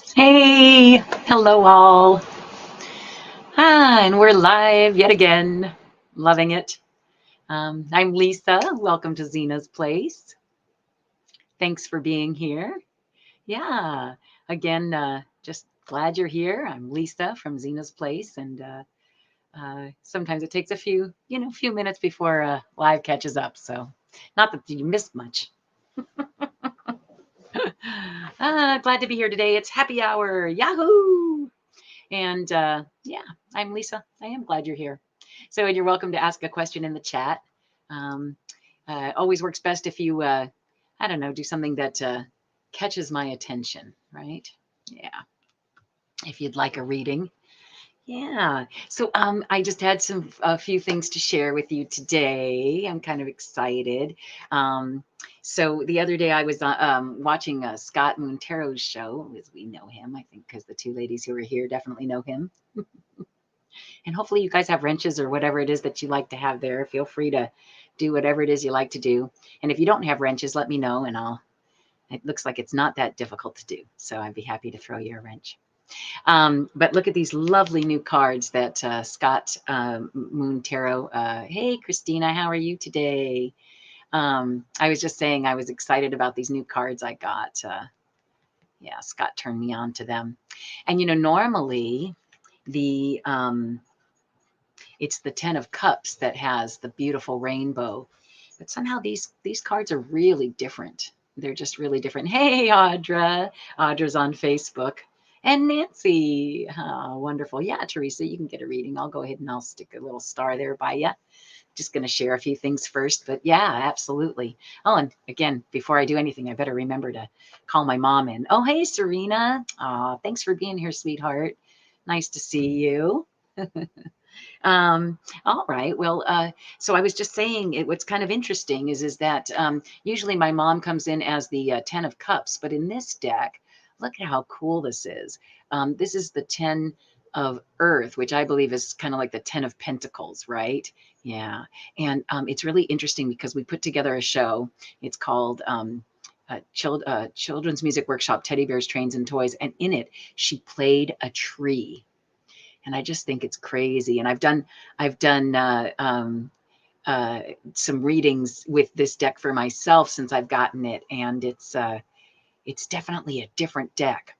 Hey, hello all. And we're live yet again. Loving it. I'm Lisa. Welcome to Zina's Place. Thanks for being here. Yeah, again, just glad you're here. I'm Lisa from Zina's Place, and sometimes it takes a few minutes before live catches up. So, not that you missed much. Glad to be here today. It's happy hour. Yahoo! And yeah, I'm Lisa. I am glad you're here. So you're welcome to ask a question in the chat. Um, always works best if you, I don't know, do something that catches my attention, right? Yeah. If you'd like a reading. Yeah. So I just had a few things to share with you today. I'm kind of excited. So the other day I was watching Scott Montero's show, as we know him, I think, because the two ladies who are here definitely know him. And hopefully you guys have wrenches or whatever it is that you like to have there. Feel free to do whatever it is you like to do. And if you don't have wrenches, let me know, and it looks like it's not that difficult to do. So I'd be happy to throw you a wrench. But look at these lovely new cards that Scott Moon Tarot. Hey, Christina, how are you today? I was just saying I was excited about these new cards I got. Yeah, Scott turned me on to them. And, normally the it's the 10 of Cups that has the beautiful rainbow. But somehow these cards are really different. They're just really different. Hey, Audra. Audra's on Facebook. And Nancy. Oh, wonderful. Yeah, Teresa, you can get a reading. I'll go ahead and I'll stick a little star there by you. Just going to share a few things first. But yeah, absolutely. Oh, and again, before I do anything, I better remember to call my mom in. Oh, hey, Serena. Thanks for being here, sweetheart. Nice to see you. All right. Well, so I was just saying what's kind of interesting is that usually my mom comes in as the 10 of Cups, but in this deck, look at how cool this is. This is the 10 of Earth, which I believe is kind of like the 10 of Pentacles, right? Yeah. And it's really interesting because we put together a show. It's called Children's Music Workshop, Teddy Bears, Trains, and Toys. And in it, she played a tree. And I just think it's crazy. And I've done some readings with this deck for myself since I've gotten it, and it's definitely a different deck.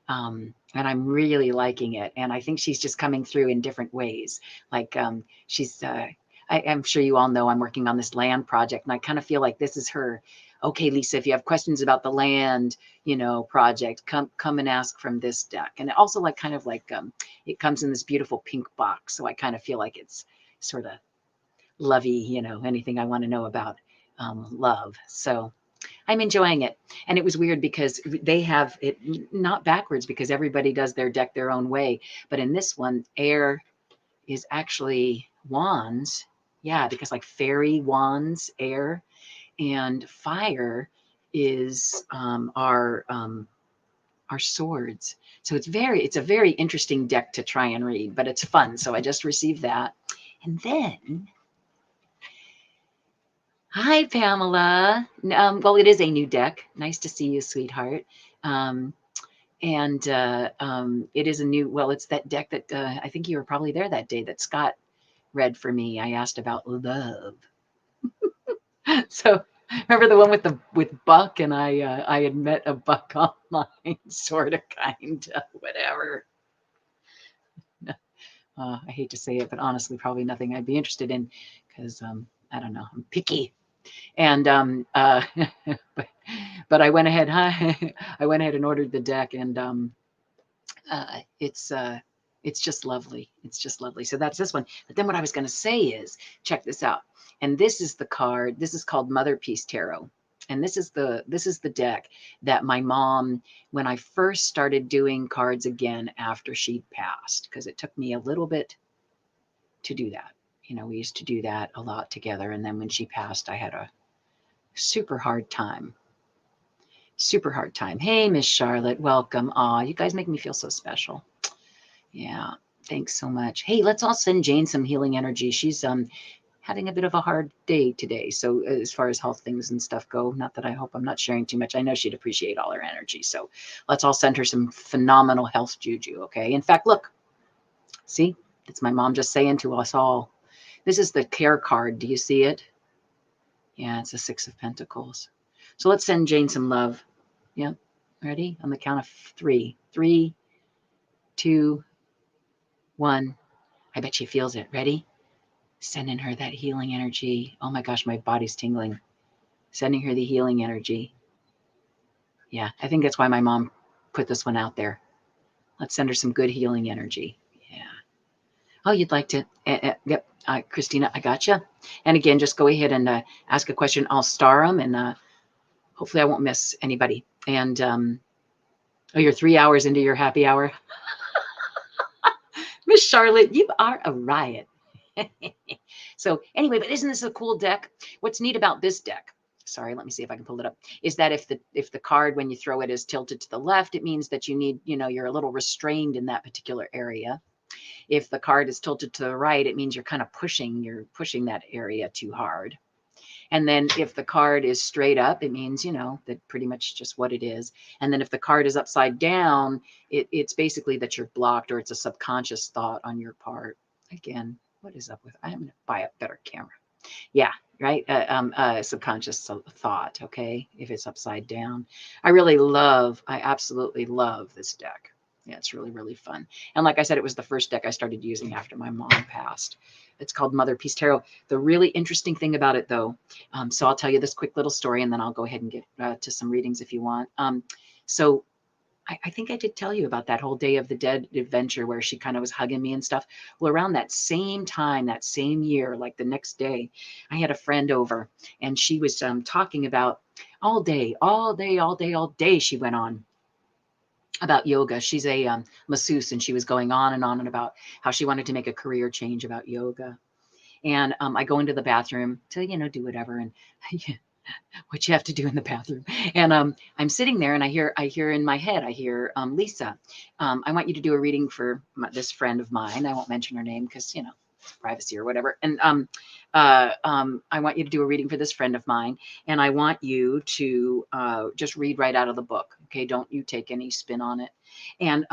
And I'm really liking it. And I think she's just coming through in different ways. Like I'm sure you all know I'm working on this land project, and I kind of feel like this is her. Okay, Lisa, if you have questions about the land, project, come and ask from this deck. And also like kind of like it comes in this beautiful pink box. So I kind of feel like it's sort of lovey, anything I want to know about love. So I'm enjoying it. And it was weird because they have it not backwards because everybody does their deck their own way. But in this one, air is actually wands. Yeah, because like fairy wands, air, and fire is our swords. So it's a very interesting deck to try and read, but it's fun. So I just received that. And then, hi, Pamela. Well, it is a new deck. Nice to see you, sweetheart. And it is a new, well, it's that deck that I think you were probably there that day that Scott read for me. I asked about love. So remember the one with Buck, and I had met a Buck online, sort of, kind of, whatever. I hate to say it, but honestly, probably nothing I'd be interested in because I don't know, I'm picky. And but I went ahead, I went ahead and ordered the deck, and it's just lovely. It's just lovely. So that's this one. But then what I was going to say is, check this out. And this is the card. This is called Mother Peace Tarot. And this is the deck that my mom, when I first started doing cards again after she'd passed, because it took me a little bit to do that. We used to do that a lot together. And then when she passed, I had a super hard time. Super hard time. Hey, Miss Charlotte, welcome. Aw, you guys make me feel so special. Yeah, thanks so much. Hey, let's all send Jane some healing energy. She's having a bit of a hard day today. So as far as health things and stuff go, not that I hope I'm not sharing too much. I know she'd appreciate all her energy. So let's all send her some phenomenal health juju, okay? In fact, look, see, it's my mom just saying to us all. This is the care card. Do you see it? Yeah, it's a 6 of Pentacles. So let's send Jane some love. Yeah, ready? On the count of 3. 3, 2, 1. I bet she feels it. Ready? Sending her that healing energy. Oh my gosh, my body's tingling. Sending her the healing energy. Yeah, I think that's why my mom put this one out there. Let's send her some good healing energy. Yeah. Oh, you'd like to? Yep. Christina, I gotcha. And again, just go ahead and ask a question. I'll star them, and hopefully I won't miss anybody. And oh, you're 3 hours into your happy hour. Miss Charlotte, you are a riot. So anyway, but isn't this a cool deck? What's neat about this deck, sorry, let me see if I can pull it up, is that if the card, when you throw it, is tilted to the left, it means that you need, you're a little restrained in that particular area. If the card is tilted to the right, it means you're kind of you're pushing that area too hard. And then if the card is straight up, it means, that pretty much just what it is. And then if the card is upside down, it's basically that you're blocked, or it's a subconscious thought on your part. Again, what is up with, I'm going to buy a better camera. Yeah, right. Subconscious thought. Okay. If it's upside down, I absolutely love this deck. Yeah, it's really, really fun. And like I said, it was the first deck I started using after my mom passed. It's called Mother Peace Tarot. The really interesting thing about it, though, so I'll tell you this quick little story, and then I'll go ahead and get to some readings if you want. So I think I did tell you about that whole Day of the Dead adventure where she kind of was hugging me and stuff. Well, around that same time, that same year, like the next day, I had a friend over, and she was talking about all day, she went on about yoga. She's a masseuse, and she was going on and about how she wanted to make a career change about yoga. And I go into the bathroom to, do whatever. And what you have to do in the bathroom. And I'm sitting there, and I hear in my head, Lisa, I want you to do a reading for this friend of mine. I won't mention her name because, privacy or whatever. And I want you to do a reading for this friend of mine. And I want you to just read right out of the book. Okay. Don't you take any spin on it. And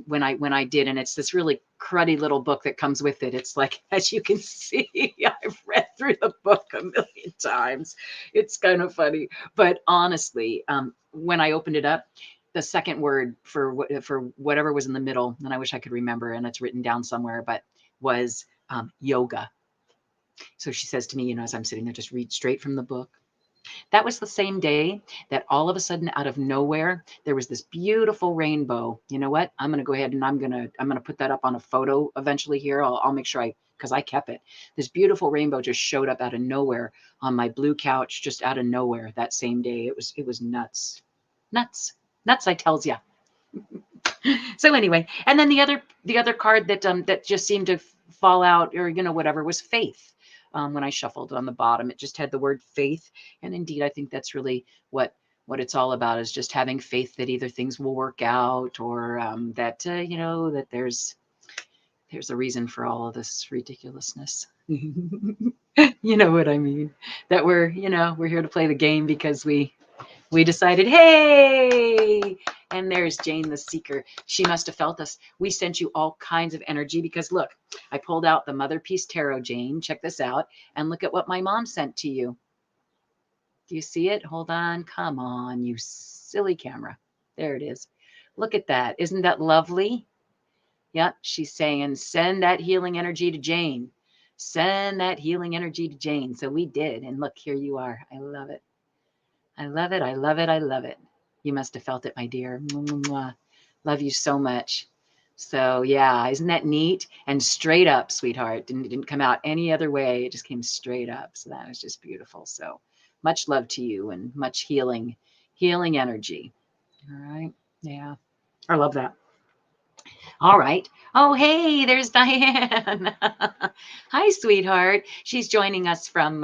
when I did, and it's this really cruddy little book that comes with it. It's like, as you can see, I've read through the book a million times. It's kind of funny, but honestly, when I opened it up, the second word for whatever was in the middle, and I wish I could remember, and it's written down somewhere, but was yoga. So she says to me, as I'm sitting there, just read straight from the book. That was the same day that all of a sudden, out of nowhere, there was this beautiful rainbow. You know what? I'm going to go ahead and I'm going to put that up on a photo eventually here. I'll make sure because I kept it. This beautiful rainbow just showed up out of nowhere on my blue couch, just out of nowhere that same day. It was nuts. I tells ya. So anyway, and then the other card that just seemed to fall out, or whatever, was faith. When I shuffled on the bottom, it just had the word faith, and indeed, I think that's really what it's all about, is just having faith that either things will work out, or that that there's a reason for all of this ridiculousness. You know what I mean? That we're here to play the game because we decided, hey, and there's Jane the Seeker. She must have felt us. We sent you all kinds of energy because look, I pulled out the Mother Peace Tarot, Jane. Check this out. And look at what my mom sent to you. Do you see it? Hold on. Come on, you silly camera. There it is. Look at that. Isn't that lovely? Yep. She's saying, send that healing energy to Jane. Send that healing energy to Jane. So we did. And look, here you are. I love it. I love it. I love it. I love it. You must have felt it, my dear. Mwah. Love you so much. So yeah, isn't that neat? And straight up, sweetheart. Didn't come out any other way. It just came straight up. So that was just beautiful. So much love to you and much healing energy. All right. Yeah. I love that. All right. Oh, hey, there's Diane. Hi, sweetheart. She's joining us from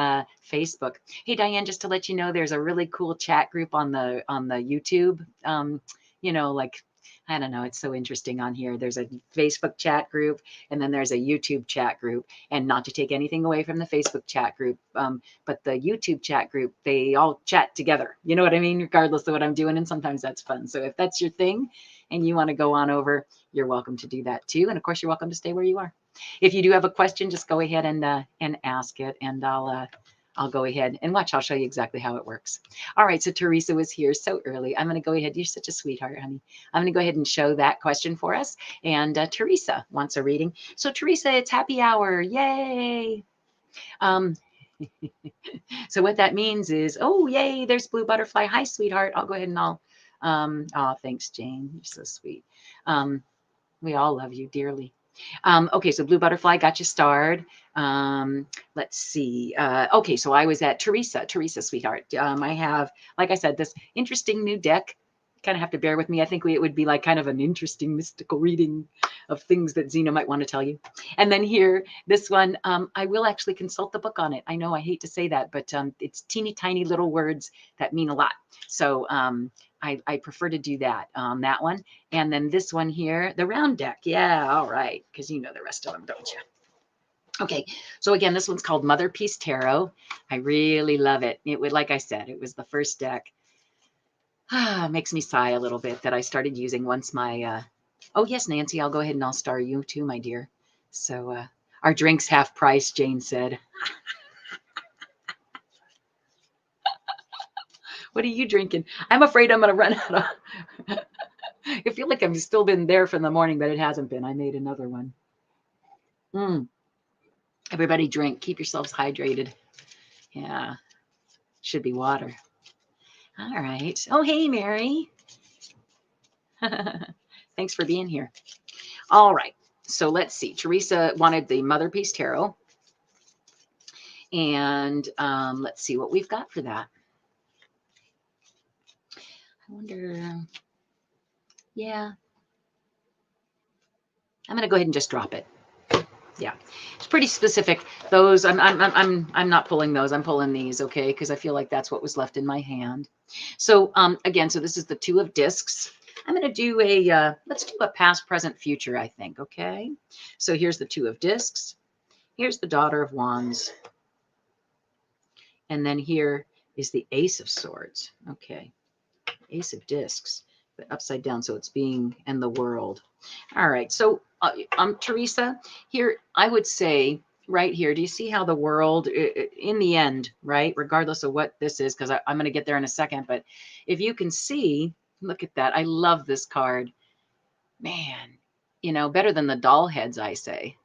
Facebook. Hey, Diane, just to let you know, there's a really cool chat group on the YouTube. Like I don't know. It's so interesting on here. There's a Facebook chat group, and then there's a YouTube chat group. And not to take anything away from the Facebook chat group, but the YouTube chat group, they all chat together. You know what I mean? Regardless of what I'm doing. And sometimes that's fun. So if that's your thing and you want to go on over, you're welcome to do that too. And of course, you're welcome to stay where you are. If you do have a question, just go ahead and ask it, and I'll go ahead and watch. I'll show you exactly how it works. All right, so Teresa was here so early. I'm going to go ahead. You're such a sweetheart, honey. I'm going to go ahead and show that question for us. And Teresa wants a reading. So Teresa, it's happy hour. Yay. So what that means is, oh, yay, there's Blue Butterfly. Hi, sweetheart. I'll go ahead and oh, thanks, Jane. You're so sweet. We all love you dearly. Okay, so Blue Butterfly got you starred. Let's see. Okay, so I was at Teresa, sweetheart. I have, like I said, this interesting new deck. Kind of have to bear with me. I think it would be like kind of an interesting mystical reading of things that Zina might want to tell you. And then here, this one, I will actually consult the book on it. I know I hate to say that, but it's teeny tiny little words that mean a lot. So I prefer to do that, that one. And then this one here, the round deck. Yeah, all right, because you know the rest of them, don't you? Okay, so again, this one's called Mother Peace Tarot. I really love it. It would, like I said, it was the first deck. Makes me sigh a little bit that I started using once my, oh yes, Nancy, I'll go ahead and I'll star you too, my dear. So our drink's half price, Jane said. What are you drinking? I'm afraid I'm going to run out of... I feel like I've still been there from the morning, but it hasn't been. I made another one. Everybody drink. Keep yourselves hydrated. Yeah. Should be water. All right. Oh, hey, Mary. Thanks for being here. All right. So let's see. Teresa wanted the Mother Peace Tarot. And let's see what we've got for that. I wonder... Yeah. I'm going to go ahead and just drop it. Yeah, it's pretty specific. Those I'm not pulling those. I'm pulling these, okay? Because I feel like that's what was left in my hand. So again, so this is the Two of Discs. I'm going to do a let's do a past, present, future, I think, okay? So here's the Two of Discs. Here's the Daughter of Wands. And then here is the Ace of Swords. Okay. Ace of Discs, but upside down, so it's being and the world. All right, so Teresa, here I would say right here, do you see how the world in the end, right, regardless of what this is, because I'm going to get there in a second, but if you can see, look at that. I love this card. Man, you know, better than the doll heads, I say,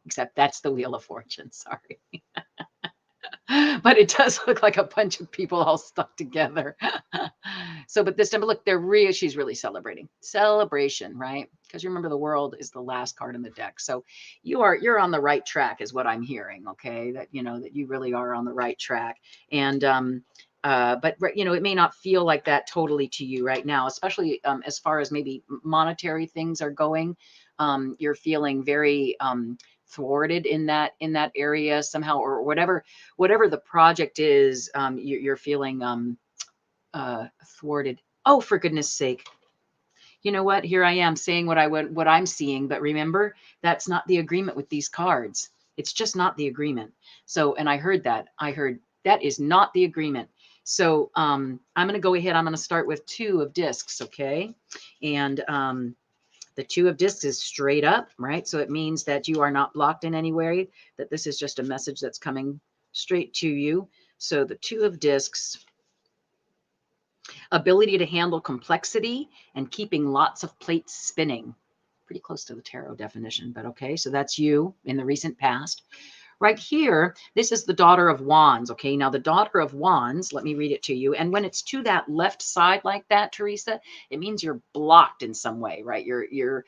except that's the Wheel of Fortune. Sorry. But it does look like a bunch of people all stuck together. So, but this time, look, she's really celebrating. Celebration, right? Because remember, the world is the last card in the deck. So you're on the right track is what I'm hearing, okay? That, you know, that you really are on the right track. And, but, you know, it may not feel like that totally to you right now, especially as far as maybe monetary things are going. You're feeling very, thwarted in that area somehow, or whatever the project is, you're feeling thwarted. Oh, for goodness sake. You know what? Here I am saying what I'm seeing, but remember, that's not the agreement with these cards. It's just not the agreement. So, and I heard that is not the agreement. So I'm going to go ahead. I'm going to start with Two of Discs. Okay. And the Two of Discs is straight up, right? So it means that you are not blocked in any way, that this is just a message that's coming straight to you. So the Two of Discs, ability to handle complexity and keeping lots of plates spinning. Pretty close to the tarot definition, but okay. So that's you in the recent past. Right here, this is the Daughter of Wands. Okay, now the Daughter of Wands, let me read it to you. And when it's to that left side like that, Teresa, it means you're blocked in some way, right? You're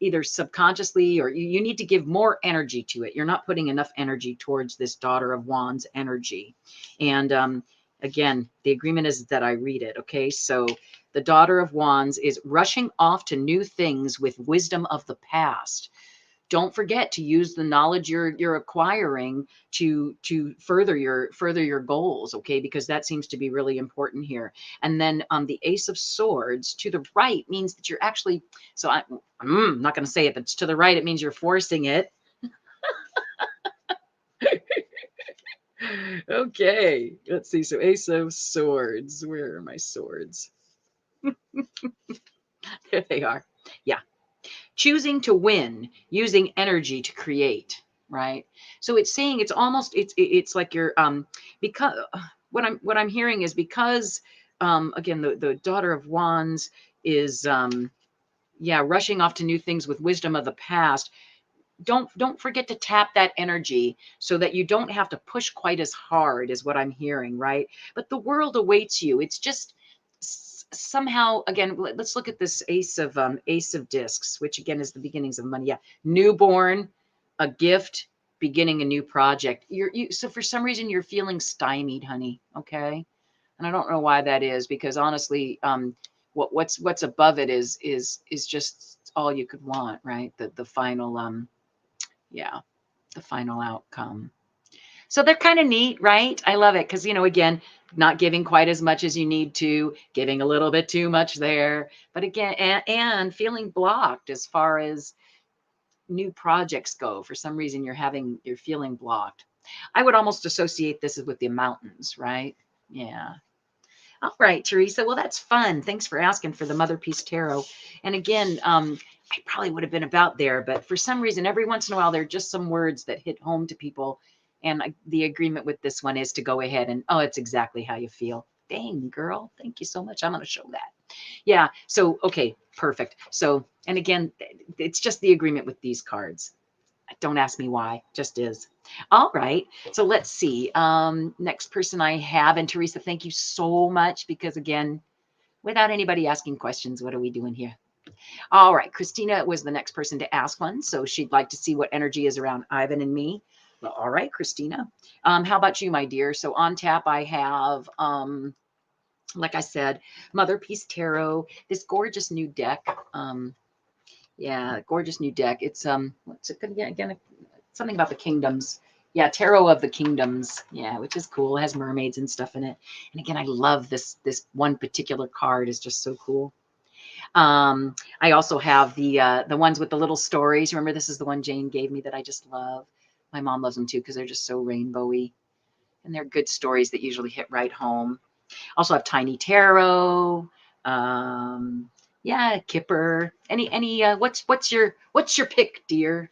either subconsciously, or you need to give more energy to it. You're not putting enough energy towards this Daughter of Wands energy. And again, the agreement is that I read it. Okay, so the Daughter of Wands is rushing off to new things with wisdom of the past. don't forget to use the knowledge you're acquiring to further your goals, okay? Because that seems to be really important here. And then the Ace of Swords to the right means that you're actually, so I'm not going to say if it's to the right, it means you're forcing it. Okay, let's see. So Ace of Swords, where are my swords? There they are. Yeah. Choosing to win, using energy to create, right? So it's saying it's almost it's like you're because what I'm hearing is because again the Daughter of Wands is yeah, rushing off to new things with wisdom of the past. Don't forget to tap that energy so that you don't have to push quite as hard, is what I'm hearing, right? But the world awaits you. It's just somehow, again, let's look at this Ace of Discs, which again is the beginnings of money. Yeah, newborn, a gift, beginning a new project. So for some reason you're feeling stymied, honey. Okay, and I don't know why that is, because honestly, what's above it is just all you could want, right? The final yeah, the final outcome. So they're kind of neat, right? I love it because, again, not giving quite as much as you need to, giving a little bit too much there. But again, and feeling blocked as far as new projects go. For some reason, you're feeling blocked. I would almost associate this with the mountains, right? Yeah. All right, Teresa. Well, that's fun. Thanks for asking for the Mother Peace Tarot. And again, I probably would have been about there, but for some reason, every once in a while, there are just some words that hit home to people. And the agreement with this one is to go ahead and, oh, it's exactly how you feel. Dang, girl. Thank you so much. I'm going to show that. Yeah. So, okay, perfect. So, and again, it's just the agreement with these cards. Don't ask me why, just is. All right. So let's see. Next person I have, and Teresa, thank you so much, because again, without anybody asking questions, what are we doing here? All right. Christina was the next person to ask one. So she'd like to see what energy is around Ivan and me. Well, all right, Christina. How about you, my dear? So on tap, I have, like I said, Mother Peace Tarot, this gorgeous new deck. Yeah, gorgeous new deck. It's what's it again? Something about the kingdoms. Yeah, Tarot of the Kingdoms. Yeah, which is cool. It has mermaids and stuff in it. And again, I love this one particular card is just so cool. I also have the ones with the little stories. Remember, this is the one Jane gave me that I just love. My mom loves them too because they're just so rainbowy, and they're good stories that usually hit right home. Also have Tiny Tarot. Yeah, Kipper. Any what's your pick, dear?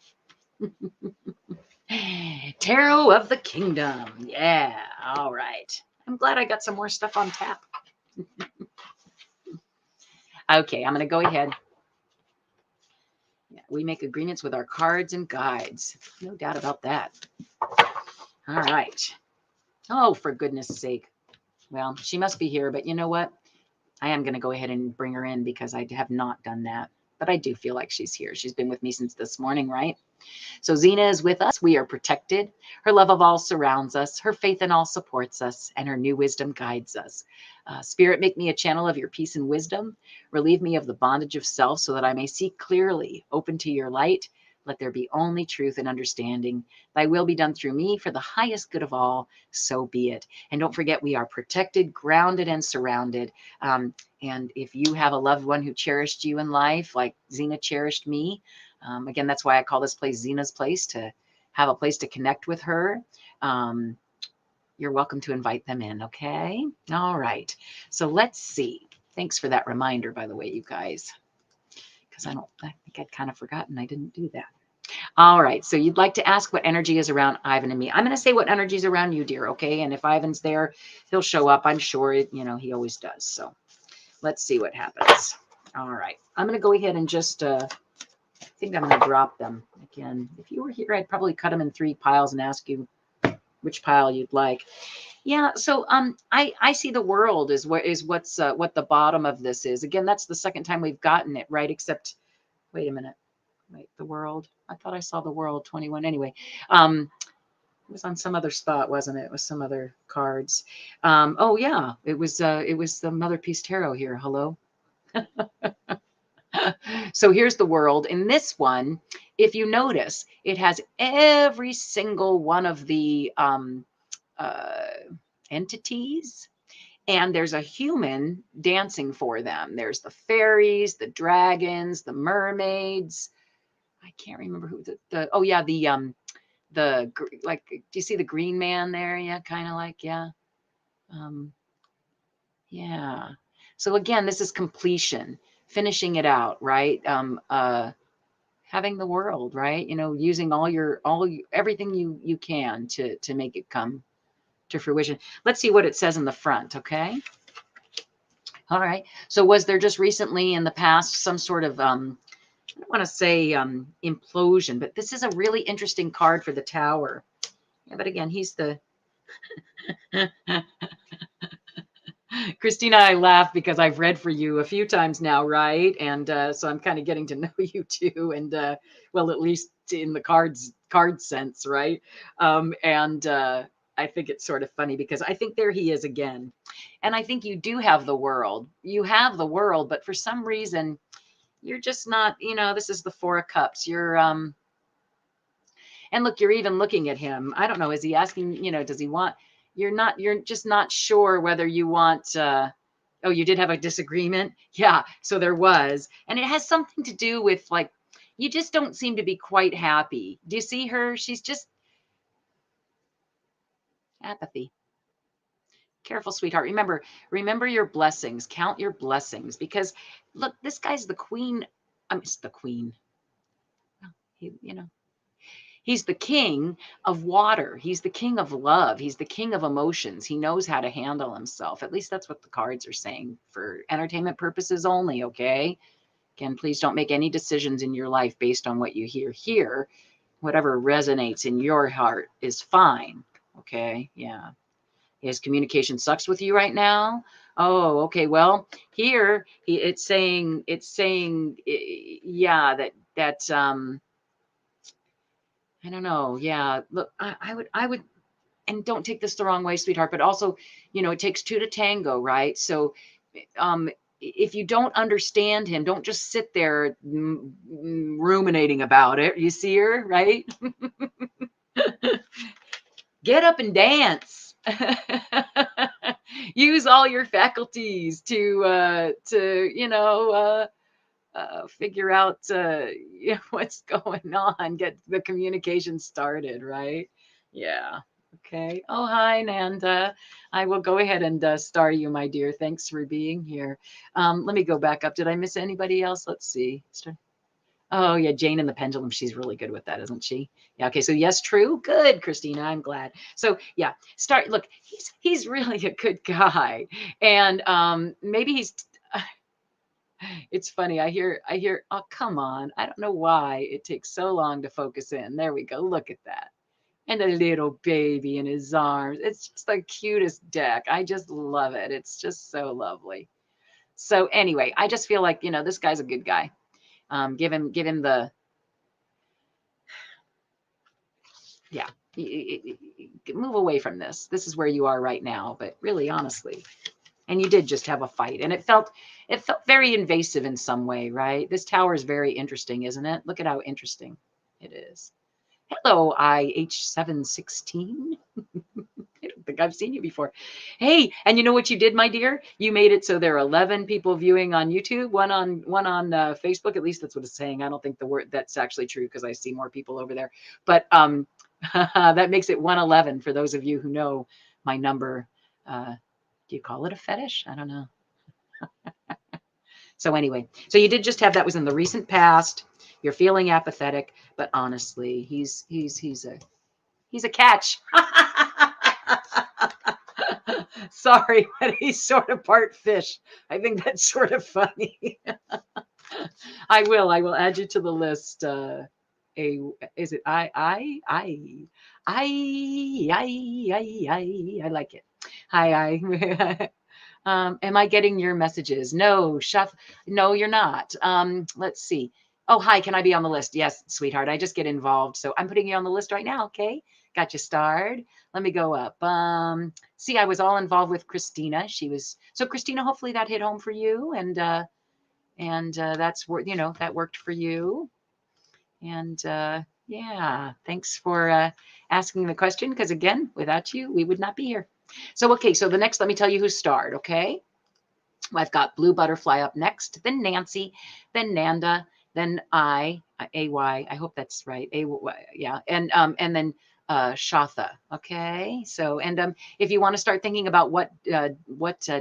Tarot of the Kingdom. Yeah. All right. I'm glad I got some more stuff on tap. Okay, I'm going to go ahead. Yeah, we make agreements with our cards and guides. No doubt about that. All right. Oh, for goodness sake. Well, she must be here, but you know what? I am going to go ahead and bring her in because I have not done that. But I do feel like she's here. She's been with me since this morning, right? So Zina is with us. We are protected. Her love of all surrounds us. Her faith in all supports us. And her new wisdom guides us. Spirit, make me a channel of your peace and wisdom. Relieve me of the bondage of self so that I may see clearly. Open to your light. Let there be only truth and understanding. Thy will be done through me for the highest good of all. So be it. And don't forget, we are protected, grounded, and surrounded. And if you have a loved one who cherished you in life, like Zina cherished me, again, that's why I call this place Zina's place, to have a place to connect with her. You're welcome to invite them in, okay? All right. So let's see. Thanks for that reminder, by the way, you guys, because I think I'd kind of forgotten I didn't do that. All right. So you'd like to ask what energy is around Ivan and me. I'm going to say what energy is around you, dear, okay? And if Ivan's there, he'll show up. I'm sure, he always does. So let's see what happens. All right. I'm going to go ahead and just... I think I'm going to drop them again. If you were here, I'd probably cut them in 3 piles and ask you which pile you'd like. Yeah. So I see the world is what the bottom of this is. Again, that's the second time we've gotten it right. Except, wait a minute. Wait, the world. I thought I saw the world 21. Anyway, it was on some other spot, wasn't it? It was some other cards. Oh yeah, it was the Mother Peace Tarot here. Hello. So here's the world. In this one, if you notice, it has every single one of the entities, and there's a human dancing for them. There's the fairies, the dragons, the mermaids. I can't remember who the oh yeah, the like, do you see the green man there? Yeah, kind of like, yeah. Yeah. So again, this is completion, finishing it out, right? Having the world, right? You know, using everything you can to make it come to fruition. Let's see what it says in the front, okay? All right. So was there just recently in the past some sort of I don't want to say implosion, but this is a really interesting card for the Tower. Yeah, but again, he's the Christina, I laugh because I've read for you a few times now, right? And so I'm kind of getting to know you too, and well, at least in the card sense, right? And I think it's sort of funny because I think there he is again, and I think you do have the world. You have the world, but for some reason, you're just not. You know, this is the Four of Cups. You're and look, you're even looking at him. I don't know. Is he asking? You know, does he want? You're not. You're just not sure whether you want. Oh, you did have a disagreement? Yeah, so there was. And it has something to do with like, you just don't seem to be quite happy. Do you see her? She's just apathy. Careful, sweetheart. Remember your blessings. Count your blessings because look, this guy's the queen. It's the queen. You know, he's the king of water. He's the king of love. He's the king of emotions. He knows how to handle himself. At least that's what the cards are saying for entertainment purposes only, okay? Again, please don't make any decisions in your life based on what you hear here. Whatever resonates in your heart is fine. Okay. Yeah. His communication sucks with you right now. Oh, okay. Well, here it's saying, yeah, that, I don't know. Yeah. Look, I would, and don't take this the wrong way, sweetheart, but also, you know, it takes two to tango, right? So, um, if you don't understand him, don't just sit there ruminating about it. You see her, right? Get up and dance. Use all your faculties to figure out what's going on. Get the communication started, right? Yeah. Okay. Oh, hi, Nanda. I will go ahead and star you, my dear. Thanks for being here. Let me go back up. Did I miss anybody else? Let's see. Oh, yeah, Jane and the pendulum. She's really good with that, isn't she? Yeah. Okay. So yes, true. Good, Christina. I'm glad. So yeah, start. Look, he's really a good guy, and maybe he's. It's funny. I hear. Oh, come on. I don't know why it takes so long to focus in. There we go. Look at that. And the little baby in his arms. It's just the cutest deck. I just love it. It's just so lovely. So anyway, I just feel like, this guy's a good guy. Give him the, yeah, move away from this. This is where you are right now, but really, honestly, and you did just have a fight, and it felt very invasive in some way, right? This tower is very interesting, isn't it? Look at how interesting it is. Hello, IH716. I don't think I've seen you before. Hey, and you know what you did, my dear? You made it so there are 11 people viewing on YouTube, one on Facebook. At least that's what it's saying. I don't think the word that's actually true because I see more people over there. But that makes it 111 for those of you who know my number. Do you call it a fetish? I don't know. So anyway, so you did just have that was in the recent past. You're feeling apathetic, but honestly, he's a catch. Sorry, but he's sort of part fish. I think that's sort of funny. I will add you to the list. Is it I like it. Hi. Am I getting your messages? No, no, you're not. Let's see. Oh, hi. Can I be on the list? Yes, sweetheart. I just get involved. So I'm putting you on the list right now. Okay. Got you starred. Let me go up. See, I was all involved with Christina. So Christina, hopefully that hit home for you. And that's where, that worked for you. And yeah, thanks for asking the question, because again, without you, we would not be here. So, okay, so the next, let me tell you who starred, okay? I've got Blue Butterfly up next, then Nancy, then Nanda, then AY. I hope that's right. Yeah, and then Shatha. Okay, so and if you want to start thinking about what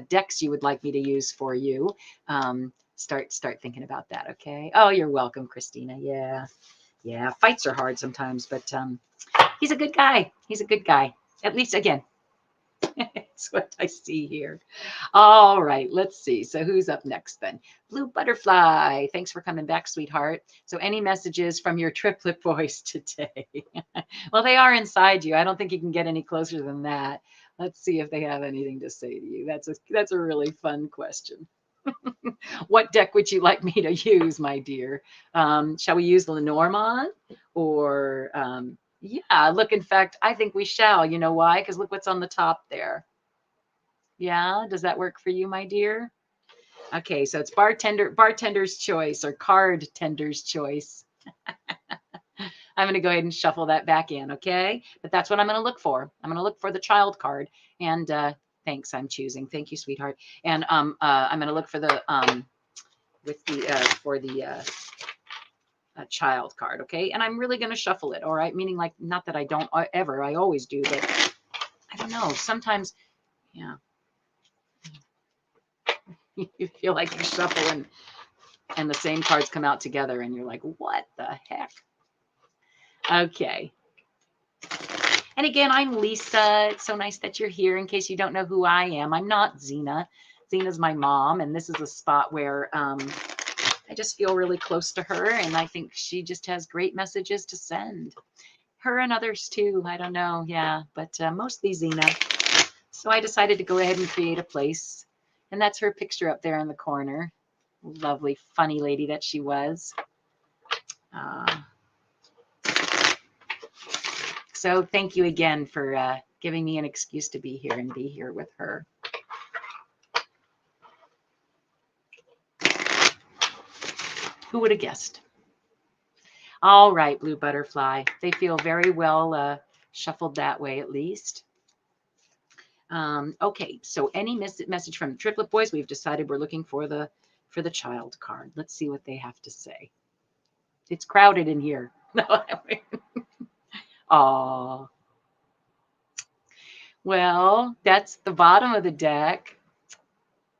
decks you would like me to use for you, start thinking about that. Okay. Oh, you're welcome, Christina. Yeah. Fights are hard sometimes, but he's a good guy. He's a good guy. At least again. That's what I see here. All right, let's see. So who's up next then? Blue Butterfly. Thanks for coming back, sweetheart. So any messages from your triplet boys today? Well, they are inside you. I don't think you can get any closer than that. Let's see if they have anything to say to you. That's a really fun question. What deck would you like me to use, my dear? Shall we use Lenormand or yeah, look, in fact, I think we shall. You know why? Because look what's on the top there. Yeah, does that work for you, my dear? Okay, so it's bartender's choice or card tender's choice. I'm going to go ahead and shuffle that back in, okay? But that's what I'm going to look for. I'm going to look for the child card. And thanks, I'm choosing. Thank you, sweetheart. And I'm going to look for the child card, okay? And I'm really going to shuffle it, all right? Meaning, like, not that I don't ever, I always do, but I don't know. Sometimes, yeah. You feel like you shuffle and the same cards come out together and you're like, what the heck? Okay. And again, I'm Lisa. It's so nice that you're here. In case you don't know who I am, I'm not Zina. Zina's my mom, and this is a spot where I just feel really close to her, and I think she just has great messages to send. Her and others too. I don't know. Yeah, but mostly Zina. So I decided to go ahead and create a place. And that's her picture up there in the corner. Lovely, funny lady that she was. So thank you again for giving me an excuse to be here and be here with her. Who would have guessed? All right, Blue Butterfly. They feel very well shuffled that way, at least. Okay, so any message from the triplet boys? We've decided we're looking for the child card. Let's see what they have to say. It's crowded in here. Oh, well, that's the bottom of the deck.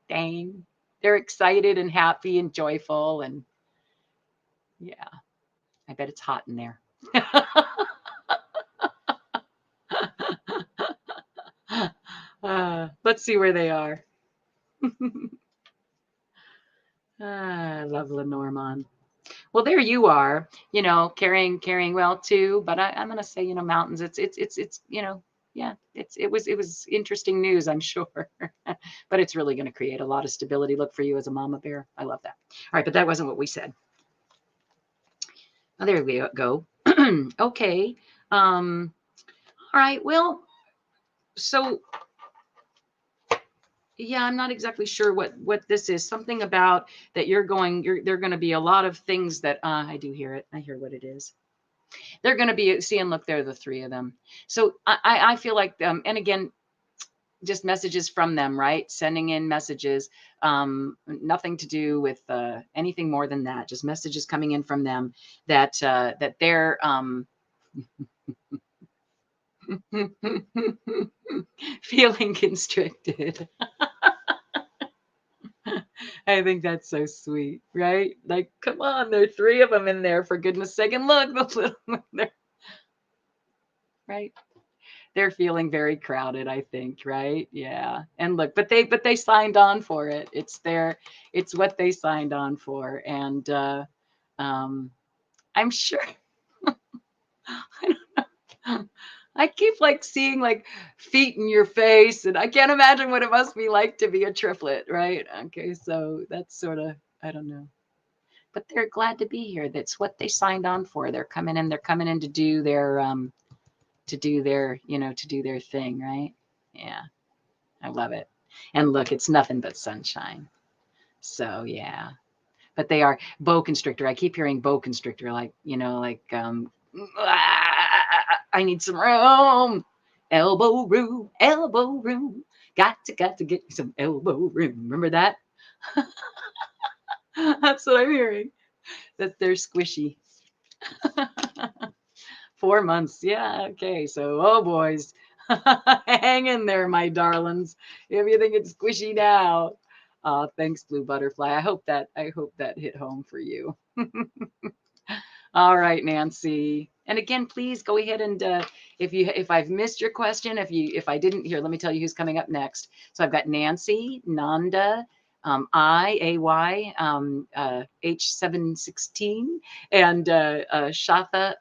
Dang, they're excited and happy and joyful, and yeah, I bet it's hot in there. Let's see where they are. I love Lenormand. Well, there you are, carrying well too. But I'm going to say, mountains. It's yeah. It was interesting news, I'm sure. But it's really going to create a lot of stability. Look for you as a mama bear. I love that. All right, but that wasn't what we said. Oh, there we go. Okay. All right. Well, so yeah, I'm not exactly sure what this is. Something about that there are going to be a lot of things that I do hear it. I hear what it is. They're going to be seeing. Look, there are the three of them. So I feel like and again, just messages from them, right? Sending in messages. Nothing to do with anything more than that. Just messages coming in from them that they're feeling constricted. I think that's so sweet, right? Like, come on, there are three of them in there, for goodness sake. And look, the little one there, right? They're feeling very crowded, I think, right? Yeah. And look, but they signed on for it. It's what they signed on for. And I'm sure I don't know. I keep like seeing like feet in your face, and I can't imagine what it must be like to be a triplet, right? Okay, so that's sort of, I don't know. But they're glad to be here. That's what they signed on for. They're coming in to do their to do their thing, right? Yeah. I love it. And look, it's nothing but sunshine. So yeah. but they are boa constrictor. I keep hearing boa constrictor, like, I need some room. Elbow room. Got to get me some elbow room. Remember that? That's what I'm hearing. That they're squishy. 4 months. Yeah. Okay. So, oh boys, hang in there, my darlings. If you think it's squishy now. Thanks, Blue Butterfly. I hope that hit home for you. All right, Nancy. And again, please go ahead and if I've missed your question, if I didn't here, let me tell you who's coming up next. So I've got Nancy, Nanda, IAY, H716, and Shatha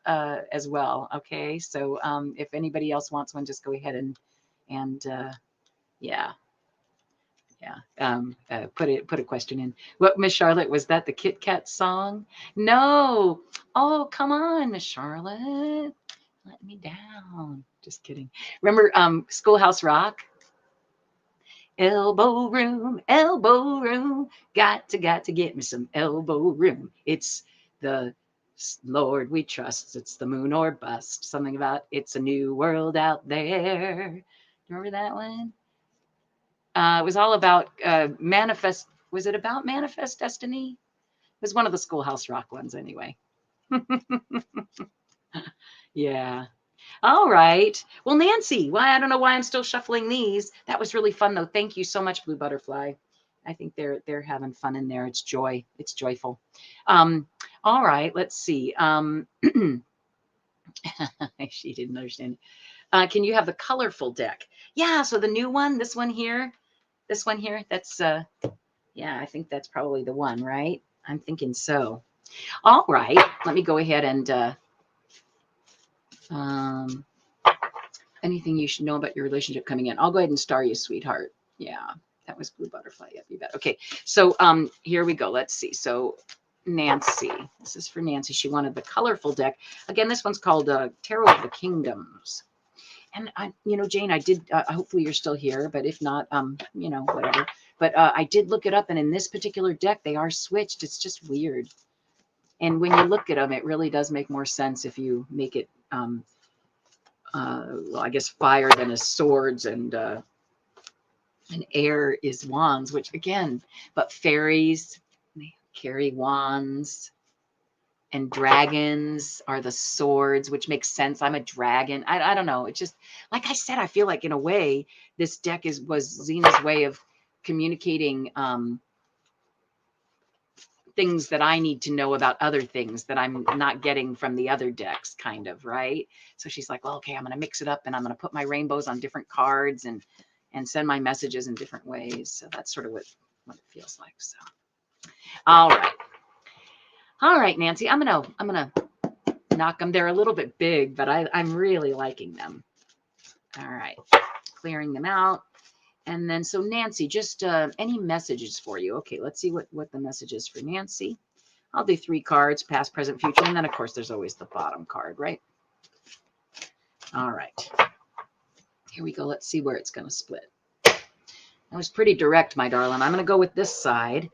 as well. Okay, so if anybody else wants one, just go ahead and yeah. Put a question in. What, Miss Charlotte, was that the Kit Kat song? No. Oh, come on, Miss Charlotte. Let me down. Just kidding. Remember Schoolhouse Rock? Elbow room, got to get me some elbow room. It's the Lord we trust. It's the moon or bust. Something about it's a new world out there. Remember that one? It was all about manifest. Was it about manifest destiny? It was one of the Schoolhouse Rock ones, anyway. Yeah. All right. Well, Nancy, I don't know why I'm still shuffling these. That was really fun, though. Thank you so much, Blue Butterfly. I think they're having fun in there. It's joy. It's joyful. All right. Let's see. She didn't understand. Can you have the colorful deck? Yeah. So the new one, this one here. That's yeah, I think that's probably the one, right? I'm thinking so. All right, let me go ahead and anything you should know about your relationship coming in. I'll go ahead and star you, sweetheart. Yeah, that was Blue Butterfly. Yep, you bet. Okay, so here we go. Let's see. So Nancy, this is for Nancy. She wanted the colorful deck. Again, this one's called Tarot of the Kingdoms. And Jane, I did, hopefully you're still here, but if not, whatever. But I did look it up, and in this particular deck, they are switched. It's just weird. And when you look at them, it really does make more sense if you make it, well, I guess fire then is swords and air is wands, which again, but fairies, they carry wands. And dragons are the swords, which makes sense. I'm a dragon. I don't know. It's just, like I said, I feel like in a way, this deck was Zina's way of communicating things that I need to know about other things that I'm not getting from the other decks, kind of, right? So she's like, well, okay, I'm going to mix it up and I'm going to put my rainbows on different cards and send my messages in different ways. So that's sort of what it feels like. So, all right. All right, Nancy, I'm gonna knock them. They're a little bit big, but I'm really liking them. All right, clearing them out. And then, so Nancy, just any messages for you. Okay, let's see what the message is for Nancy. I'll do 3 cards, past, present, future. And then, of course, there's always the bottom card, right? All right. Here we go. Let's see where it's going to split. That was pretty direct, my darling. I'm going to go with this side.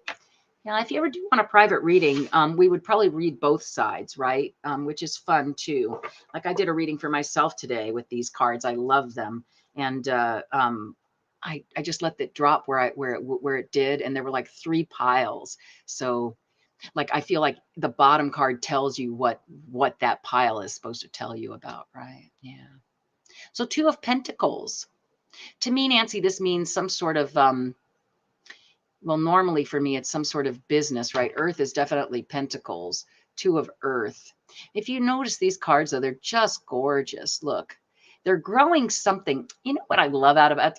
Now, if you ever do want a private reading, we would probably read both sides, right? Which is fun too. Like I did a reading for myself today with these cards. I love them, and I just let it drop where it did, and there were like 3 piles. So, like I feel like the bottom card tells you what that pile is supposed to tell you about, right? Yeah. So 2 of Pentacles. To me, Nancy, this means some sort of well, normally for me, it's some sort of business, right? Earth is definitely Pentacles, 2 of Earth. If you notice these cards, though, they're just gorgeous. Look, they're growing something. You know what I love about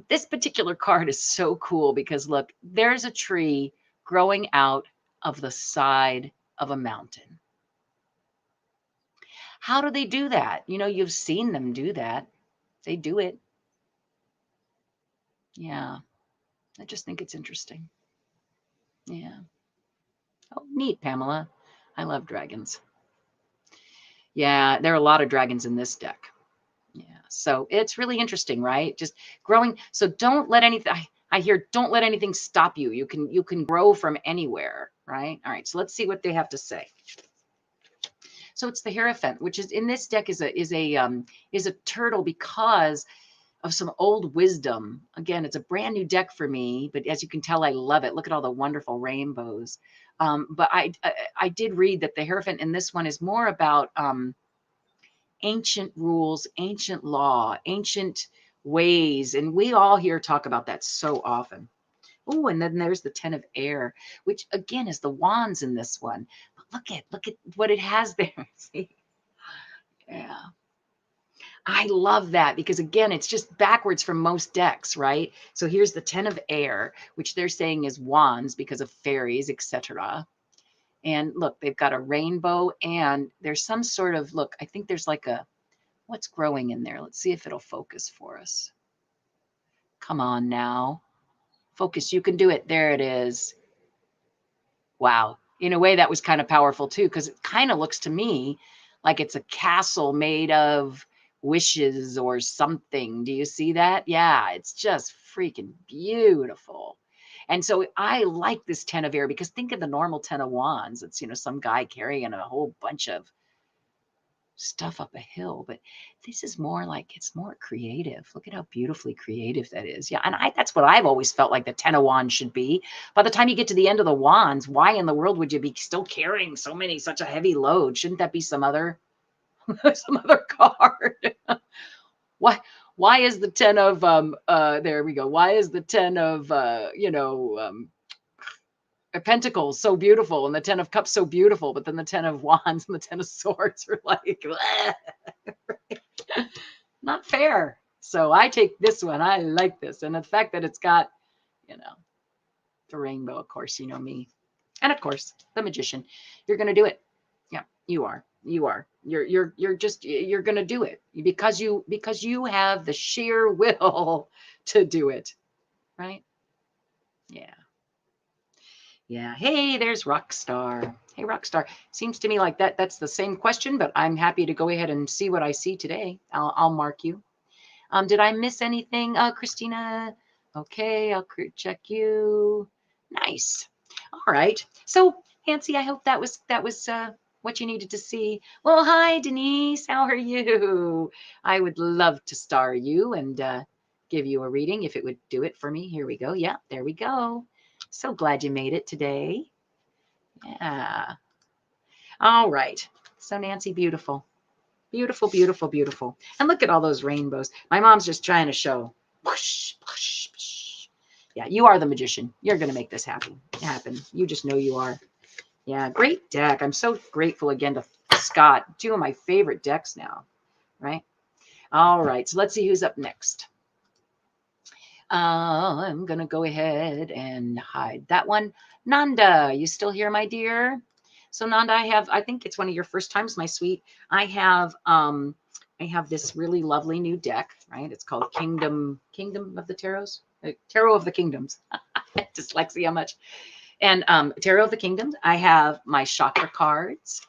this particular card is so cool because, look, there's a tree growing out of the side of a mountain. How do they do that? You've seen them do that. They do it. Yeah. I just think it's interesting. Yeah. Oh, neat, Pamela. I love dragons. Yeah, there are a lot of dragons in this deck. Yeah, so it's really interesting, right? Just growing. So don't let anything, I hear, don't let anything stop you. You can grow from anywhere. right? All right, so let's see what they have to say. So it's the Hierophant, which is in this deck is a turtle because of some old wisdom. Again, it's a brand new deck for me, but as you can tell, I love it. Look at all the wonderful rainbows. But I did read that the Hierophant in this one is more about ancient rules, ancient law, ancient ways, and we all here talk about that so often. Oh, and then there's the 10 of air, which again is the wands in this one. But look at what it has there. See? Yeah. I love that because again, it's just backwards from most decks, right? So here's the 10 of air, which they're saying is wands because of fairies, etc. And look, they've got a rainbow and there's some sort of, look, I think there's like a, what's growing in there? Let's see if it'll focus for us. Come on now. Focus, you can do it. There it is. Wow. In a way, that was kind of powerful too, because it kind of looks to me like it's a castle made of wishes or something. Do you see that? Yeah, it's just freaking beautiful. And so I like this 10 of air because think of the normal 10 of wands. It's, some guy carrying a whole bunch of stuff up a hill, but this is more like it's more creative. Look at how beautifully creative that is. Yeah, and that's what I've always felt like the 10 of wands should be. By the time you get to the end of the wands, why in the world would you be still carrying such a heavy load? Shouldn't that be some other some other card? why is the 10 of there we go. Why is the 10 of Pentacles so beautiful and the 10 of Cups so beautiful, but then the 10 of Wands and the 10 of Swords are like, not fair. So I take this one. I like this. And the fact that it's got, the rainbow, of course, you know me. And of course, the Magician. You're going to do it. Yeah, you are. You are. You're going to do it because you have the sheer will to do it. Right? Yeah. Yeah. Hey, there's Rockstar. Hey, Rockstar. Seems to me like that's the same question, but I'm happy to go ahead and see what I see today. I'll mark you. Did I miss anything, Christina? Okay, I'll check you. Nice. All right. So, Nancy, I hope that was what you needed to see. Well, hi, Denise. How are you? I would love to star you and give you a reading if it would do it for me. Here we go. Yeah, there we go. So glad you made it today. Yeah. All right. So, Nancy, beautiful. Beautiful, beautiful, beautiful. And look at all those rainbows. My mom's just trying to show. Whoosh, whoosh, whoosh. Yeah, you are the Magician. You're going to make this happen. You just know you are. Yeah, great deck. I'm so grateful again to Scott. Two of my favorite decks now, right? All right, so let's see who's up next. I'm going to go ahead and hide that one. Nanda, you still here, my dear? So Nanda, I think it's one of your first times, my sweet. I have this really lovely new deck, right? It's called Kingdom of the Tarots, Tarot of the Kingdoms. Dyslexia much. And Tarot of the Kingdoms. I have my Chakra Cards.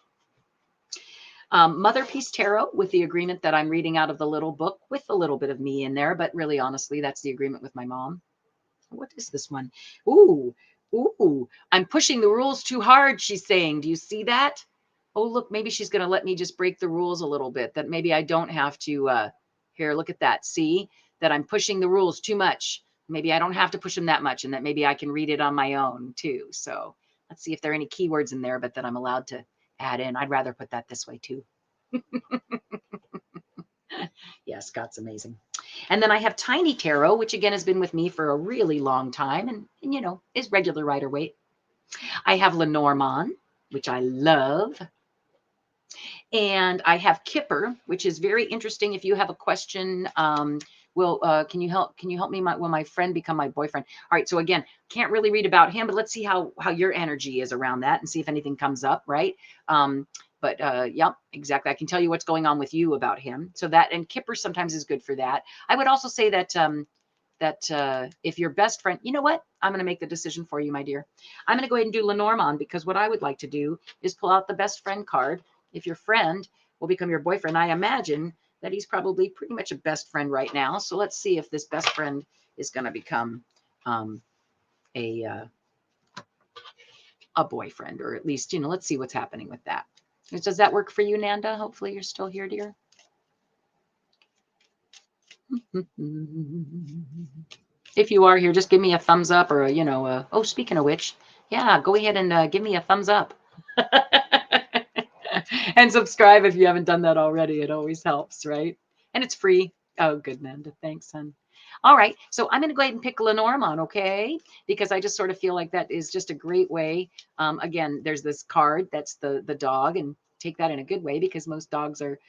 Mother Peace Tarot with the agreement that I'm reading out of the little book with a little bit of me in there, but really, honestly, that's the agreement with my mom. What is this one? Ooh, I'm pushing the rules too hard, she's saying. Do you see that? Oh, look, maybe she's going to let me just break the rules a little bit, that maybe I don't have to, here, look at that. See that I'm pushing the rules too much. Maybe I don't have to push them that much and that maybe I can read it on my own too. So let's see if there are any keywords in there, but that I'm allowed to add in. I'd rather put that this way too. Yeah, Scott's amazing. And then I have Tiny Tarot, which again has been with me for a really long time and is regular rider weight. I have Lenormand, which I love. And I have Kipper, which is very interesting. If you have a question, can you help me? Will my friend become my boyfriend? All right. So again, can't really read about him, but let's see how your energy is around that and see if anything comes up. Right. But yeah, exactly. I can tell you what's going on with you about him. So that, and Kipper sometimes is good for that. I would also say that if your best friend, you know what? I'm going to make the decision for you, my dear. I'm going to go ahead and do Lenormand because what I would like to do is pull out the best friend card. If your friend will become your boyfriend, I imagine that he's probably pretty much a best friend right now. So let's see if this best friend is going to become a a boyfriend, or at least, let's see what's happening with that. Does that work for you, Nanda? Hopefully you're still here, dear. If you are here, just give me a thumbs up, or oh, speaking of which, yeah, go ahead and give me a thumbs up. And subscribe if you haven't done that already. It always helps, right? And it's free. Oh, good, Nanda. Thanks, son. All right. So I'm going to go ahead and pick Lenormand, okay? Because I just sort of feel like that is just a great way. Again, there's this card that's the dog, and take that in a good way, because most dogs are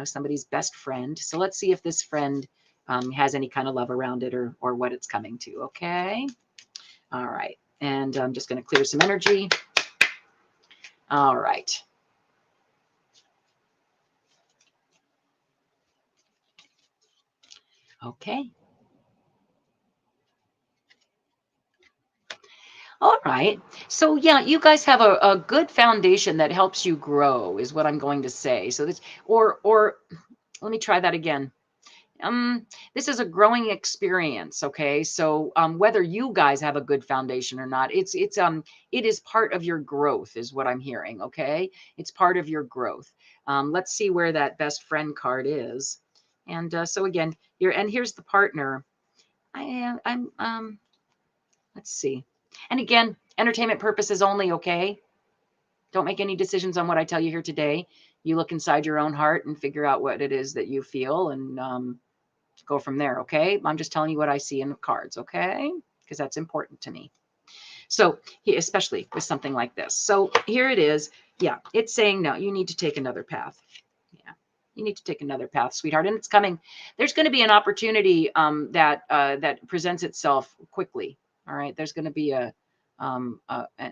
somebody's best friend. So let's see if this friend has any kind of love around it, or what it's coming to, okay? All right. And I'm just going to clear some energy. All right. Okay. All right. So yeah, you guys have a good foundation that helps you grow, is what I'm going to say. So this, or let me try that again. This is a growing experience. Okay. So whether you guys have a good foundation or not, it is part of your growth, is what I'm hearing. Okay. It's part of your growth. Let's see where that best friend card is. And so again, here's the partner. Let's see. And again, entertainment purposes only, okay? Don't make any decisions on what I tell you here today. You look inside your own heart and figure out what it is that you feel, and go from there, okay? I'm just telling you what I see in the cards, okay? Because that's important to me. So, especially with something like this. So here it is. Yeah, it's saying, no, you need to take another path. Yeah, you need to take another path, sweetheart. And it's coming. There's going to be an opportunity that presents itself quickly. All right. There's going to be an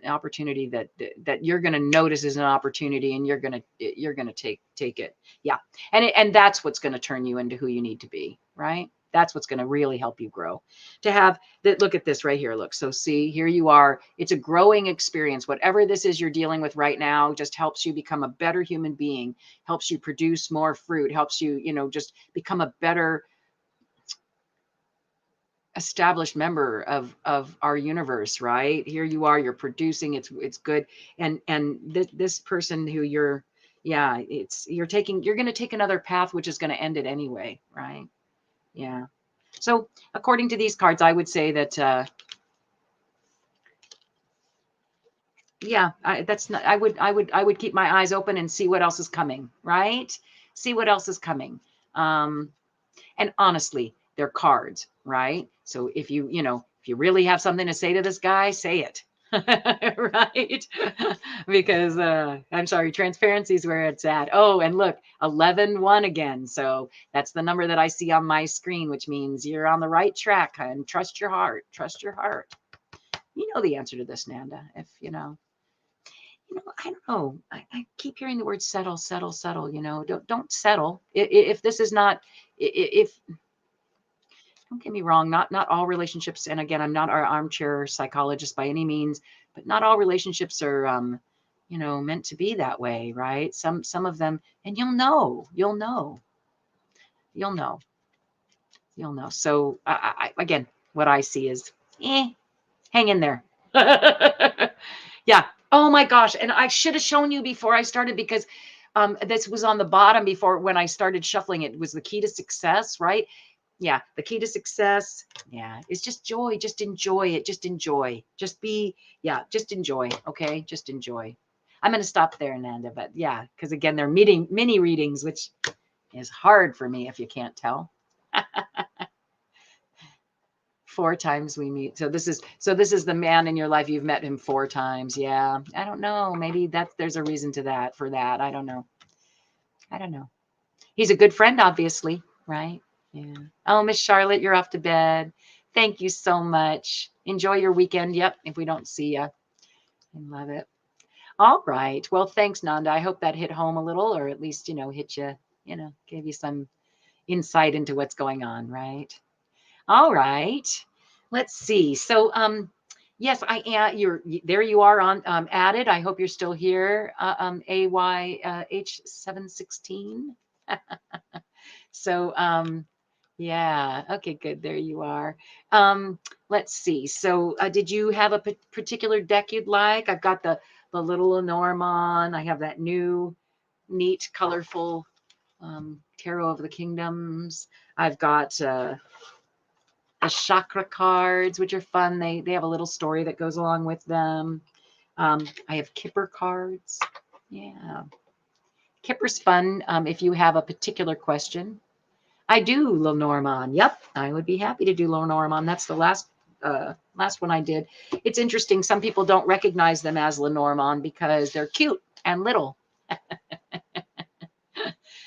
opportunity that you're going to notice as an opportunity, and you're going to take it. Yeah. And that's what's going to turn you into who you need to be. Right. That's what's going to really help you grow. To have that, look at this right here. Look, so see, here you are. It's a growing experience. Whatever this is you're dealing with right now just helps you become a better human being, helps you produce more fruit, helps you, just become a better established member of our universe, right? Here you are, you're producing, it's good. And this person who you're, yeah, you're going to take another path, which is going to end it anyway, right? Yeah. So according to these cards, I would say that, yeah, that's not, I would keep my eyes open and see what else is coming, right? See what else is coming. And honestly, they're cards, right? So if you really have something to say to this guy, say it. Right? Because I'm sorry, transparency is where it's at. Oh, and look, 11-1 again. So that's the number that I see on my screen, which means you're on the right track. And trust your heart. Trust your heart. You know the answer to this, Nanda. If I don't know. I keep hearing the word settle, settle, settle. Don't settle. If this is not, if don't get me wrong, not all relationships, and again, I'm not our armchair psychologist by any means, but not all relationships are meant to be that way, right? Some of them, and you'll know. So again, what I see is hang in there. Yeah. Oh my gosh. And I should have shown you before I started, because this was on the bottom before, when I started shuffling. It was the key to success, right? Yeah, the key to success, yeah, is just joy. Just enjoy it. Just enjoy. Just enjoy. Okay, just enjoy. I'm going to stop there, Nanda. But yeah, because again, they're mini readings, which is hard for me if you can't tell. 4 times we meet. So this is the man in your life. You've met him 4 times. Yeah, I don't know. Maybe there's a reason to that. For that, I don't know. He's a good friend, obviously, right? Yeah. Oh, Miss Charlotte, you're off to bed. Thank you so much. Enjoy your weekend. Yep. If we don't see you, I love it. All right. Well, thanks, Nanda. I hope that hit home a little, or at least, hit you, gave you some insight into what's going on, right? All right. Let's see. So, yes, I am. There. You are on added. I hope you're still here. AYH716. So, Yeah. Okay, good. There you are. Um, let's see. So, did you have a particular deck you'd like? I've got the little Lenormand. I have that new, neat, colorful Tarot of the Kingdoms. I've got the Chakra Cards, which are fun. They have a little story that goes along with them. I have Kipper cards. Yeah. Kipper's fun if you have a particular question. I do Lenormand. Yep, I would be happy to do Lenormand. That's the last one I did. It's interesting. Some people don't recognize them as Lenormand because they're cute and little.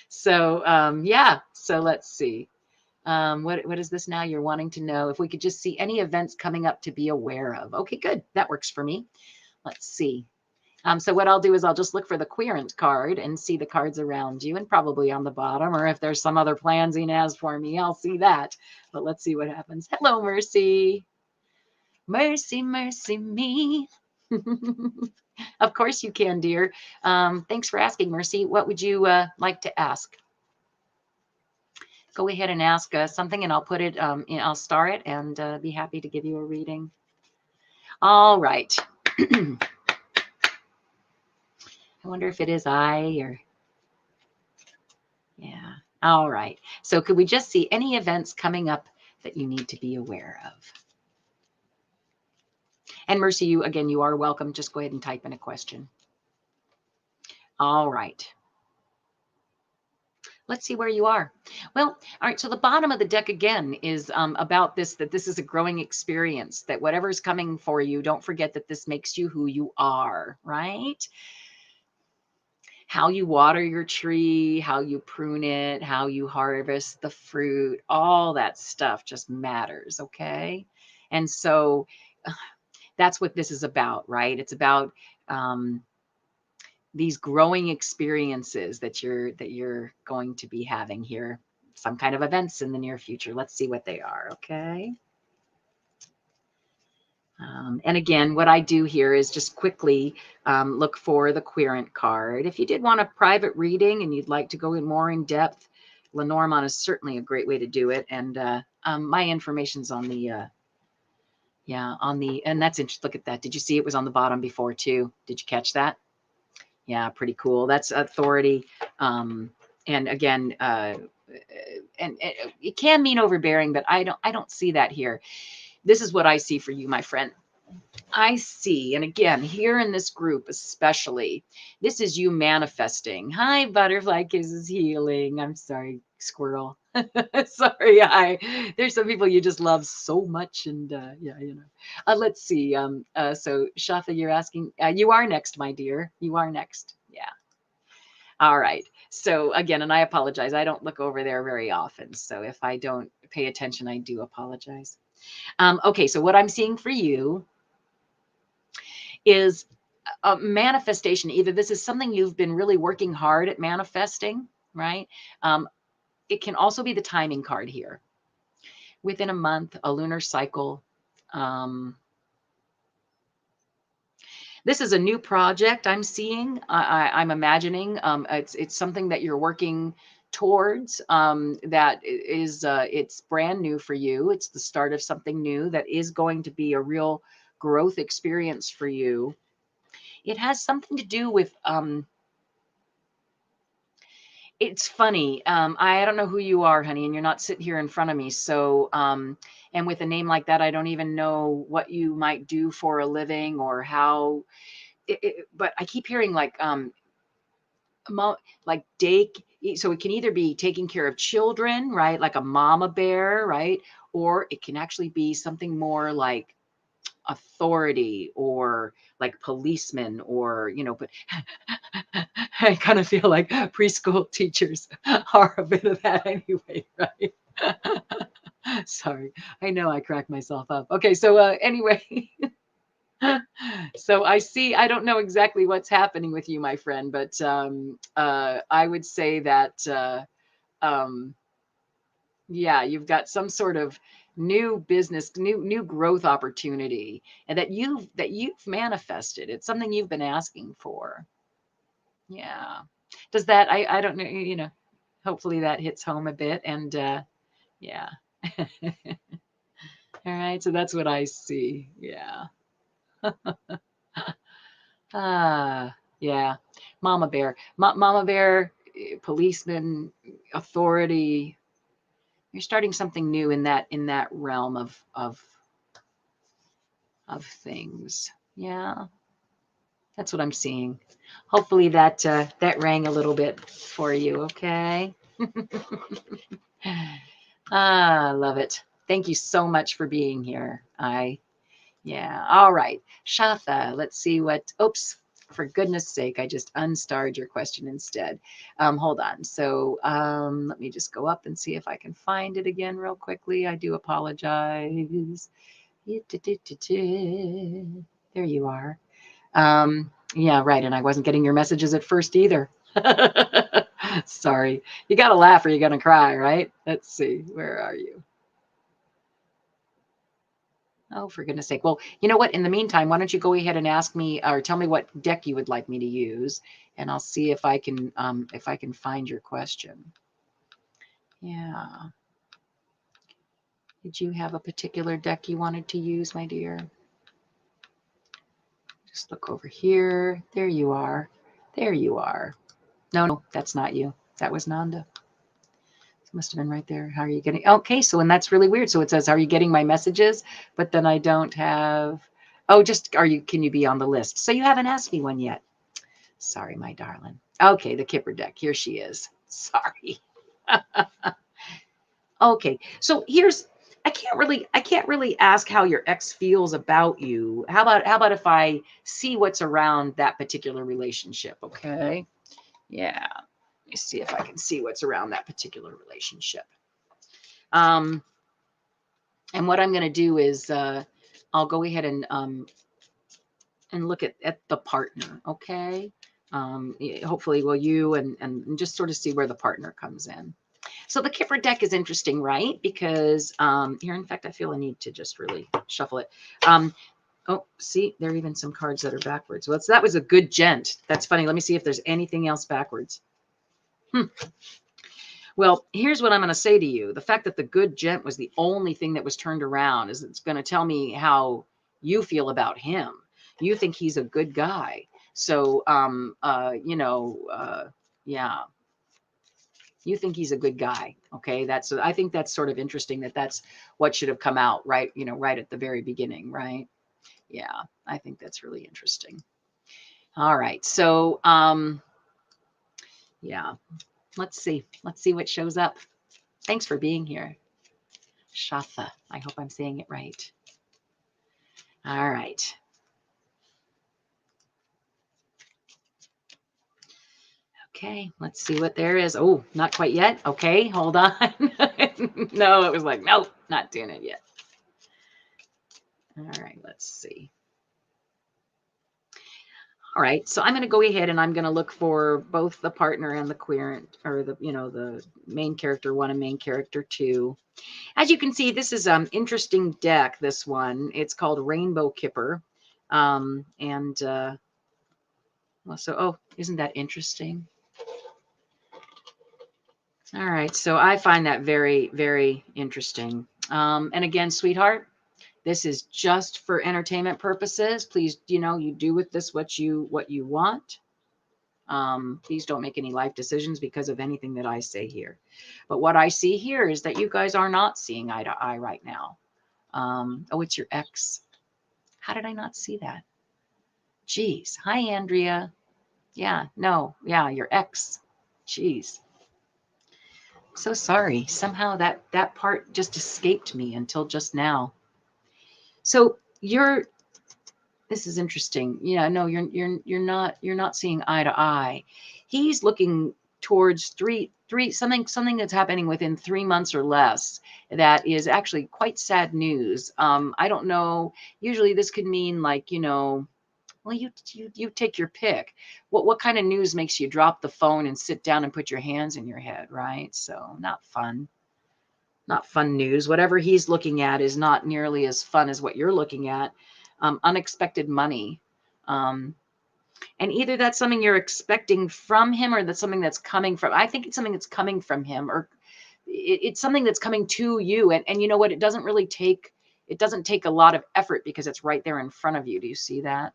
So yeah. So let's see. What is this now? You're wanting to know if we could just see any events coming up to be aware of. Okay, good. That works for me. Let's see. So what I'll do is I'll just look for the querent card and see the cards around you and probably on the bottom, or if there's some other plan Zina has for me, I'll see that. But let's see what happens. Hello, Mercy. Mercy, mercy me. Of course you can, dear. Thanks for asking, Mercy. What would you like to ask? Go ahead and ask something and I'll put it, I'll star it and be happy to give you a reading. All right. I wonder if it is I or... Yeah. All right. So could we just see any events coming up that you need to be aware of? And Mercy, you again, you are welcome. Just go ahead and type in a question. All right. Let's see where you are. Well, all right. So the bottom of the deck again is about this, that this is a growing experience, that whatever's coming for you, don't forget that this makes you who you are, right? How you water your tree, how you prune it, how you harvest the fruit, all that stuff just matters, okay? And so that's what this is about, right? It's about these growing experiences that you're going to be having here, some kind of events in the near future. Let's see what they are, okay? And again, what I do here is just quickly look for the querent card. If you did want a private reading and you'd like to go in more in depth, Lenormand is certainly a great way to do it. And my information's on the, and that's interesting. Look at that. Did you see it was on the bottom before too? Did you catch that? Yeah, pretty cool. That's authority. And again, and it can mean overbearing, but I don't see that here. This is what I see for you, my friend. I see, and again, here in this group especially, this is you manifesting. Hi, Butterfly Kisses Healing. I'm sorry, Squirrel. Sorry, there's some people you just love so much, and yeah, you know. Let's see. So Shafa, you're asking. You are next, my dear. You are next. Yeah. All right. So again, and I apologize. I don't look over there very often, so if I don't pay attention, I do apologize. Okay, so what I'm seeing for you is a manifestation. Either this is something you've been really working hard at manifesting, right? It can also be the timing card here. Within a month, a lunar cycle. This is a new project I'm seeing. I'm imagining it's something that you're working towards that is it's brand new for you. It's the start of something new that is going to be a real growth experience for you. It has something to do with it's funny. I don't know who you are, honey, and you're not sitting here in front of me. So, and with a name like that, I don't even know what you might do for a living or how. But I keep hearing like day. So it can either be taking care of children, right, like a mama bear, right, or it can actually be something more like authority or like policemen or but I kind of feel like preschool teachers are a bit of that anyway, right? Sorry, I know I crack myself up. Okay, so anyway, so I don't know exactly what's happening with you, my friend, but I would say that um, yeah, you've got some sort of new business, new growth opportunity, and that you've manifested. It's something you've been asking for. Yeah. Does that I don't know, hopefully that hits home a bit. And Yeah. All right. So that's what I see. Yeah. Yeah. Mama bear, mama bear, policeman, authority. You're starting something new in that realm of things. Yeah. That's what I'm seeing. Hopefully that rang a little bit for you. Okay. I love it. Thank you so much for being here. Yeah. All right. Shatha, let's see what, oops, for goodness sake, I just unstarred your question instead. Hold on. So let me just go up and see if I can find it again real quickly. I do apologize. There you are. Yeah, right. And I wasn't getting your messages at first either. Sorry. You got to laugh or you're going to cry, right? Let's see. Where are you? Oh, for goodness sake. Well, you know what? In the meantime, why don't you go ahead and ask me or tell me what deck you would like me to use, and I'll see if I can find your question. Yeah. Did you have a particular deck you wanted to use, my dear? Just look over here. There you are. There you are. No, that's not you. That was Nanda. Must have been right there. How are you getting? Okay, so and that's really weird. So it says, "Are you getting my messages?" But then I don't have. Oh, just are you? Can you be on the list? So you haven't asked me one yet. Sorry, my darling. Okay, the Kipper deck. Here she is. Sorry. Okay, so here's. I can't really ask how your ex feels about you. How about if I see what's around that particular relationship? Okay. Yeah. Let me see if I can see what's around that particular relationship. And what I'm going to do is I'll go ahead and look at the partner. Okay. Hopefully, will you and just sort of see where the partner comes in. So the Kipper deck is interesting, right? Because here, in fact, I feel a need to just really shuffle it. Oh, see, there are even some cards that are backwards. Well, that was a good gent. That's funny. Let me see if there's anything else backwards. Well, here's what I'm going to say to you. The fact that the good gent was the only thing that was turned around is it's going to tell me how you feel about him. You think he's a good guy. So, yeah, you think he's a good guy. Okay. I think that's sort of interesting that's what should have come out right, right at the very beginning. Right. Yeah. I think that's really interesting. All right. So, yeah, let's see what shows up. Thanks for being here. Shatha. I hope I'm saying it right. All right. Okay, let's see what there is. Oh, not quite yet. Okay, hold on. No, it was like, nope, not doing it yet. All right, let's see. All right, so I'm going to go ahead and I'm going to look for both the partner and the querent, or the main character 1 and main character 2. As you can see, this is an interesting deck, this one. It's called Rainbow Kipper. Well, so, isn't that interesting? All right, so I find that very, very interesting. And again, sweetheart, this is just for entertainment purposes. Please, you do with this what you want. Please don't make any life decisions because of anything that I say here. But what I see here is that you guys are not seeing eye to eye right now. Oh, it's your ex. How did I not see that? Jeez. Hi, Andrea. Yeah, no, yeah, your ex. Jeez. So sorry. Somehow that part just escaped me until just now. So this is interesting. Yeah, no, you're not seeing eye to eye. He's looking towards three something that's happening within 3 months or less. That is actually quite sad news. I don't know. Usually this could mean like, well, you take your pick. What kind of news makes you drop the phone and sit down and put your hands in your head, right? So not fun. Not fun news. Whatever he's looking at is not nearly as fun as what you're looking at. Unexpected money. And either that's something you're expecting from him or that's something that's coming from, I think it's something that's coming from him, or it's something that's coming to you. And you know what? It doesn't take a lot of effort because it's right there in front of you. Do you see that?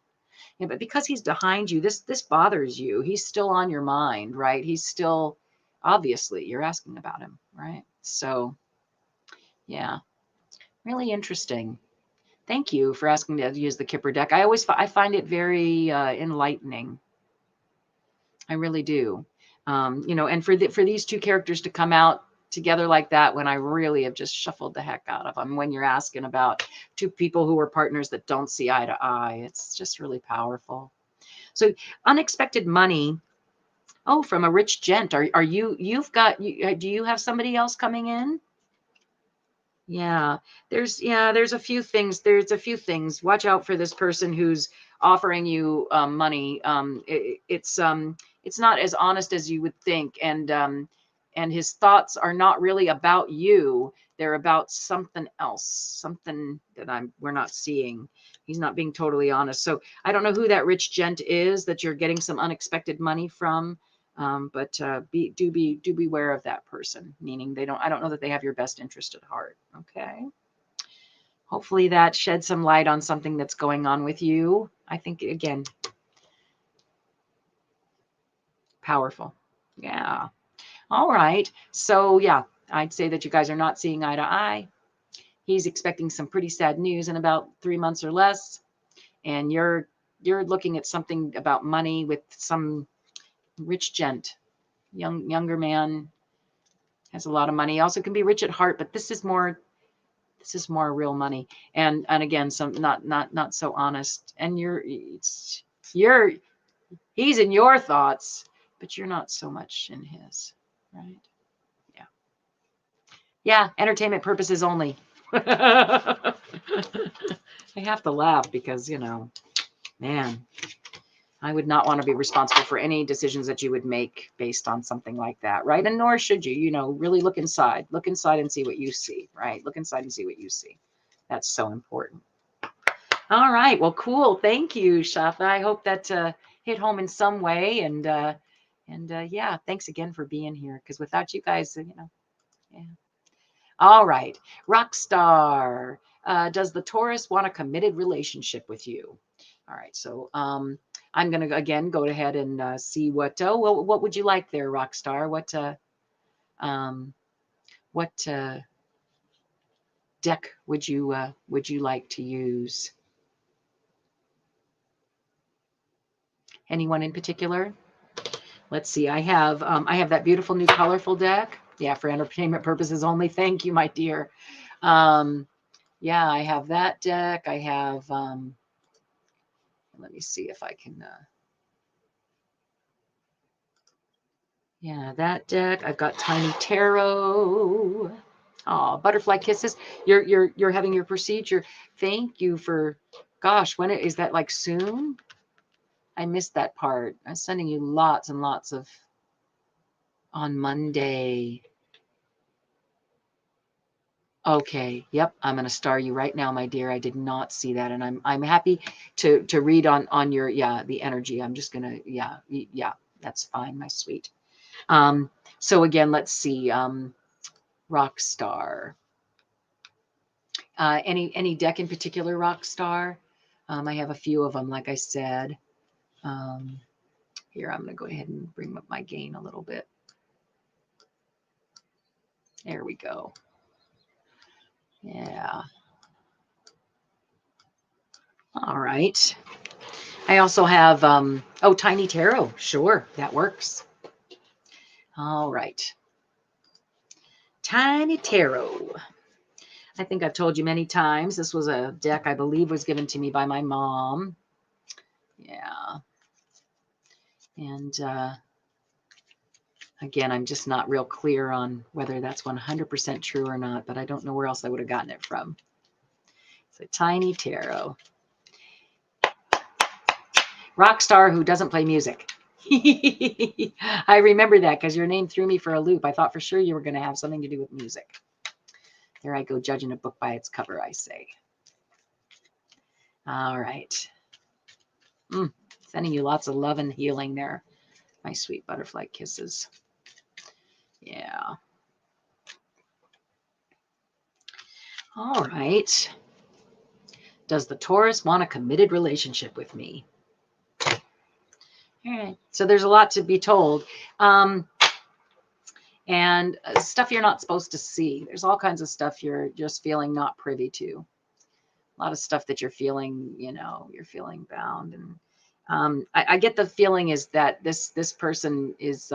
Yeah, but because he's behind you, this bothers you. He's still on your mind, right? He's still, obviously, you're asking about him, right? So, yeah, really interesting. Thank you for asking to use the Kipper deck. I find it very enlightening. I really do. You know, and for these two characters to come out together like that, when I really have just shuffled the heck out of them, when you're asking about two people who are partners that don't see eye to eye, it's just really powerful. So unexpected money. Oh, from a rich gent. Are you've got, do you have somebody else coming in? Yeah, there's a few things. There's a few things. Watch out for this person who's offering you money. It's not as honest as you would think, and his thoughts are not really about you. They're about something else, something that we're not seeing. He's not being totally honest. So I don't know who that rich gent is that you're getting some unexpected money from. But do beware of that person, meaning I don't know that they have your best interest at heart. Okay. Hopefully that sheds some light on something that's going on with you. I think, again, powerful. Yeah. All right. So yeah, I'd say that you guys are not seeing eye to eye. He's expecting some pretty sad news in about 3 months or less. And you're looking at something about money with some rich gent, younger man, has a lot of money. He also can be rich at heart, but this is more real money. And again, some not so honest. And he's in your thoughts, but you're not so much in his, right? Yeah. Yeah, entertainment purposes only. I have to laugh because, man, I would not want to be responsible for any decisions that you would make based on something like that, right? And nor should you, really look inside and see what you see, right? Look inside and see what you see. That's so important. All right. Well, cool. Thank you, Shafa. I hope that hit home in some way. And yeah, thanks again for being here. Because without you guys, yeah. All right. Rockstar. Does the Taurus want a committed relationship with you? All right. So I'm going to, again, go ahead and see what would you like there, Rockstar? What deck would you like to use? Anyone in particular? Let's see. I have that beautiful new colorful deck. Yeah, for entertainment purposes only. Thank you, my dear. Yeah, I have that deck. I have. Let me see if I can. Yeah, that deck. I've got Tiny Tarot. Oh, butterfly kisses. You're having your procedure. Thank you for. Gosh, when is that? Like soon? I missed that part. I'm sending you lots and lots of. On Monday. Okay. Yep. I'm going to star you right now, my dear. I did not see that. And I'm happy to read on your, the energy. I'm just going to, yeah, that's fine, my sweet. So again, let's see. Rockstar. Any deck in particular, Rockstar? I have a few of them, like I said. Here, I'm going to go ahead and bring up my gain a little bit. There we go. Yeah. All right. I also have, Tiny Tarot. Sure, that works. All right. Tiny Tarot. I think I've told you many times, this was a deck I believe was given to me by my mom. Yeah. And again, I'm just not real clear on whether that's 100% true or not, but I don't know where else I would have gotten it from. So Tiny Tarot. Rockstar who doesn't play music. I remember that because your name threw me for a loop. I thought for sure you were going to have something to do with music. There I go, judging a book by its cover, I say. All right. Sending you lots of love and healing there, my sweet butterfly kisses. Yeah. All right. Does the Taurus want a committed relationship with me? All right. So there's a lot to be told. And stuff you're not supposed to see. There's all kinds of stuff you're just feeling not privy to. A lot of stuff that you're feeling, you're feeling bound. And I get the feeling is that this person is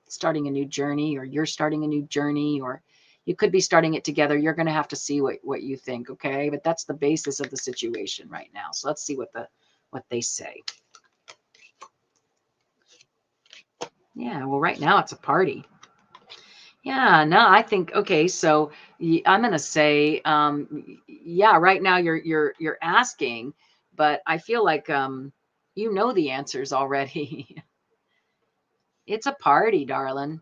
starting a new journey, or you're starting a new journey, or you could be starting it together. You're going to have to see what you think, okay? But that's the basis of the situation right now. So let's see what they say. Yeah, well, right now it's a party. Yeah, no, I think, okay, so I'm going to say, yeah, right now you're asking, but I feel like, you know, the answers already. It's a party, darling.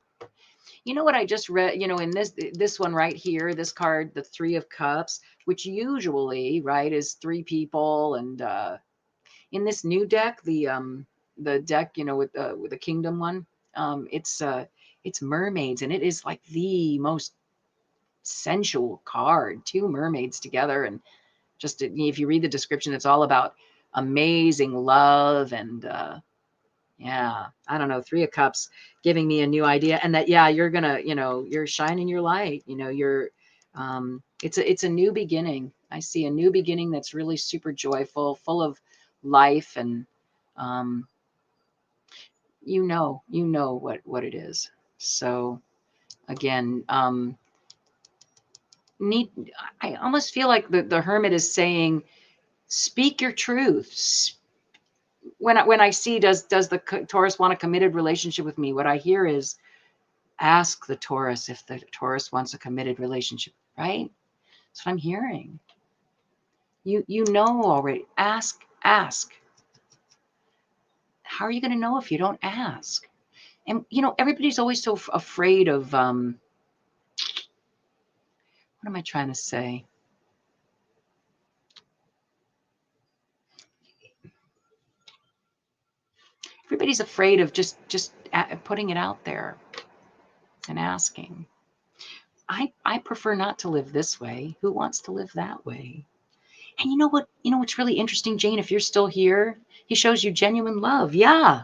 You know what I just read, in this one right here, this card, the 3 of Cups, which usually, right, is 3 people. And in this new deck, the deck, with the Kingdom one, it's mermaids, and it is like the most sensual card. 2 mermaids together, and just if you read the description, it's all about amazing love. And yeah, I don't know, 3 of Cups giving me a new idea. And that, yeah, you're gonna, you're shining your light, you're it's a new beginning. I see a new beginning that's really super joyful, full of life. And um what it is. So again, need I almost feel like the Hermit is saying, speak your truth. When I see, does the Taurus want a committed relationship with me, what I hear is, ask the Taurus if the Taurus wants a committed relationship, right? That's what I'm hearing. You know already. Ask. How are you going to know if you don't ask? And everybody's always so afraid of what am I trying to say? Everybody's afraid of just putting it out there and asking. I prefer not to live this way. Who wants to live that way? And you know what? You know what's really interesting, Jane? If you're still here, he shows you genuine love. Yeah,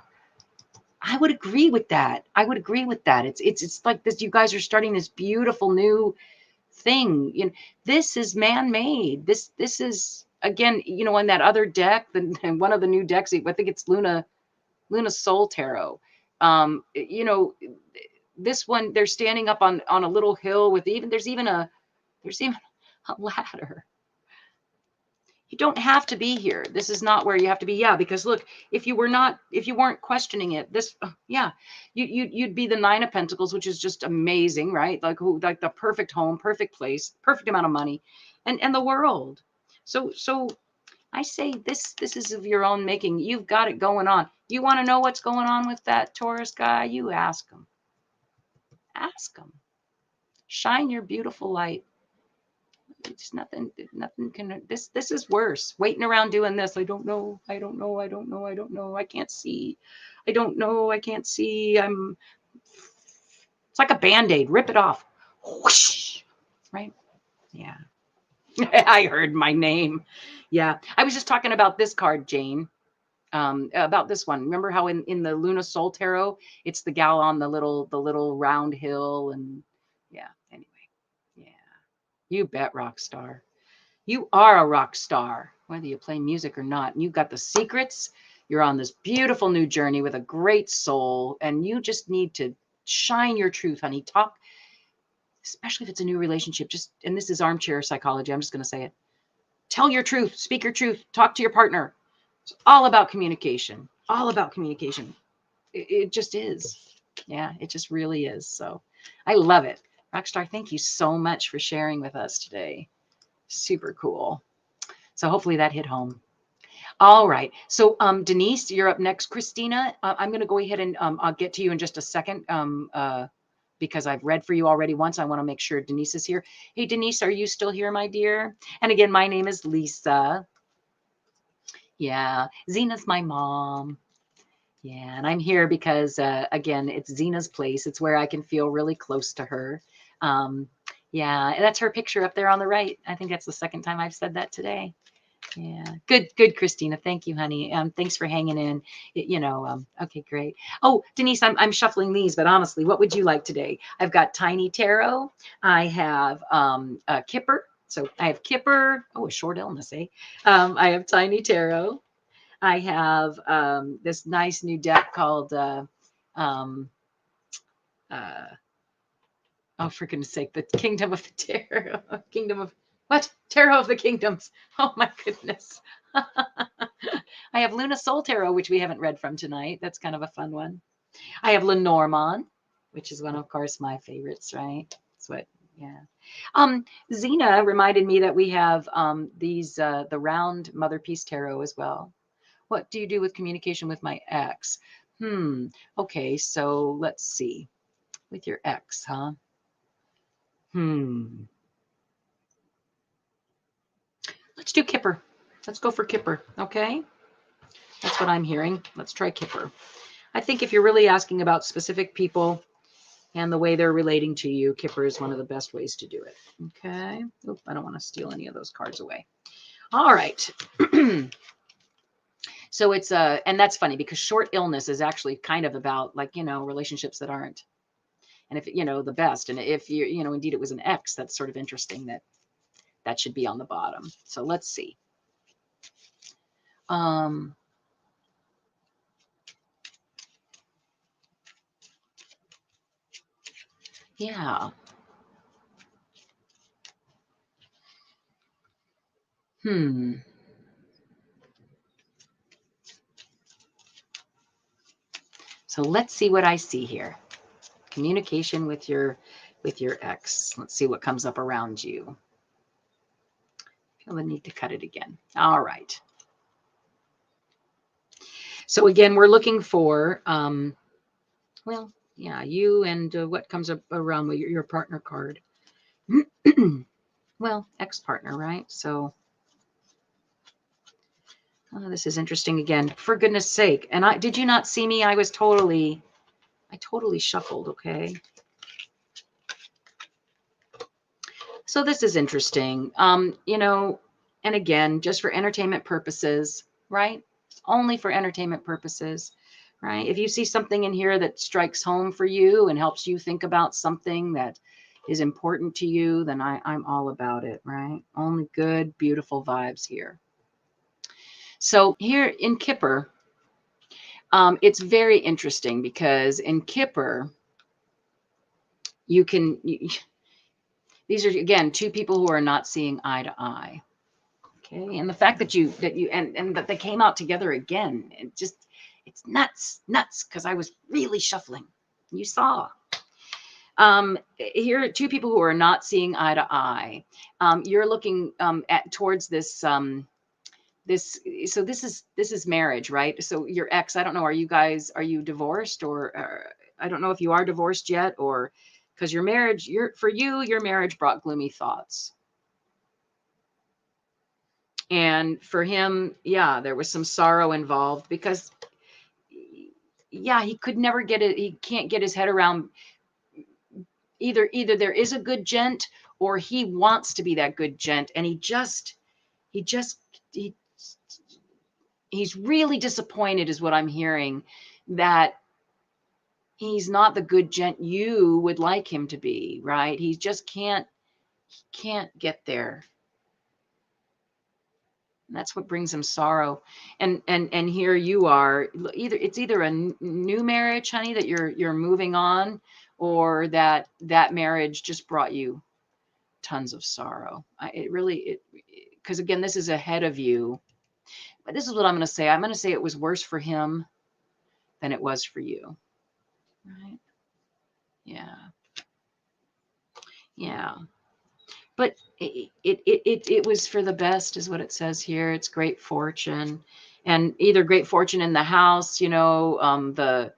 I would agree with that. It's like this. You guys are starting this beautiful new thing. This is man-made. This is, again, on that other deck, and one of the new decks. I think it's Luna Soul Tarot. This one, they're standing up on a little hill with there's even a ladder. You don't have to be here. This is not where you have to be. Yeah, because look, if you weren't questioning it, yeah, you'd be the 9 of Pentacles, which is just amazing, right? Like the perfect home, perfect place, perfect amount of money, and the world. So I say this is of your own making. You've got it going on. You want to know what's going on with that Taurus guy? You ask him. Ask him. Shine your beautiful light. It's nothing can, this is worse. Waiting around doing this. I don't know. I can't see. I don't know. I can't see. It's like a Band-Aid. Rip it off. Whoosh. Right? Yeah. I heard my name. Yeah. I was just talking about this card, Jane. About this one. Remember how in the Luna Soul Tarot, it's the gal on the little round hill, and yeah. Anyway. Yeah. You bet, rock star. You are a rock star, whether you play music or not. And you've got the secrets. You're on this beautiful new journey with a great soul, and you just need to shine your truth, honey. Talk, especially if it's a new relationship. And this is armchair psychology. I'm just going to say it. Tell your truth. Speak your truth. Talk to your partner. It's all about communication. All about communication. It just is. Yeah, it just really is. So I love it. Rockstar, thank you so much for sharing with us today. Super cool. So hopefully that hit home. All right. So Denise, you're up next. Christina, I'm going to go ahead and I'll get to you in just a second because I've read for you already once. I want to make sure Denise is here. Hey, Denise, are you still here, my dear? And again, my name is Lisa. Yeah. Zina's my mom. Yeah. And I'm here because, again, it's Zina's place. It's where I can feel really close to her. Yeah, that's her picture up there on the right. I think that's the second time I've said that today. Yeah, good, Christina. Thank you, honey. Thanks for hanging in. Okay, great. Oh, Denise, I'm shuffling these, but honestly, what would you like today? I've got Tiny Tarot. I have Kipper. So I have Kipper. Oh, a short illness, eh? I have Tiny Tarot. I have this nice new deck called oh, for goodness sake, the Kingdom of the Tarot. Kingdom of what? Tarot of the Kingdoms. Oh my goodness. I have Luna Soul Tarot, which we haven't read from tonight. That's kind of a fun one. I have Lenormand, which is one of course my favorites, right? That's what, yeah. Zina reminded me that we have these the round Mother Peace Tarot as well. What do you do with communication with my ex? Okay, so let's see. With your ex, huh? Let's do Kipper. Let's go for Kipper, okay? That's what I'm hearing. Let's try Kipper. I think if you're really asking about specific people and the way they're relating to you, Kipper is one of the best ways to do it. Okay. Oop, I don't want to steal any of those cards away. All right. So it's and that's funny because short illness is actually kind of about like, relationships that aren't. And if, the best. And if you, indeed it was an ex, that's sort of interesting that should be on the bottom. So let's see. Yeah. So let's see what I see here. Communication with your ex. Let's see what comes up around you. I feel the need to cut it again. All right. So again, we're looking for, well, yeah, you and what comes up around with your partner card. Well, ex-partner, right? So this is interesting again. For goodness sake. And did you not see me? I totally shuffled, okay? So this is interesting. And again, just for entertainment purposes, right? Only for entertainment purposes, right? If you see something in here that strikes home for you and helps you think about something that is important to you, then I'm all about it, right? Only good, beautiful vibes here. So here in Kipper, it's very interesting because in Kipper, these are, again, two people who are not seeing eye to eye. Okay. And the fact that and that they came out together again, it's nuts, because I was really shuffling. You saw. Here are two people who are not seeing eye to eye. You're looking towards this so this is marriage, right? So your ex, I don't know, are you divorced, or I don't know if you are divorced yet, or because your marriage brought gloomy thoughts. And for him, yeah, there was some sorrow involved because, yeah, he could never get it. He can't get his head around either there is a good gent or he wants to be that good gent. And he's really disappointed is what I'm hearing, that he's not the good gent you would like him to be, right? He just can't get there. And that's what brings him sorrow. And here you are, it's either a new marriage, honey, that you're moving on, or that marriage just brought you tons of sorrow. Because again, this is ahead of you. But this is what I'm going to say. I'm going to say it was worse for him than it was for you. Right? Yeah. Yeah. But it was for the best is what it says here. It's great fortune, and either great fortune in the house, yeah.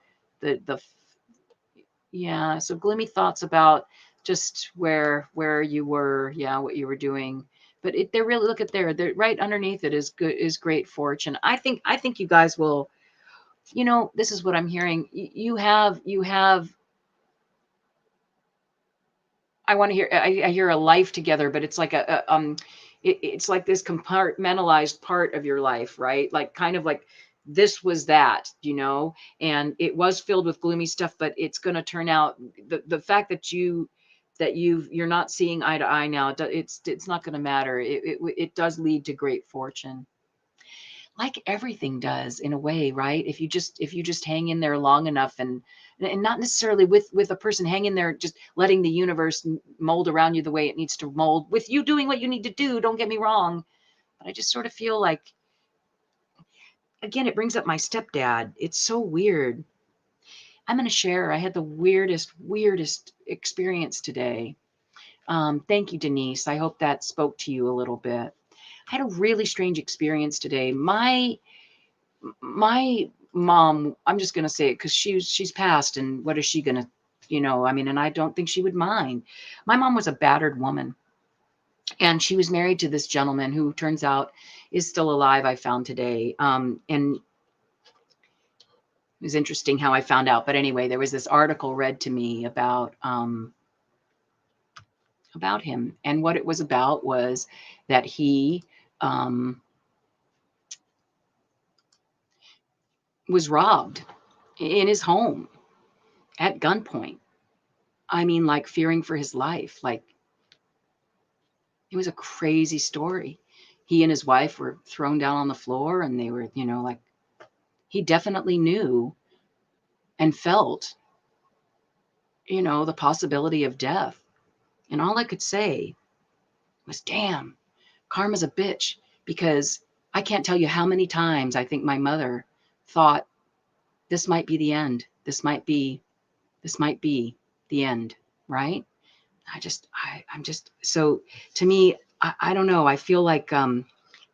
So gloomy thoughts about just where you were, yeah, what you were doing. But they're really, look at they're right underneath it is great fortune. I think you guys will, this is what I'm hearing. You have I want to hear, I hear a life together, but it's like it's like this compartmentalized part of your life, right? Like kind of like this was that, and it was filled with gloomy stuff, but it's going to turn out the fact that you're not seeing eye to eye now, it's not going to matter. It does lead to great fortune. Like everything does in a way, right? If you just hang in there long enough, and not necessarily with a person, hang in there, just letting the universe mold around you the way it needs to mold, with you doing what you need to do, don't get me wrong. But I just sort of feel like, again, it brings up my stepdad. It's so weird. I'm going to share, I had the weirdest experience today. Thank you, Denise. I hope that spoke to you a little bit. I had a really strange experience today. My mom, I'm just going to say it because she's passed, and what is she going to, I mean, and I don't think she would mind. My mom was a battered woman, and she was married to this gentleman who turns out is still alive, I found today. And it was interesting how I found out. But anyway, there was this article read to me about him. And what it was about was that he was robbed in his home at gunpoint. I mean, like fearing for his life. Like, it was a crazy story. He and his wife were thrown down on the floor, and they were, like, he definitely knew and felt, the possibility of death. And all I could say was, damn, karma's a bitch. Because I can't tell you how many times I think my mother thought, this might be the end. This might be the end, right? I'm just, so to me, I don't know. I feel like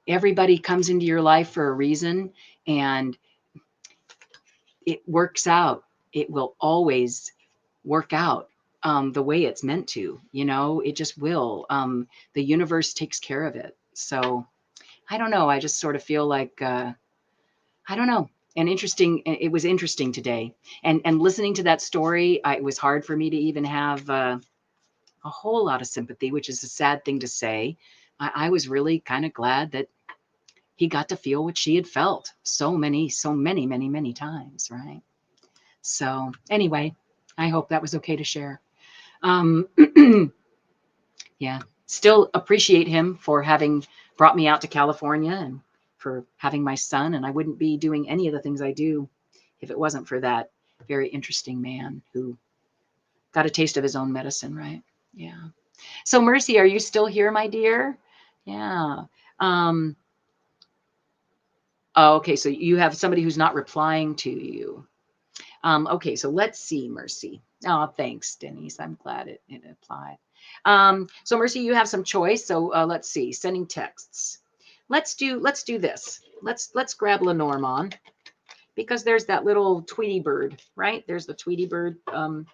everybody comes into your life for a reason, and it works out. It will always work out the way it's meant to, it just will. The universe takes care of it. So I don't know. I just sort of feel like, I don't know. It was interesting today. And listening to that story, it was hard for me to even have a whole lot of sympathy, which is a sad thing to say. I was really kind of glad that he got to feel what she had felt so many, many times, right? So anyway, I hope that was okay to share. Yeah, still appreciate him for having brought me out to California and for having my son. And I wouldn't be doing any of the things I do if it wasn't for that very interesting man who got a taste of his own medicine, right? Yeah. So Mercy, are you still here, my dear? Yeah. Oh, okay. So you have somebody who's not replying to you. Okay. So let's see, Mercy. Oh, thanks, Denise. I'm glad it applied. So Mercy, you have some choice. So let's see. Sending texts. Let's do this. Let's grab Lenormand, because there's that little Tweety bird, right? There's the Tweety bird. And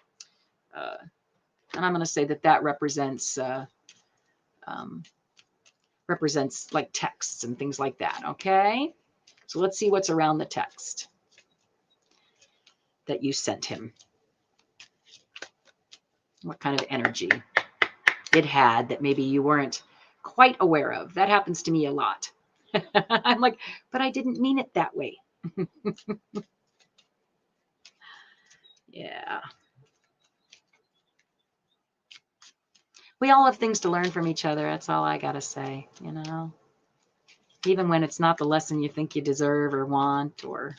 I'm going to say that represents represents like texts and things like that. Okay. So let's see what's around the text that you sent him. What kind of energy it had that maybe you weren't quite aware of. That happens to me a lot. I'm like, but I didn't mean it that way. Yeah. We all have things to learn from each other. That's all I got to say, even when it's not the lesson you think you deserve or want, or.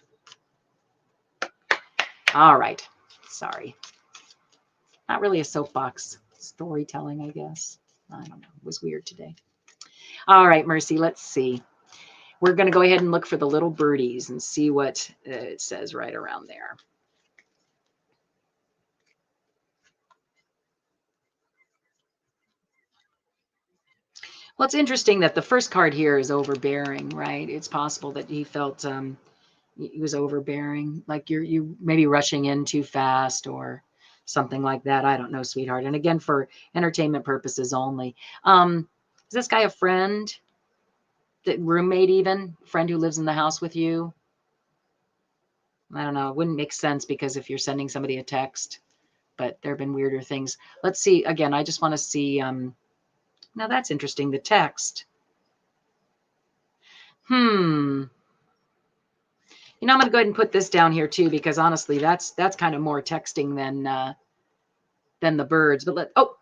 All right. Sorry. Not really a soapbox storytelling, I guess. I don't know. It was weird today. All right, Mercy, let's see. We're going to go ahead and look for the little birdies and see what it says right around there. Well, it's interesting that the first card here is overbearing, right? It's possible that he felt he was overbearing, like you maybe rushing in too fast or something like that. I don't know, sweetheart. And again, for entertainment purposes only. Is this guy a friend? Roommate, even friend who lives in the house with you? I don't know. It wouldn't make sense, because if you're sending somebody a text, but there have been weirder things. Let's see. Again, I just want to see. Now that's interesting. The text. I'm going to go ahead and put this down here too, because honestly, that's kind of more texting than the birds. But well,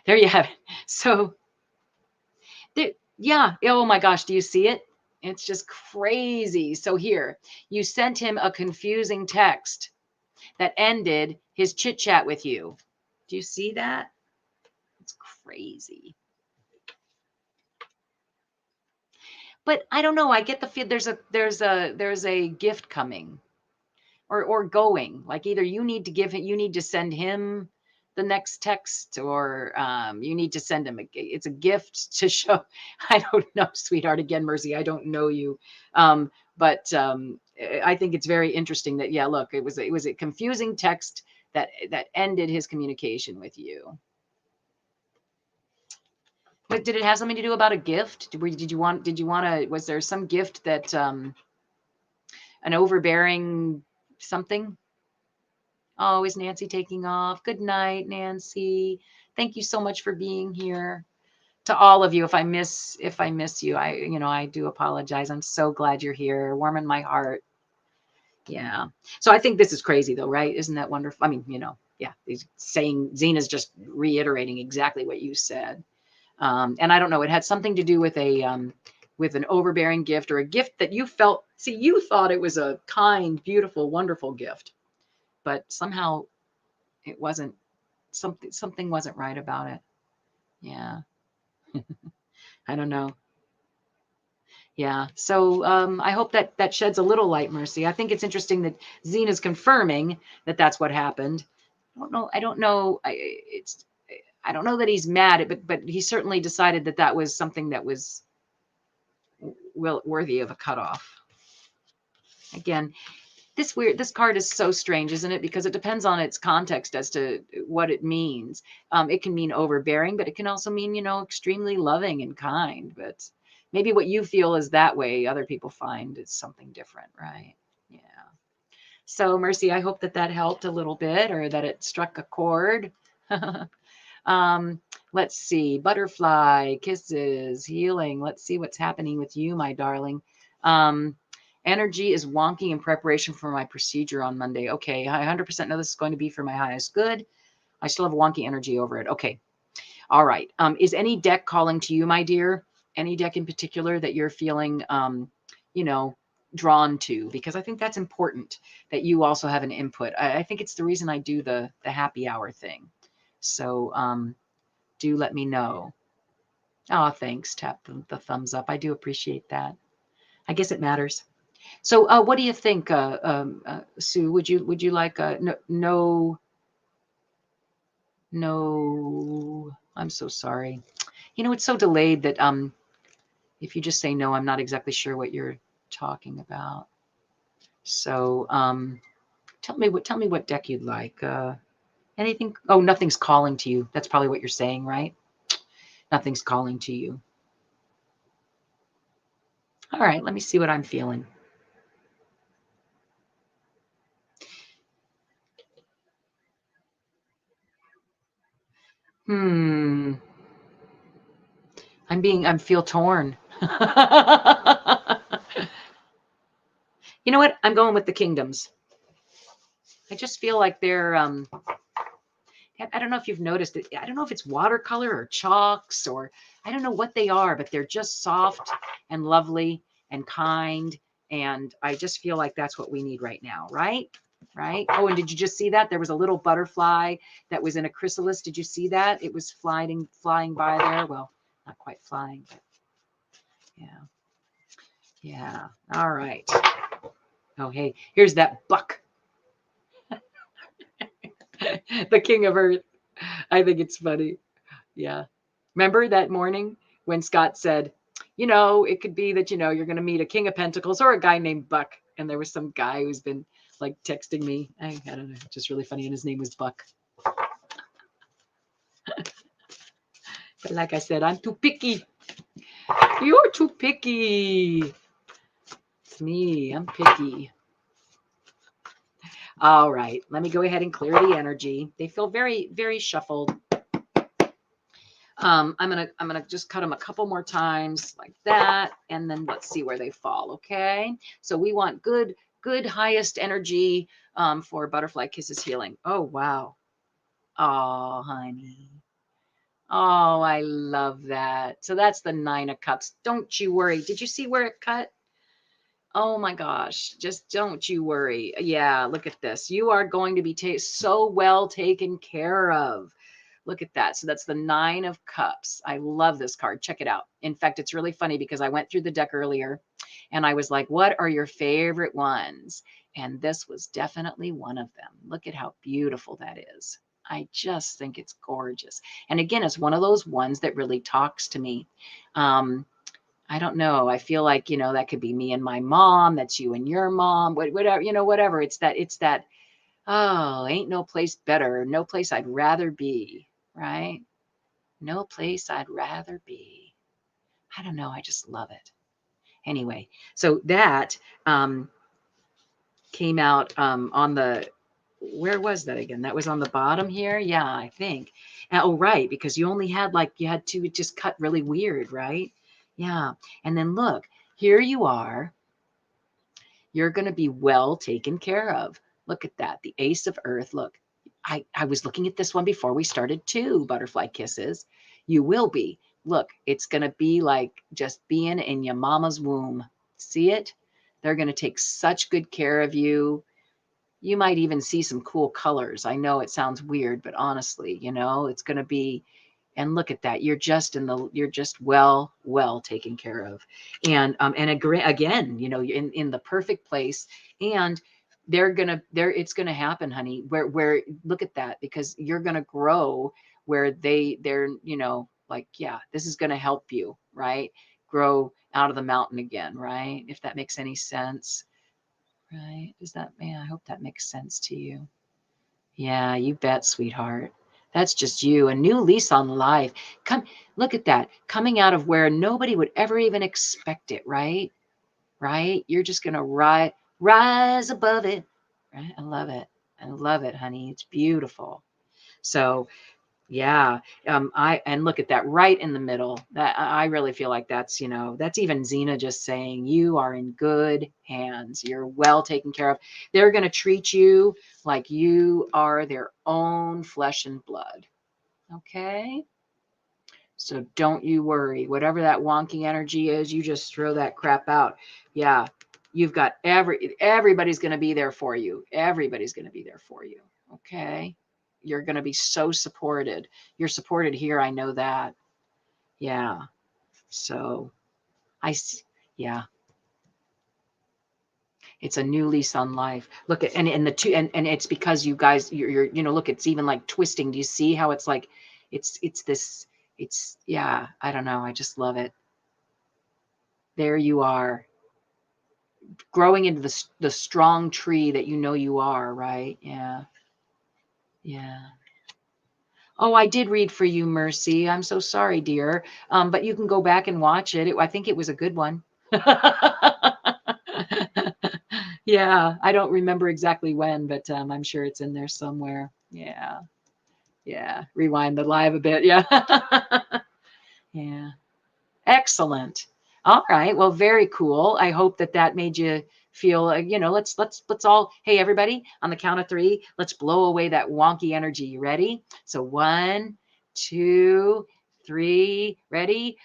there you have it. So, yeah. Oh my gosh, do you see it? It's just crazy. So here, you sent him a confusing text that ended his chit chat with you. Do you see that? It's crazy. But I don't know. I get the feel there's a gift coming, or going. Like either you need to send him the next text, or you need to send him it's a gift to show. I don't know, sweetheart. Again, Mercy, I don't know you, but I think it's very interesting that look, it was a confusing text that ended his communication with you. But did it have something to do about a gift? Did you want to, was there some gift that, an overbearing something? Oh, is Nancy taking off? Good night, Nancy. Thank you so much for being here. To all of you, if I miss you, I do apologize. I'm so glad you're here. Warming my heart. Yeah. So I think this is crazy though, right? Isn't that wonderful? I mean, he's saying, Zina's just reiterating exactly what you said. And I don't know, it had something to do with with an overbearing gift, or a gift that you felt, you thought it was a kind, beautiful, wonderful gift, but somehow it wasn't, something wasn't right about it. Yeah. I don't know. Yeah. So I hope that sheds a little light, Mercy. I think it's interesting that Zina's confirming that that's what happened. I don't know. I don't know that he's mad, but he certainly decided that was something that was worthy of a cutoff. Again, this card is so strange, isn't it? Because it depends on its context as to what it means. It can mean overbearing, but it can also mean, extremely loving and kind. But maybe what you feel is that way, other people find it's something different, right? Yeah. So Mercy, I hope that helped a little bit, or that it struck a chord. Let's see. Butterfly, kisses, healing. Let's see what's happening with you, my darling. Energy is wonky in preparation for my procedure on Monday. Okay, I 100% know this is going to be for my highest good. I still have wonky energy over it. Okay. All right. Is any deck calling to you, my dear? Any deck in particular that you're feeling, drawn to? Because I think that's important, that you also have an input. I think it's the reason I do the happy hour thing. So do let me know. Oh, thanks. Tap the thumbs up. I do appreciate that. I guess it matters. So what do you think, Sue? Would you like no? I'm so sorry. It's so delayed that if you just say no, I'm not exactly sure what you're talking about. So tell me what deck you'd like. Anything? Oh, nothing's calling to you. That's probably what you're saying, right? Nothing's calling to you. All right, let me see what I'm feeling. I feel torn. You know what? I'm going with the kingdoms. I just feel like they're, I don't know if you've noticed it. I don't know if it's watercolor or chalks, or I don't know what they are, but they're just soft and lovely and kind. And I just feel like that's what we need right now. Right? Right. Oh, and did you just see that? There was a little butterfly that was in a chrysalis. Did you see that? It was flying by there. Well, not quite flying, but yeah. Yeah. All right. Oh, hey, here's that buck. The king of earth. I think it's funny. Yeah. Remember that morning when Scott said, it could be that, you're going to meet a king of pentacles or a guy named Buck. And there was some guy who's been like texting me. I don't know, just really funny. And his name was Buck. But like I said, I'm too picky. You're too picky. It's me. I'm picky. All right, let me go ahead and clear the energy. They feel very, very shuffled. I'm gonna just cut them a couple more times like that, and then let's see where they fall. Okay, so we want good highest energy for Butterfly Kisses healing. Oh wow. Oh honey. Oh, I love that. So that's the 9 of Cups. Don't you worry. Did you see where it cut? Oh my gosh, just don't you worry. Yeah, look at this. You are going to be so well taken care of. Look at that. So that's the 9 of Cups. I love this card. Check it out. In fact, it's really funny because I went through the deck earlier and I was like, what are your favorite ones? And this was definitely one of them. Look at how beautiful that is. I just think it's gorgeous. And again, it's one of those ones that really talks to me. I don't know. I feel like, that could be me and my mom. That's you and your mom, whatever, whatever. It's that, oh, ain't no place better. No place I'd rather be, right? No place I'd rather be. I don't know. I just love it. Anyway, so that came out on the, where was that again? That was on the bottom here. Yeah, I think. Oh, right. Because you only had you had to just cut really weird, right? Yeah. And then look, here you are. You're going to be well taken care of. Look at that. The Ace of Earth. Look, I was looking at this one before we started too, Butterfly Kisses. You will be. Look, it's going to be like just being in your mama's womb. See it? They're going to take such good care of you. You might even see some cool colors. I know it sounds weird, but honestly, it's going to be, and look at that. You're just well taken care of. And again, in the perfect place. And it's going to happen, honey, where look at that, because you're going to grow where they're, like, yeah, this is going to help you, right? Grow out of the mountain again, right? If that makes any sense. Right? I hope that makes sense to you. Yeah, you bet, sweetheart. That's just you. A new lease on life. Look at that. Coming out of where nobody would ever even expect it, right? Right? You're just going to rise above it. Right? I love it. I love it, honey. It's beautiful. So, yeah. And look at that right in the middle. That I really feel like that's even Zina just saying you are in good hands. You're well taken care of. They're going to treat you like you are their own flesh and blood. Okay? So don't you worry. Whatever that wonky energy is, you just throw that crap out. Yeah. You've got everybody's going to be there for you. Everybody's going to be there for you. Okay? You're going to be so supported. You're supported here. I know that. Yeah. So yeah. It's a new lease on life. Look at, and the two, and it's because you guys, you're, look, it's even like twisting. Do you see how it's like, yeah, I don't know. I just love it. There you are, growing into the strong tree that you are, right? Yeah. Yeah. Oh, I did read for you, Mercy. I'm so sorry, dear. But you can go back and watch it. I think it was a good one. Yeah, I don't remember exactly when, but I'm sure it's in there somewhere. Yeah. Yeah. Rewind the live a bit. Yeah. Yeah. Excellent. All right. Well, very cool. I hope that made you feel, let's all, hey, everybody, on the count of 3, let's blow away that wonky energy. You ready? So 1, 2, 3, ready?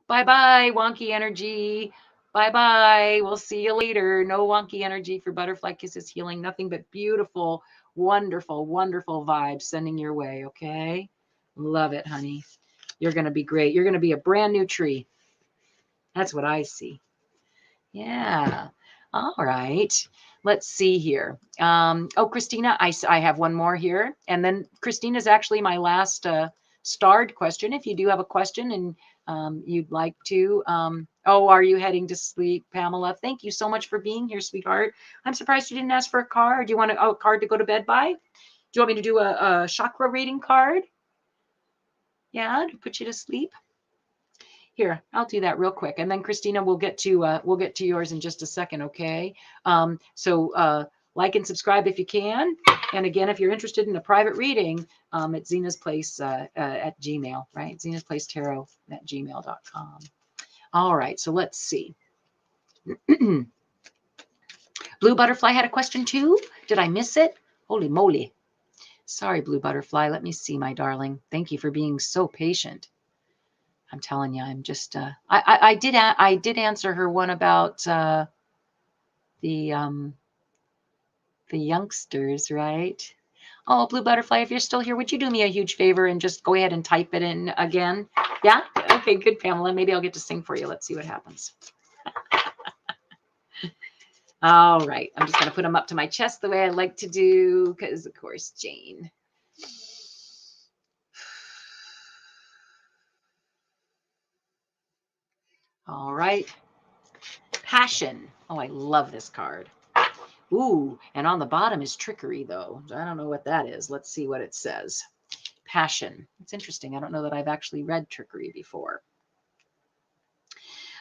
Bye-bye, wonky energy. Bye-bye. We'll see you later. No wonky energy for Butterfly Kisses Healing. Nothing but beautiful, wonderful, wonderful vibes sending your way, okay? Love it, honey. You're going to be great. You're going to be a brand new tree. That's what I see. Yeah. All right. Let's see here. Oh, Christina, I have one more here. And then Christina's actually my last starred question. If you do have a question and you'd like to. Oh, are you heading to sleep, Pamela? Thank you so much for being here, sweetheart. I'm surprised you didn't ask for a card. Do you want a card to go to bed by? Do you want me to do a chakra reading card? Yeah, to put you to sleep? Here, I'll do that real quick, and then Christina, we'll get to yours in just a second, okay? So like and subscribe if you can, and again, if you're interested in a private reading, at Zina's Place at Gmail, right? Zina's Place Tarot at gmail.com. All right, so let's see. Blue Butterfly had a question too. Did I miss it? Holy moly! Sorry, Blue Butterfly. Let me see, my darling. Thank you for being so patient. I'm telling you, I'm just, I did answer her one about the youngsters, right? Oh, Blue Butterfly, if you're still here, would you do me a huge favor and just go ahead and type it in again? Yeah? Okay, good, Pamela. Maybe I'll get to sing for you. Let's see what happens. All right. I'm just going to put them up to my chest the way I like to do because, of course, Jane. All right. Passion. Oh, I love this card. Ooh, and on the bottom is trickery, though. I don't know what that is. Let's see what it says. Passion. It's interesting. I don't know that I've actually read trickery before.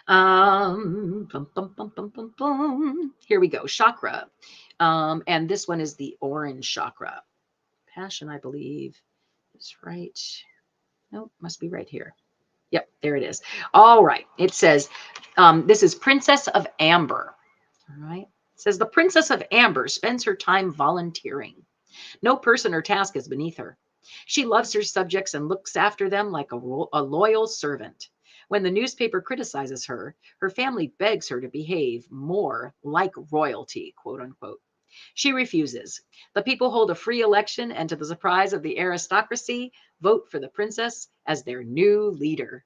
Bum, bum, bum, bum, bum, bum. Here we go. Chakra. And this one is the orange chakra. Passion, I believe, is right. Nope, must be right here. Yep, there it is. All right. It says, this is Princess of Amber. All right. It says the Princess of Amber spends her time volunteering. No person or task is beneath her. She loves her subjects and looks after them like a loyal servant. When the newspaper criticizes her, her family begs her to behave more like royalty, quote unquote. She refuses. The people hold a free election, and to the surprise of the aristocracy, vote for the princess as their new leader.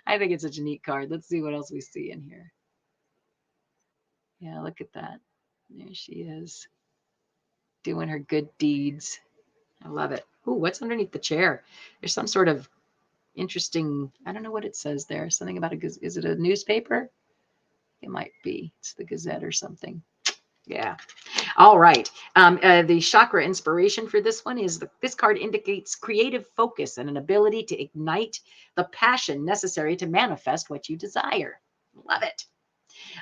I think it's such a neat card. Let's see what else we see in here. Yeah, look at that. There she is, doing her good deeds. I love it. Ooh, what's underneath the chair? There's some sort of interesting, I don't know what it says there. Something about is it a newspaper? It might be. It's the Gazette or something. Yeah. All right. The Chakra Inspiration for this one is this card indicates creative focus and an ability to ignite the passion necessary to manifest what you desire. Love it.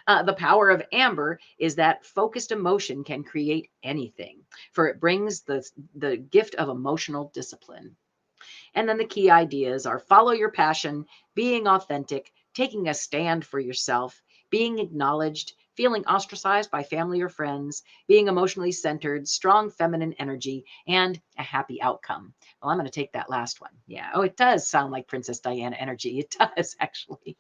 The power of amber is that focused emotion can create anything, for it brings the gift of emotional discipline. And then the key ideas are follow your passion, being authentic, taking a stand for yourself, being acknowledged, feeling ostracized by family or friends, being emotionally centered, strong feminine energy, and a happy outcome. Well, I'm going to take that last one. Yeah. Oh, it does sound like Princess Diana energy. It does, actually.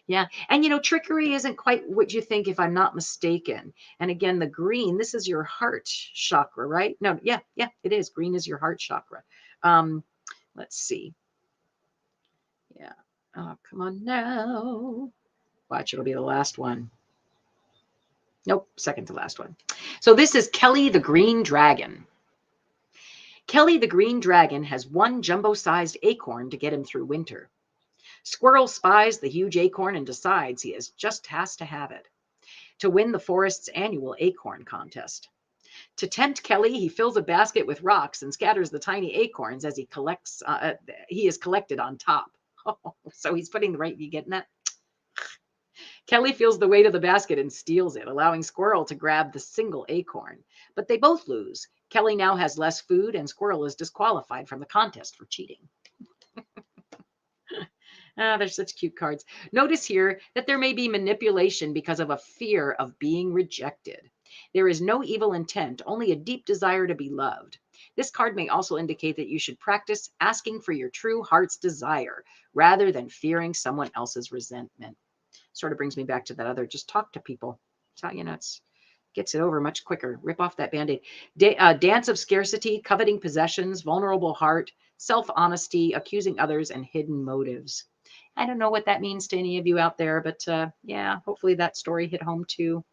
Yeah. And, trickery isn't quite what you think, if I'm not mistaken. And again, the green, this is your heart chakra, right? No, yeah, it is. Green is your heart chakra. Let's see. Yeah. Oh, come on now. Watch, it'll be the last one. Nope, second to last one. So this is Kelly the Green Dragon. Kelly the Green Dragon has one jumbo-sized acorn to get him through winter. Squirrel spies the huge acorn and decides he has to have it to win the forest's annual acorn contest. To tempt Kelly, he fills a basket with rocks and scatters the tiny acorns as he is collected on top. Oh, so he's putting the right, you getting that? Kelly feels the weight of the basket and steals it, allowing Squirrel to grab the single acorn. But they both lose. Kelly now has less food, and Squirrel is disqualified from the contest for cheating. They're such cute cards. Notice here that there may be manipulation because of a fear of being rejected. There is no evil intent, only a deep desire to be loved. This card may also indicate that you should practice asking for your true heart's desire rather than fearing someone else's resentment. Sort of brings me back to that other, just talk to people. So, it's gets it over much quicker. Rip off that Band-Aid. Dance of scarcity, coveting possessions, vulnerable heart, self-honesty, accusing others, and hidden motives. I don't know what that means to any of you out there, but yeah, hopefully that story hit home too.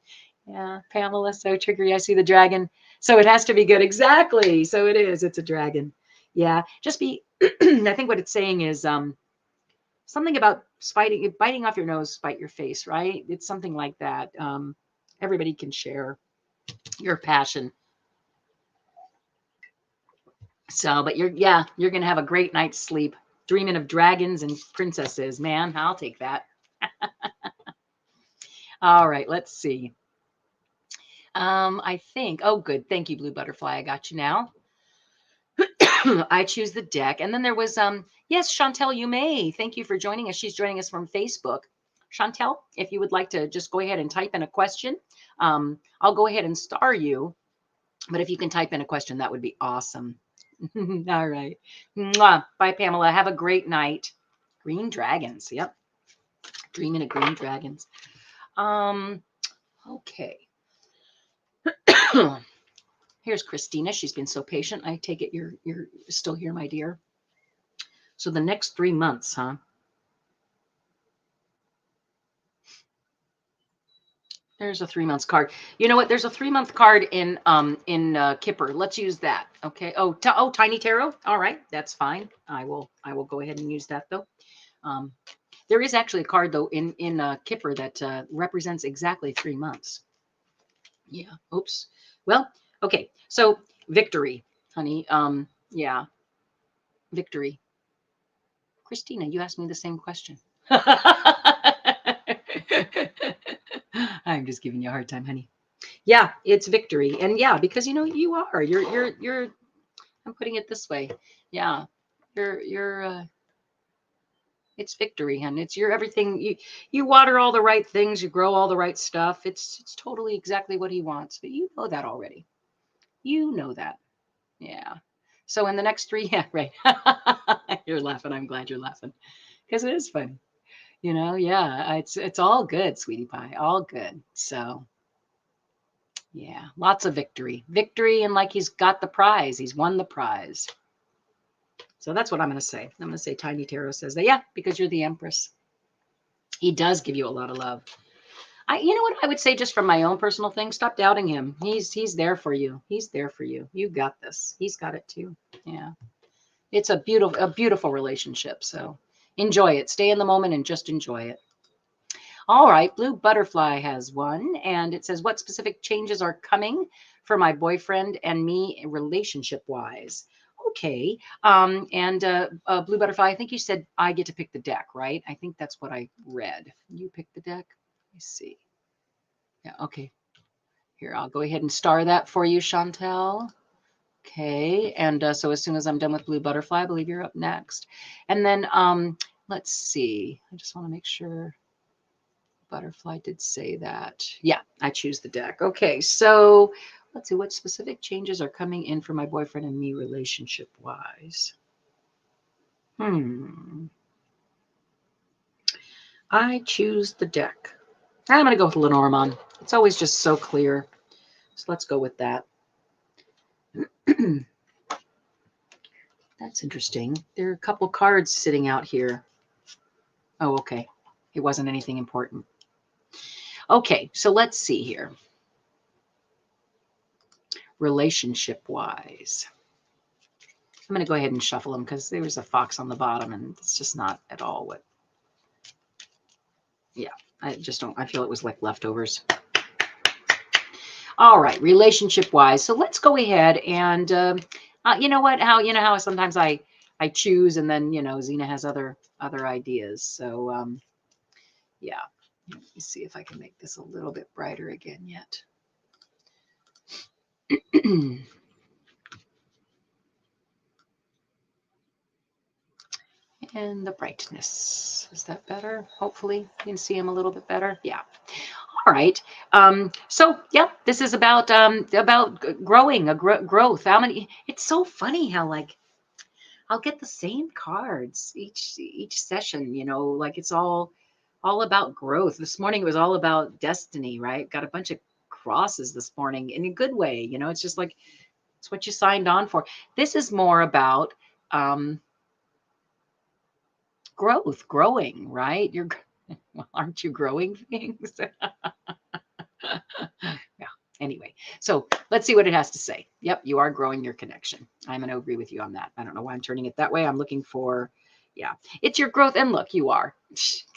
Yeah, Pamela, so trickery. I see the dragon. So it has to be good. Exactly. So it is. It's a dragon. Yeah. Just be, I think what it's saying is something about biting off your nose, spite your face, right? It's something like that. Everybody can share your passion. So, but you're going to have a great night's sleep. Dreaming of dragons and princesses. Man, I'll take that. All right, let's see. I think, oh, good. Thank you, Blue Butterfly. I got you now. I choose the deck. And then there was, yes, Chantel, you may. Thank you for joining us. She's joining us from Facebook. Chantel, if you would like to just go ahead and type in a question, I'll go ahead and star you. But if you can type in a question, that would be awesome. All right. Mwah. Bye, Pamela. Have a great night. Green dragons. Yep. Dreaming of green dragons. Okay. Here's Christina. She's been so patient. I take it you're still here, my dear. So the next 3 months, huh? There's a 3 months card. You know what? There's a 3-month card in Kipper. Let's use that. Okay. Oh, Tiny Tarot. All right, that's fine. I will go ahead and use that though. There is actually a card though in Kipper that represents exactly 3 months. Yeah. Oops. Well, okay. So victory, honey. Yeah. Victory. Christina, you asked me the same question. I'm just giving you a hard time, honey. Yeah, it's victory. And yeah, because you know you are. You're I'm putting it this way. Yeah. You're it's victory, hun. It's your everything. You water all the right things, you grow all the right stuff. It's totally exactly what he wants. But you know that already. You know that. Yeah. So in the next 3, yeah, right. You're laughing. I'm glad you're laughing. Because it is fun. You know, yeah. It's all good, sweetie pie. All good. So yeah, lots of victory. Victory, and like he's got the prize. He's won the prize. So that's what I'm going to say. I'm going to say Tiny Tarot says that. Yeah, because you're the Empress. He does give you a lot of love. You know what I would say just from my own personal thing? Stop doubting him. He's there for you. He's there for you. You got this. He's got it too. Yeah. It's a beautiful relationship. So enjoy it. Stay in the moment and just enjoy it. All right. Blue Butterfly has one, and it says, what specific changes are coming for my boyfriend and me relationship wise? Okay. Blue Butterfly, I think you said I get to pick the deck, right? I think that's what I read. You pick the deck. Let me see. Yeah. Okay. Here, I'll go ahead and star that for you, Chantel. Okay. And so as soon as I'm done with Blue Butterfly, I believe you're up next. And then let's see. I just want to make sure. Butterfly did say that. Yeah, I choose the deck. Okay, so let's see what specific changes are coming in for my boyfriend and me relationship wise. I choose the deck. I'm going to go with Lenormand. It's always just so clear. So let's go with that. That's interesting. There are a couple cards sitting out here. Oh, okay. It wasn't anything important. Okay, so let's see here. Relationship wise. I'm going to go ahead and shuffle them because there was a fox on the bottom and it's just not at all what. Yeah, I just don't. I feel it was like leftovers. All right, relationship wise. So let's go ahead and you know what? How sometimes I choose and then Zina has other ideas. So yeah, let me see if I can make this a little bit brighter again yet. And the brightness, is that better? Hopefully you can see him a little bit better. Yeah. All right. So yeah, this is about growing, growth. How many? It's so funny how like I'll get the same cards each session. Like it's all about growth. This morning it was all about destiny, right? Got a bunch of crosses this morning in a good way. It's just like it's what you signed on for. This is more about growing, right? Well, aren't you growing things? Yeah. Anyway, so let's see what it has to say. Yep, you are growing your connection. I'm going to agree with you on that. I don't know why I'm turning it that way. I'm looking for, yeah, it's your growth. And look, you are.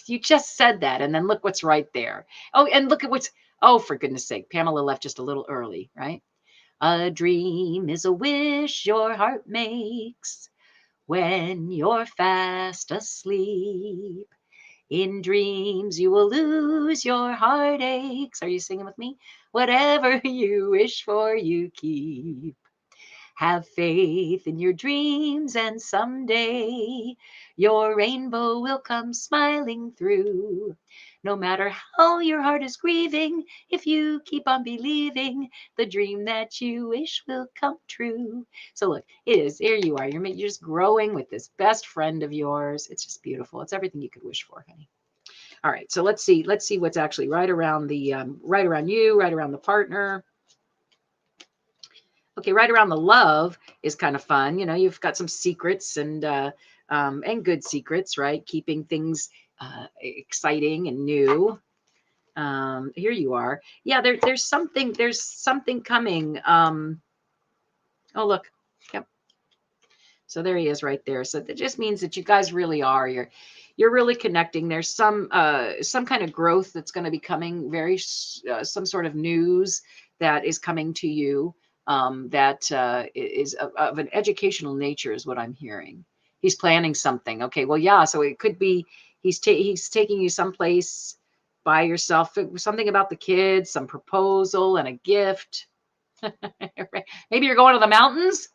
You just said that. And then look what's right there. Oh, and look at oh, for goodness sake, Pamela left just a little early, right? A dream is a wish your heart makes. when you're fast asleep. In dreams you will lose your heartaches. Are you singing with me? Whatever you wish for, you keep. Have faith in your dreams, and someday your rainbow will come smiling through. No matter how your heart is grieving, if you keep on believing, the dream that you wish will come true. So look, here you are. You're just growing with this best friend of yours. It's just beautiful. It's everything you could wish for, honey. All right, so let's see what's actually right around the right around you, right around the partner. Okay, right around the love is kind of fun. You know, you've got some secrets and good secrets, right? Keeping things exciting and new. Here you are. Yeah, there's something coming. Oh, look. Yep. So there he is right there. So that just means that you guys really are. You're really connecting. There's some kind of growth that's going to be coming. Some sort of news that is coming to you. That is of an educational nature, is what I'm hearing. He's planning something. Okay, well, yeah. So it could be he's taking you someplace by yourself. Something about the kids, some proposal, and a gift. Maybe you're going to the mountains.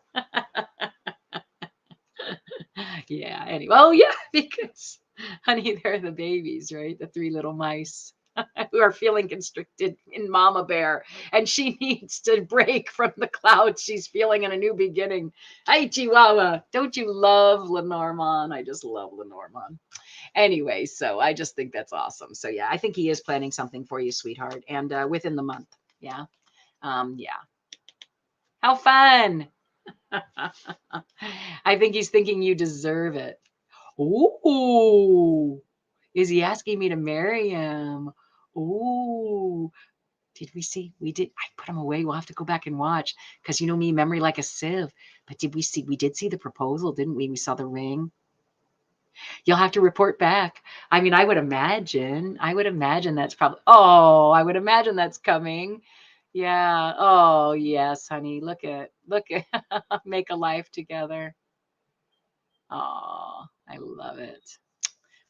Yeah. Anyway, oh yeah, because honey, they're the babies, right? The three little mice who are feeling constricted in Mama Bear, and she needs to break from the clouds she's feeling in a new beginning. Hi, Chihuahua. Don't you love Lenormand? I just love Lenormand. Anyway, so I just think that's awesome. So yeah, I think he is planning something for you, sweetheart, and within the month. Yeah. Yeah. How fun. I think he's thinking you deserve it. Ooh, is he asking me to marry him? Ooh, did we see? We did. I put him away. We'll have to go back and watch because you know me, memory like a sieve. But did we see? We did see the proposal, didn't we? We saw the ring. You'll have to report back. I mean, I would imagine. That's probably. Oh, I would imagine that's coming. Yeah. Oh, yes, honey. Look at make a life together. Oh, I love it.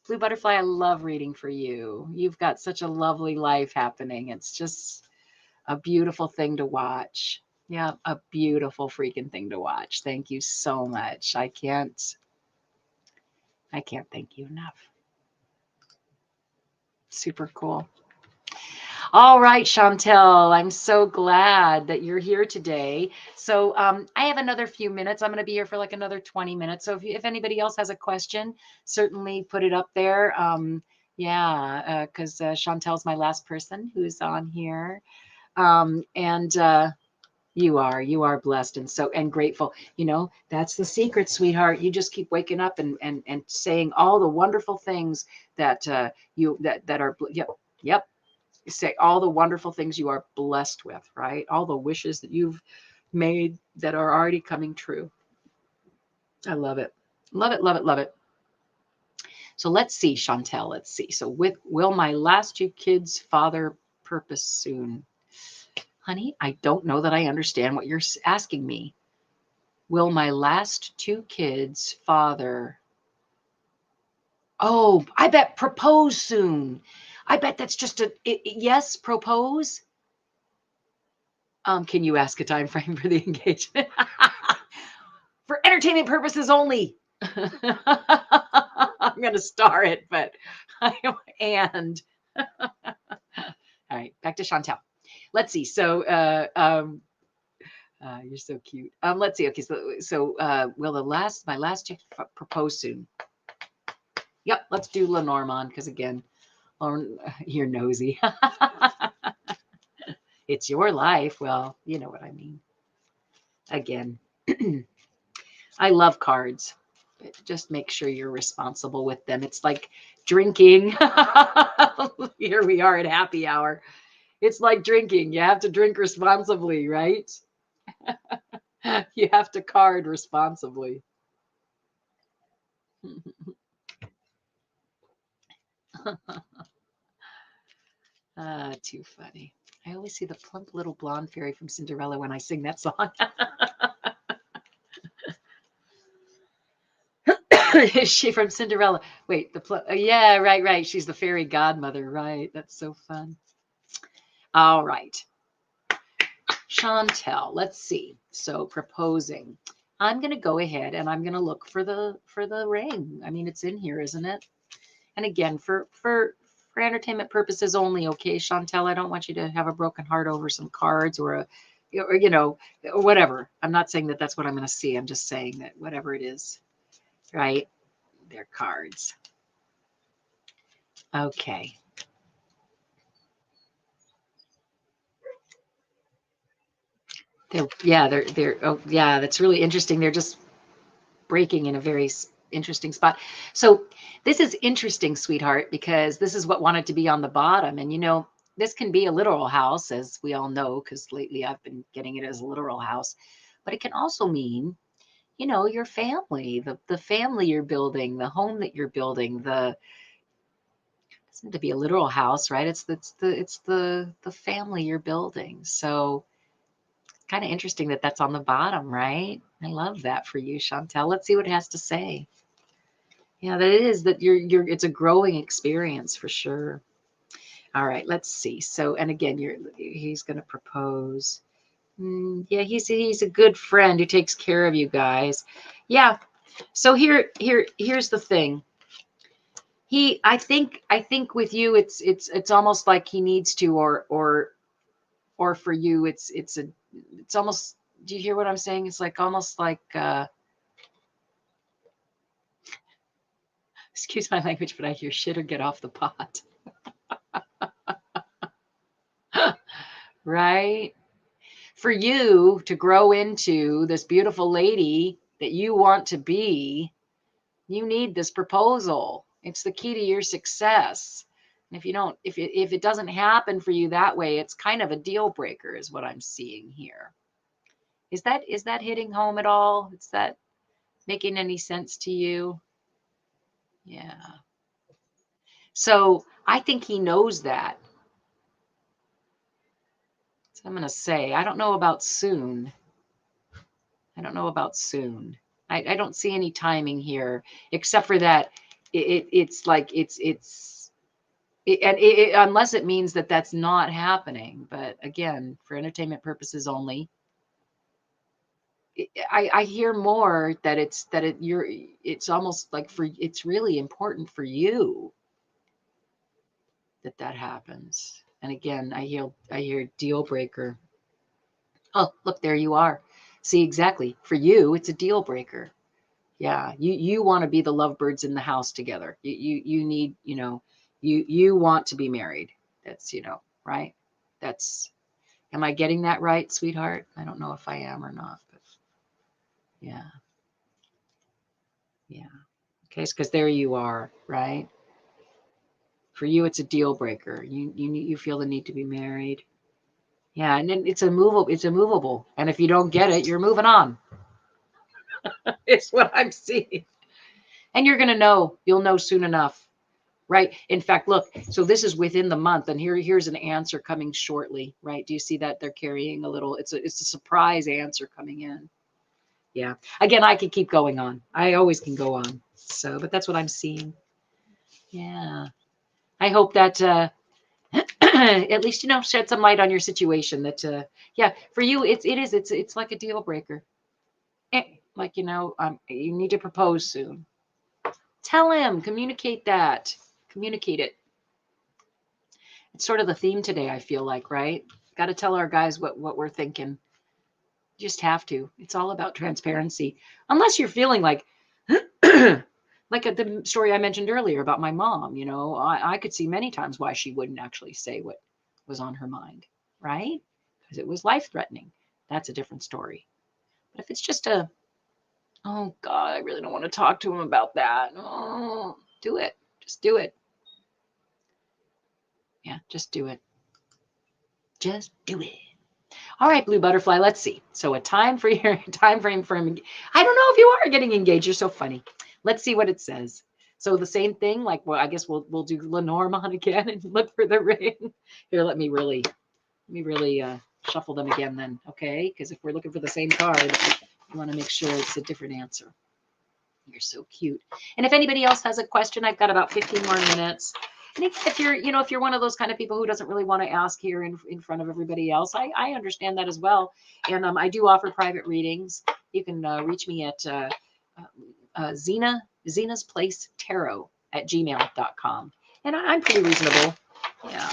Blue Butterfly, I love reading for you. You've got such a lovely life happening. It's just a beautiful thing to watch. Yeah, a beautiful freaking thing to watch. Thank you so much. I can't thank you enough. Super cool. All right, Chantel, I'm so glad that you're here today. So I have another few minutes. I'm going to be here for like another 20 minutes. So if anybody else has a question, certainly put it up there. Yeah, because Chantel's my last person who's on here. And you are blessed and grateful. You know, that's the secret, sweetheart. You just keep waking up and saying all the wonderful things that that are, yep. Say all the wonderful things you are blessed with, right? All the wishes that you've made that are already coming true. I love it. Love it, love it, love it. So let's see, Chantel, let's see. So will my last two kids' father purpose soon? Honey, I don't know that I understand what you're asking me. Will my last two kids' father? Oh, I bet propose soon. I bet that's just yes, propose. Can you ask a time frame for the engagement? For entertainment purposes only. I'm going to star it, but and all right, back to Chantel. Let's see. So, you're so cute. Let's see. Okay, so will my last chick propose soon? Yep, let's do Lenormand because again, you're nosy. It's your life. Well, you know what I mean. Again, I love cards. Just make sure you're responsible with them. It's like drinking. Here we are at happy hour. It's like drinking. You have to drink responsibly, right? You have to card responsibly. Too funny. I always see the plump little blonde fairy from Cinderella when I sing that song. Is she from Cinderella? Wait, yeah, right. She's the fairy godmother, right? That's so fun. All right. Chantel, let's see. So proposing. I'm going to go ahead and I'm going to look for the ring. I mean, it's in here, isn't it? And again, for entertainment purposes only, okay, Chantel, I don't want you to have a broken heart over some cards or or whatever. I'm not saying that that's what I'm going to see. I'm just saying that whatever it is, right? They're cards. Okay. That's really interesting. They're just breaking in a very interesting spot. So this is interesting, sweetheart, because this is what wanted to be on the bottom. And this can be a literal house, as we all know, because lately I've been getting it as a literal house. But it can also mean, your family, the family you're building, the home that you're building, it doesn't have to be a literal house, right? It's the family you're building. So kind of interesting that that's on the bottom, right? I love that for you, Chantel. Let's see what it has to say. Yeah, that it is that it's a growing experience for sure. All right, let's see. So, and again, he's going to propose. Yeah, he's a good friend who takes care of you guys. Yeah. So here's the thing. I think with you, it's almost like he needs to, or for you, it's almost. Do you hear what I'm saying? It's like almost like. Excuse my language, but I hear shit or get off the pot. Right? For you to grow into this beautiful lady that you want to be, you need this proposal. It's the key to your success. And if it doesn't happen for you that way, it's kind of a deal breaker, is what I'm seeing here. Is that hitting home at all? Is that making any sense to you? Yeah. So I think he knows that. So I'm going to say, I don't know about soon. I don't know about soon. I don't see any timing here, except for that it's like unless it means that that's not happening. But again, for entertainment purposes only, I hear more that it's almost like it's really important for you that happens. And again, I hear deal breaker. Oh, look, there you are. See, exactly. For you, it's a deal breaker. Yeah, you want to be the lovebirds in the house together. You need, you want to be married. That's, right? That's, am I getting that right, sweetheart? I don't know if I am or not, but yeah. Yeah. Okay, because there you are, right? For you, it's a deal breaker. You feel the need to be married. Yeah, and then it's a movable. And if you don't get it, you're moving on. It's what I'm seeing. And you're gonna know. You'll know soon enough. Right. In fact, look, so this is within the month, and here's an answer coming shortly, right? Do you see that they're carrying a little, it's a surprise answer coming in. Yeah. Again, I could keep going on. I always can go on. So, but that's what I'm seeing. Yeah. I hope that at least, shed some light on your situation that yeah, for you it's like a deal breaker. Like, you need to propose soon. Tell him, communicate that. Communicate it. It's sort of the theme today, I feel like, right? Got to tell our guys what we're thinking. You just have to. It's all about transparency. Unless you're feeling like, like the story I mentioned earlier about my mom, I could see many times why she wouldn't actually say what was on her mind, right? Because it was life-threatening. That's a different story. But if it's just oh God, I really don't want to talk to him about that. Oh, do it. Just do it. Yeah, just do it. Just do it. All right, Blue Butterfly, let's see. So a time frame for him. I don't know if you are getting engaged. You're so funny. Let's see what it says. So the same thing, like, well, I guess we'll do Lenormand again and look for the ring. Here, let me really shuffle them again then, okay? Because if we're looking for the same card, you want to make sure it's a different answer. You're so cute. And if anybody else has a question, I've got about 15 more minutes. And if you're, if you're one of those kind of people who doesn't really want to ask here in front of everybody else, I understand that as well. And I do offer private readings. You can reach me at Zina's Place Tarot at gmail.com. And I'm pretty reasonable. Yeah.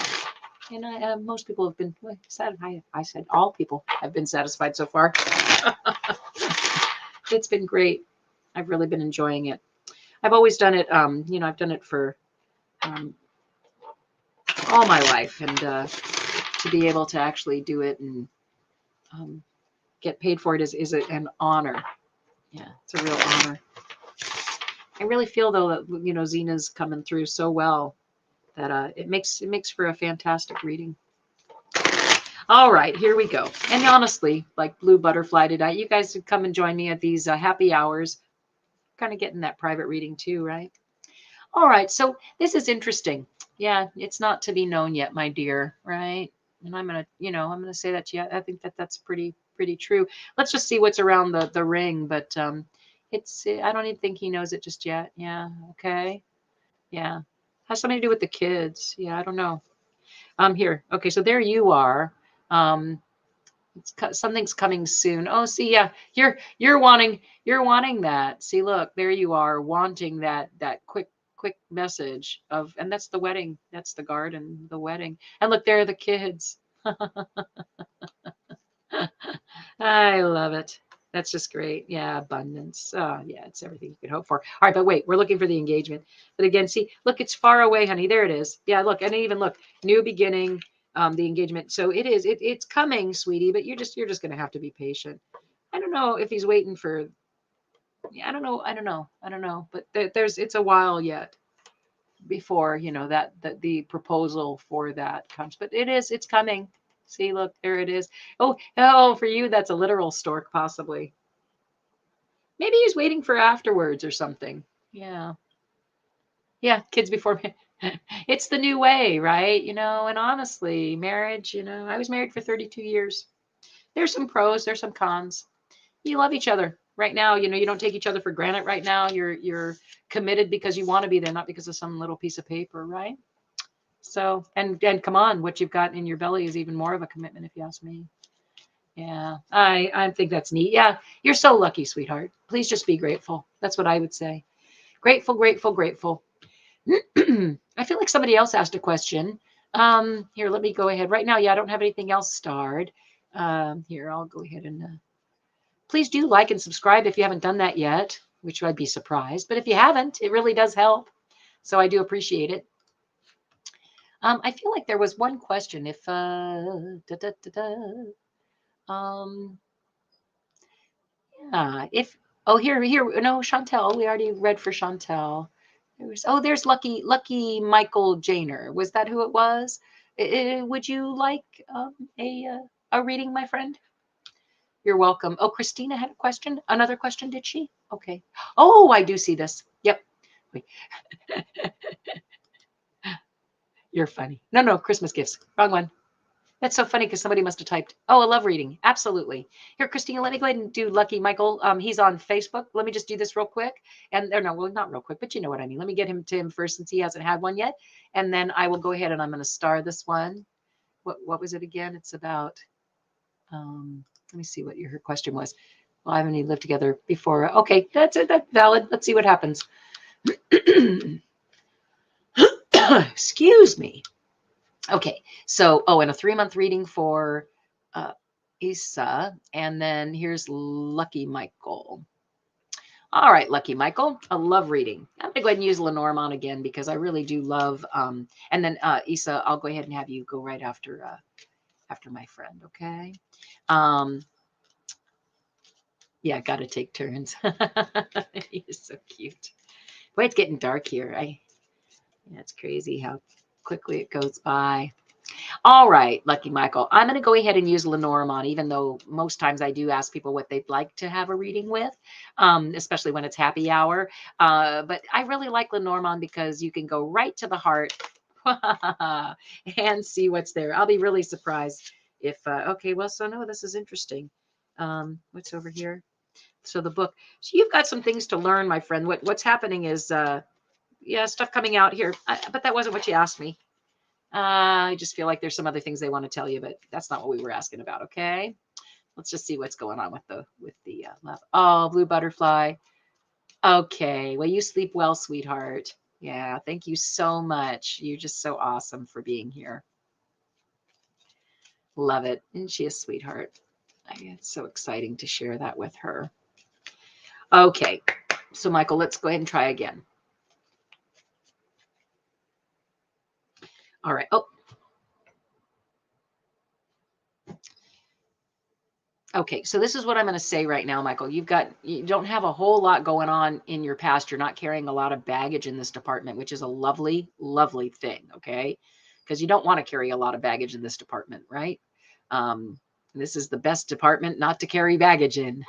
And most people have been satisfied. I said all people have been satisfied so far. It's been great. I've really been enjoying it. I've always done it. I've done it for all my life, and to be able to actually do it and get paid for it is an honor. Yeah, it's a real honor. I really feel though that Zina's coming through so well that it makes for a fantastic reading. All right, here we go. And honestly, like Blue Butterfly tonight, you guys come and join me at these happy hours. Kind of getting that private reading too, right? All right, so this is interesting. Yeah, it's not to be known yet, my dear, right? And I'm gonna say that to you. I think that's pretty true. Let's just see what's around the ring, but I don't even think he knows it just yet. Yeah, okay, yeah, has something to do with the kids. Yeah, I don't know. Here, okay, so there you are. Something's coming soon. Oh, see, yeah, you're wanting that. See, look, there you are, wanting that quick message of, and that's the wedding. That's the garden, the wedding. And look, there are the kids. I love it. That's just great. Yeah, abundance. Oh, yeah, it's everything you could hope for. All right, but wait, we're looking for the engagement. But again, see, look, it's far away, honey. There it is. Yeah, look, and even look, new beginning, the engagement. So it's coming, sweetie, but you're just going to have to be patient. I don't know if he's waiting for, I don't know. But it's a while yet before, that the proposal for that comes, but it's coming. See, look, there it is. Oh, for you, that's a literal stork, possibly. Maybe he's waiting for afterwards or something. Yeah. Yeah, kids before me. It's the new way, right? And honestly, marriage, I was married for 32 years. There's some pros, there's some cons. You love each other. Right now, you don't take each other for granted right now. You're committed because you want to be there, not because of some little piece of paper, right? So, and come on, what you've got in your belly is even more of a commitment, if you ask me. Yeah, I think that's neat. Yeah, you're so lucky, sweetheart. Please just be grateful. That's what I would say. Grateful, grateful, grateful. I feel like somebody else asked a question. Here, let me go ahead. Right now, yeah, I don't have anything else starred. Here, I'll go ahead and please do like and subscribe if you haven't done that yet, which I'd be surprised. But if you haven't, it really does help. So I do appreciate it. I feel like there was one question. If yeah, here, no, Chantel. We already read for Chantel. There's Lucky Michael Janer. Was that who it was? Would you like a reading, my friend? You're welcome. Oh, Christina had a question. Another question, did she? Okay. Oh, I do see this. Yep. Wait. You're funny. No, Christmas gifts. Wrong one. That's so funny because somebody must have typed, oh, a love reading. Absolutely. Here, Christina, let me go ahead and do Lucky Michael. He's on Facebook. Let me just do this real quick. Not real quick, but you know what I mean. Let me get him to him first since he hasn't had one yet. And then I will go ahead and I'm going to star this one. What was it again? It's about, let me see what her question was. Well, I haven't even lived together before. Okay, that's valid. Let's see what happens. Excuse me. Okay, so, and a 3-month reading for Isa, and then here's Lucky Michael. All right, Lucky Michael, a love reading. I'm gonna go ahead and use Lenormand again because I really do love. And then Isa, I'll go ahead and have you go right after my friend. Okay. Yeah, got to take turns. He's so cute. Boy, it's getting dark here. Yeah, it's crazy how quickly it goes by. All right, Lucky Michael, I'm going to go ahead and use Lenormand, even though most times I do ask people what they'd like to have a reading with, especially when it's happy hour. But I really like Lenormand because you can go right to the heart and see what's there. I'll be really surprised if, okay, well, so no, this is interesting. What's over here? So the book. So you've got some things to learn, my friend. What's happening is, yeah, stuff coming out here. But that wasn't what you asked me. I just feel like there's some other things they want to tell you, but that's not what we were asking about. Okay. Let's just see what's going on with the love. Oh, blue butterfly. Okay. Well, you sleep well, sweetheart. Yeah. Thank you so much. You're just so awesome for being here. Love it. And she is a sweetheart. It's so exciting to share that with her. Okay. So, Michael, let's go ahead and try again. All right. Oh. Okay, so this is what I'm going to say right now, Michael. You don't have a whole lot going on in your past. You're not carrying a lot of baggage in this department, which is a lovely, lovely thing. Okay, because you don't want to carry a lot of baggage in this department, right? This is the best department not to carry baggage in.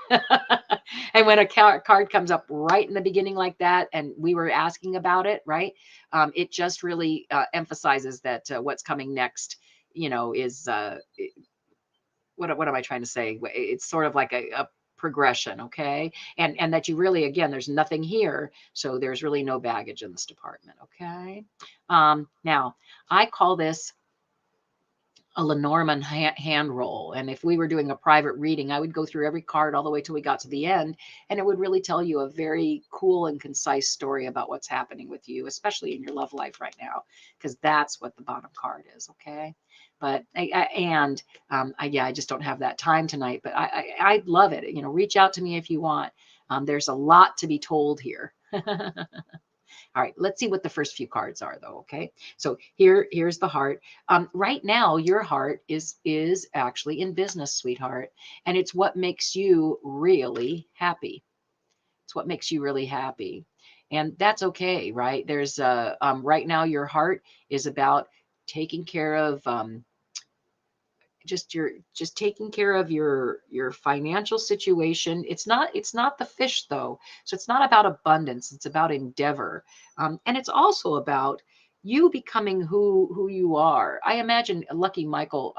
And when a card comes up right in the beginning like that, and we were asking about it, right? It just really emphasizes that what's coming next, is what am I trying to say? It's sort of like a progression, okay? And that you really, again, there's nothing here, so there's really no baggage in this department, okay? Now, I call this a Lenormand hand roll. And if we were doing a private reading, I would go through every card all the way till we got to the end, and it would really tell you a very cool and concise story about what's happening with you, especially in your love life right now, because that's what the bottom card is, okay? But I just don't have that time tonight, but I'd love it. Reach out to me if you want. There's a lot to be told here. All right, let's see what the first few cards are, though. Okay, so here's the heart. Right now, your heart is actually in business, sweetheart, and it's what makes you really happy. It's what makes you really happy, and that's okay, right? There's right now, your heart is about taking care of just taking care of your financial situation. It's not the fish, though, so it's not about abundance. It's about endeavor, and it's also about you becoming who you are. I imagine, lucky Michael,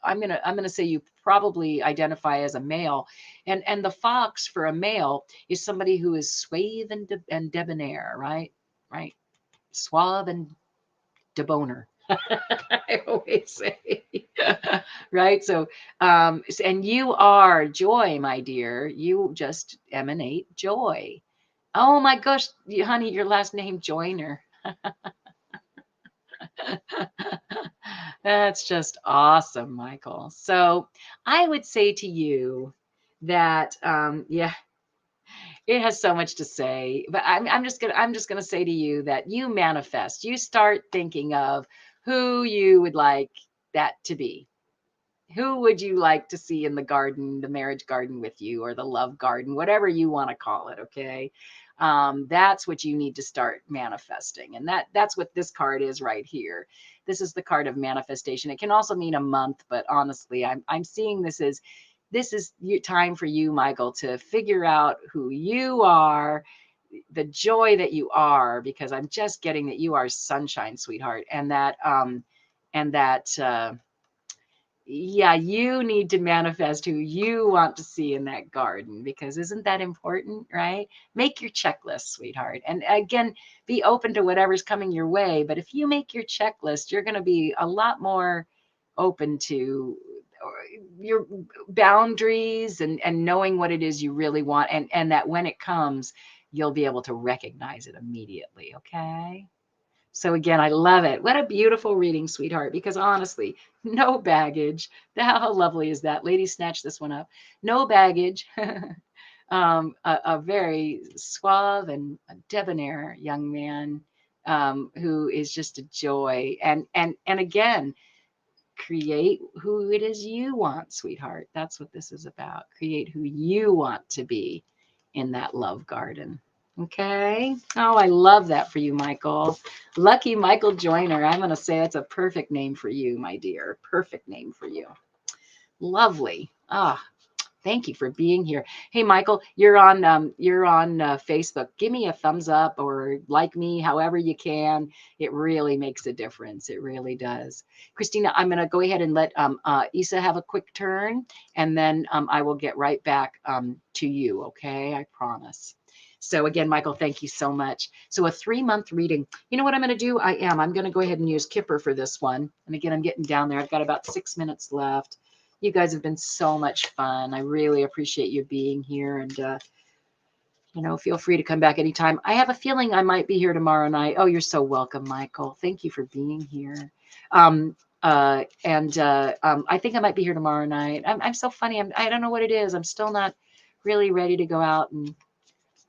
I'm gonna say you probably identify as a male, and the fox for a male is somebody who is suave and debonair, right? Suave and debonair. I always say, right? So, and you are joy, my dear. You just emanate joy. Oh my gosh, honey, your last name Joyner. That's just awesome, Michael. So I would say to you that, yeah, it has so much to say, but I'm just gonna say to you that you manifest. You start thinking of who you would like that to be. Who would you like to see in the garden, the marriage garden with you, or the love garden, whatever you want to call it? Okay. That's what you need to start manifesting. And that's what this card is right here. This is the card of manifestation. It can also mean a month, but honestly, I'm seeing this is time for you, Michael, to figure out who you are, the joy that you are, because I'm just getting that you are sunshine, sweetheart. And yeah, you need to manifest who you want to see in that garden, because isn't that important, right? Make your checklist, sweetheart. And again, be open to whatever's coming your way. But if you make your checklist, you're going to be a lot more open to your boundaries and knowing what it is you really want. And that when it comes, you'll be able to recognize it immediately. Okay. So again, I love it. What a beautiful reading, sweetheart, because honestly, no baggage. How lovely is that? Lady, snatch this one up. No baggage. A very suave and debonair young man who is just a joy. And again, create who it is you want, sweetheart. That's what this is about. Create who you want to be in that love garden. Okay. Oh, I love that for you, Michael. Lucky Michael Joyner. I'm going to say that's a perfect name for you, my dear. Perfect name for you. Lovely. Ah, Thank you for being here. Hey, Michael, you're on Facebook. Give me a thumbs up or like me, however you can. It really makes a difference. It really does. Christina, I'm going to go ahead and let Isa have a quick turn, and then I will get right back to you. Okay, I promise. So again, Michael, thank you so much. So a 3-month reading. You know what I'm going to do? I'm going to go ahead and use Kipper for this one. And again, I'm getting down there. I've got about 6 minutes left. You guys have been so much fun. I really appreciate you being here. And, feel free to come back anytime. I have a feeling I might be here tomorrow night. Oh, you're so welcome, Michael. Thank you for being here. I think I might be here tomorrow night. I'm so funny. I don't know what it is. I'm still not really ready to go out and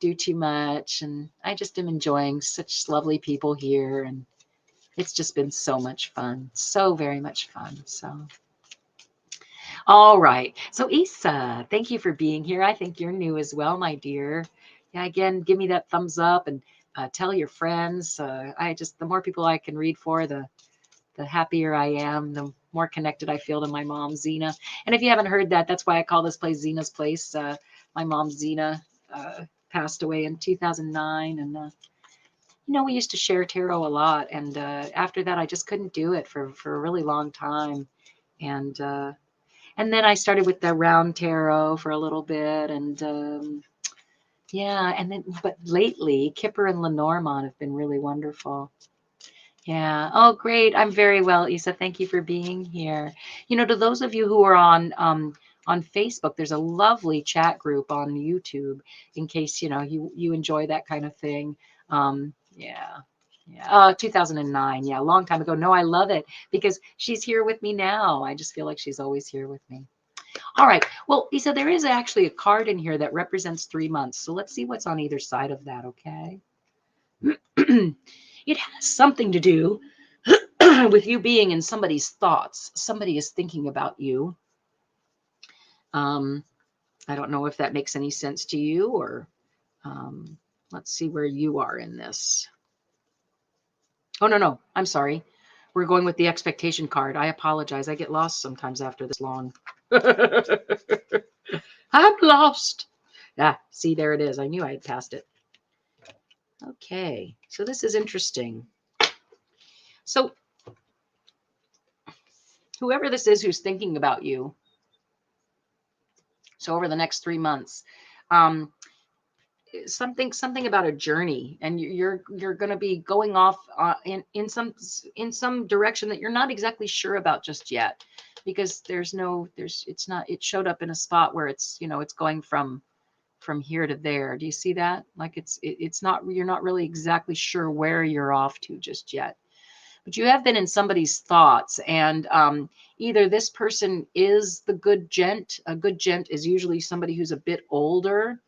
do too much. And I just am enjoying such lovely people here. And it's just been so much fun. So very much fun. So. All right. So Isa, thank you for being here. I think you're new as well, my dear. Yeah, again, give me that thumbs up and tell your friends. The more people I can read for, the happier I am, the more connected I feel to my mom, Zina. And if you haven't heard that, that's why I call this place Zina's Place. My mom, Zina, passed away in 2009. And, we used to share tarot a lot. And after that, I just couldn't do it for a really long time. And then I started with the round tarot for a little bit. And but lately, Kipper and Lenormand have been really wonderful. Yeah. Oh, great. I'm very well, Isa. Thank you for being here. To those of you who are on Facebook, there's a lovely chat group on YouTube in case, you enjoy that kind of thing. Yeah. Yeah. 2009. Yeah. A long time ago. No, I love it because she's here with me now. I just feel like she's always here with me. All right. Well, Isa, there is actually a card in here that represents 3 months. So let's see what's on either side of that. Okay. It has something to do with you being in somebody's thoughts. Somebody is thinking about you. I don't know if that makes any sense to you, or let's see where you are in this. Oh, no. I'm sorry. We're going with the expectation card. I apologize. I get lost sometimes after this long. I'm lost. Yeah, see, there it is. I knew I had passed it. Okay, so this is interesting. So whoever this is who's thinking about you, so over the next 3 months, something about a journey, and you're going to be going off in some direction that you're not exactly sure about just yet, because it showed up in a spot where it's going from here to there. Do you see that? Like it's not, you're not really exactly sure where you're off to just yet. But you have been in somebody's thoughts, and either this person is the good gent. A good gent is usually somebody who's a bit older,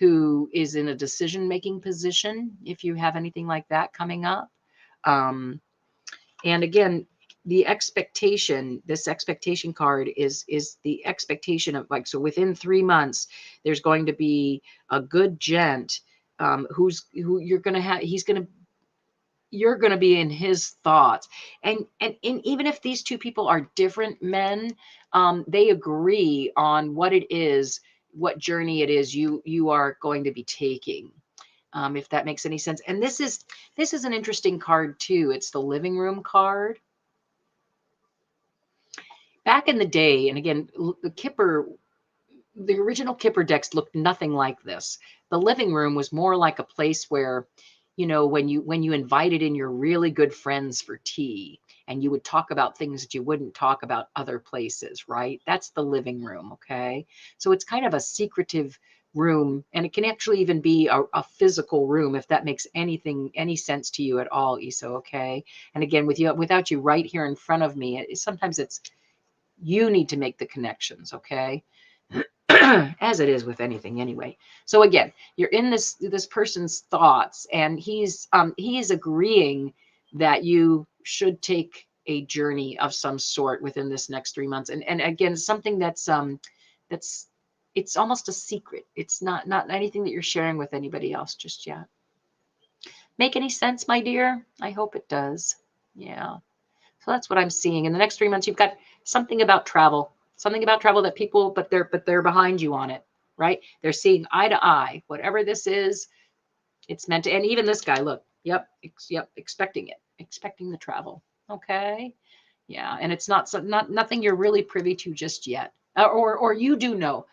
who is in a decision-making position, if you have anything like that coming up. And again, the expectation, this expectation card is the expectation of, like, so within 3 months, there's going to be a good gent who you're going to have, you're going to be in his thoughts. And even if these two people are different men, they agree on what it is, what journey it is you are going to be taking. If that makes any sense. And this is an interesting card too. It's the living room card. Back in the day, and again, the original Kipper decks looked nothing like this. The living room was more like a place where, when you invited in your really good friends for tea, and you would talk about things that you wouldn't talk about other places, right? That's the living room, okay? So it's kind of a secretive room, and it can actually even be a physical room, if that makes any sense to you at all, Isa, okay? And again, without you right here in front of me, sometimes you need to make the connections, okay? As it is with anything anyway. So again, you're in this person's thoughts, and he is agreeing that you should take a journey of some sort within this next 3 months. And again, something that's it's almost a secret. It's not anything that you're sharing with anybody else just yet. Make any sense, my dear? I hope it does. Yeah. So that's what I'm seeing. In the next 3 months, you've got something about travel. Something about travel that people, but they're behind you on it, right? They're seeing eye to eye. Whatever this is, it's meant to. And even this guy, look, yep, expecting it, expecting the travel. Okay, yeah, and it's not nothing you're really privy to just yet, or you do know.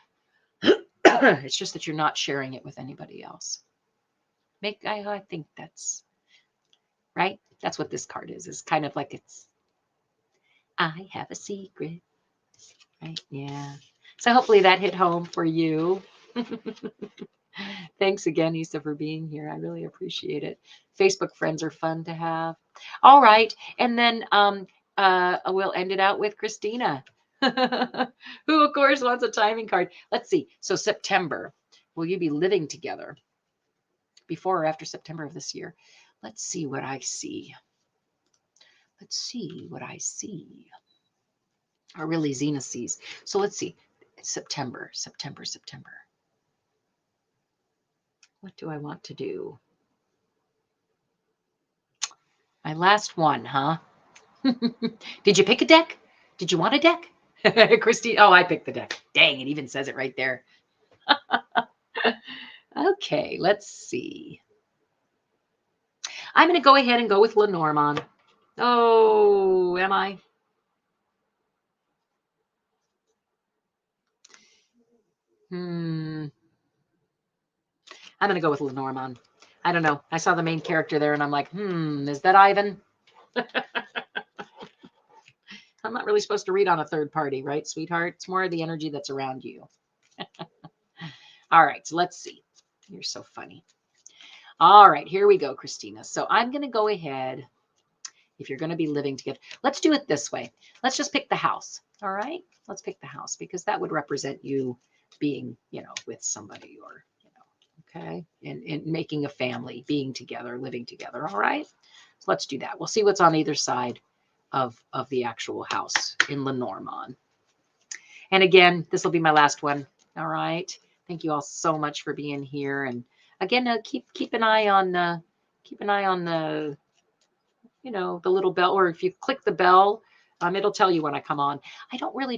It's just that you're not sharing it with anybody else. I think that's right. That's what this card is. It's kind of like I have a secret. Right? Yeah. So hopefully that hit home for you. Thanks again, Issa, for being here. I really appreciate it. Facebook friends are fun to have. All right. And then we'll end it out with Christina, who, of course, wants a timing card. Let's see. So September, will you be living together before or after September of this year? Let's see what I see. Let's see what I see. Or really Zina sees. So let's see. September. What do I want to do? My last one, huh? Did you pick a deck? Did you want a deck? Christine, oh, I picked the deck. Dang, it even says it right there. Okay, let's see. I'm going to go ahead and go with Lenormand. Oh, am I? I'm going to go with Lenormand. I don't know. I saw the main character there and I'm like, is that Ivan? I'm not really supposed to read on a third party, right, sweetheart? It's more of the energy that's around you. All right, so let's see. You're so funny. All right, here we go, Christina. So I'm going to go ahead. If you're going to be living together, let's do it this way. Let's just pick the house. All right, let's pick the house because that would represent you being, with somebody or, okay, and making a family, being together, living together. All right, so let's do that. We'll see what's on either side of the actual house in Lenormand. And again, this will be my last one. All right. Thank you all so much for being here. And again, keep an eye on the the little bell, or if you click the bell, it'll tell you when I come on. I don't really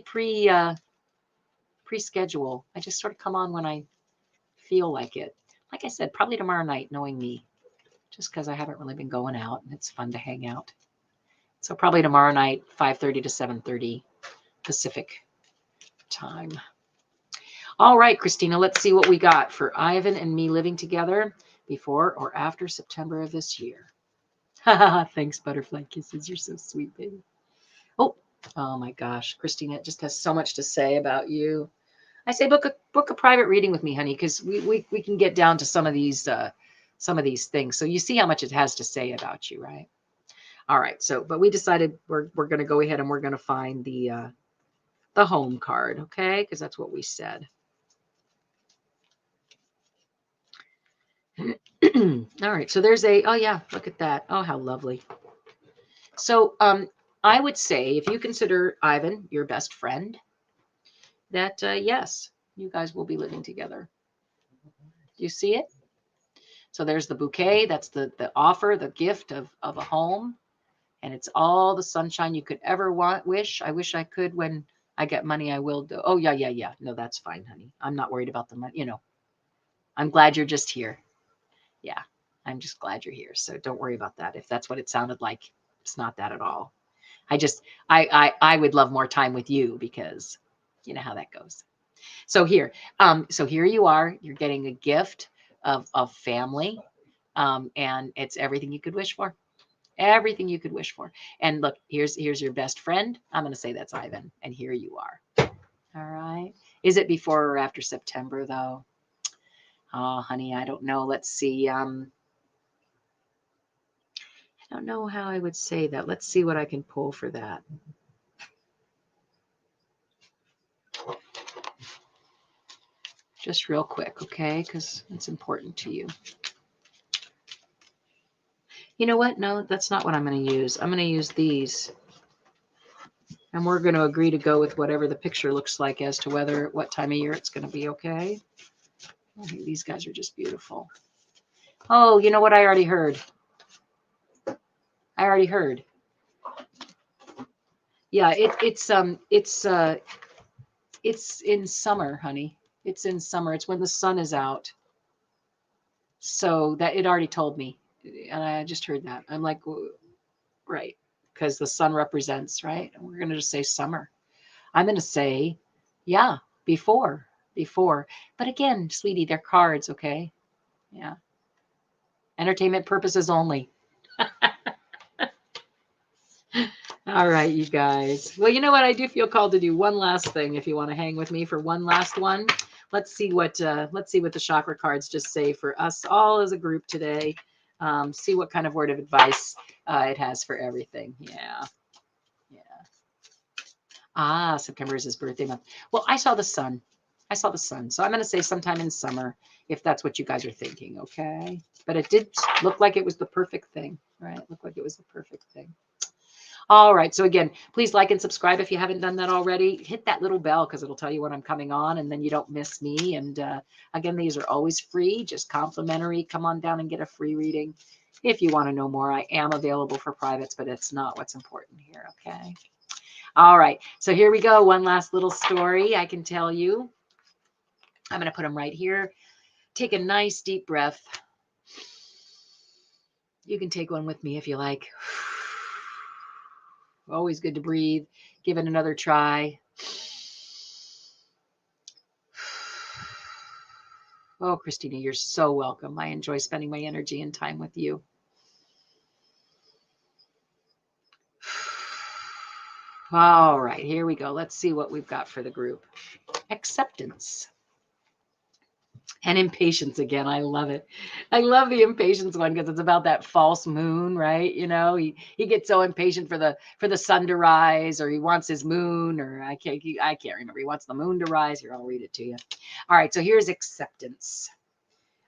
pre-schedule. I just sort of come on when I feel like it. Like I said, probably tomorrow night, knowing me, just because I haven't really been going out and it's fun to hang out. So probably tomorrow night, 5:30 to 7:30 Pacific time. All right, Christina, let's see what we got for Ivan and me living together before or after September of this year. Thanks, butterfly kisses. You're so sweet, baby. Oh my gosh, Christina, it just has so much to say about you. I say book a private reading with me, honey, because we can get down to some of these things. So you see how much it has to say about you, right? All right. So, but we decided we're going to go ahead and we're going to find the home card, okay? Because that's what we said. All right. So there's oh yeah, look at that. Oh, how lovely. So I would say if you consider Ivan your best friend, that yes, you guys will be living together. Do you see it? So there's the bouquet. That's the offer, the gift of a home. And it's all the sunshine you could ever wish. I wish I could. When I get money, I will do. Oh, yeah. No, that's fine, honey. I'm not worried about the money. I'm glad you're just here. Yeah, I'm just glad you're here. So don't worry about that. If that's what it sounded like, it's not that at all. I would love more time with you because you know how that goes. So here you are. You're getting a gift of family, and it's everything you could wish for. Everything you could wish for. And look, here's your best friend. I'm going to say that's Ivan, and here you are. All right. Is it before or after September though? Oh, honey, I don't know. Let's see. I don't know how I would say that. Let's see what I can pull for that. Just real quick, okay? Because it's important to you. You know what? No, that's not what I'm going to use. I'm going to use these. And we're going to agree to go with whatever the picture looks like as to what time of year it's going to be, okay? I think these guys are just beautiful. Oh, you know what? I already heard. Yeah, It's in summer, honey. It's in summer. It's when the sun is out. So that it already told me. And I just heard that. I'm like, right. Because the sun represents, right? And we're going to just say summer. I'm going to say, yeah, before. But again, sweetie, they're cards, okay? Yeah. Entertainment purposes only. All right, you guys. Well, you know what? I do feel called to do one last thing. If you want to hang with me for one last one, let's see what the chakra cards just say for us all as a group today. See what kind of word of advice it has for everything. Yeah. Ah, September is his birthday month. Well, I saw the sun. So I'm going to say sometime in summer, if that's what you guys are thinking, okay? But it did look like it was the perfect thing, right? It looked like it was the perfect thing. All right. So again, please like and subscribe if you haven't done that already. Hit that little bell because it'll tell you when I'm coming on, and then you don't miss me. And again, these are always free, just complimentary. Come on down and get a free reading. If you want to know more, I am available for privates, but it's not what's important here, okay? All right. So here we go. One last little story I can tell you. I'm going to put them right here. Take a nice deep breath. You can take one with me if you like. Always good to breathe. Give it another try. Oh, Christina, you're so welcome. I enjoy spending my energy and time with you. All right, here we go. Let's see what we've got for the group. Acceptance. And impatience again. I love it. I love the impatience one because it's about that false moon, right? You know, he gets so impatient for the sun to rise, or he wants his moon, or I can't remember. He wants the moon to rise. Here, I'll read it to you. All right, so here's acceptance.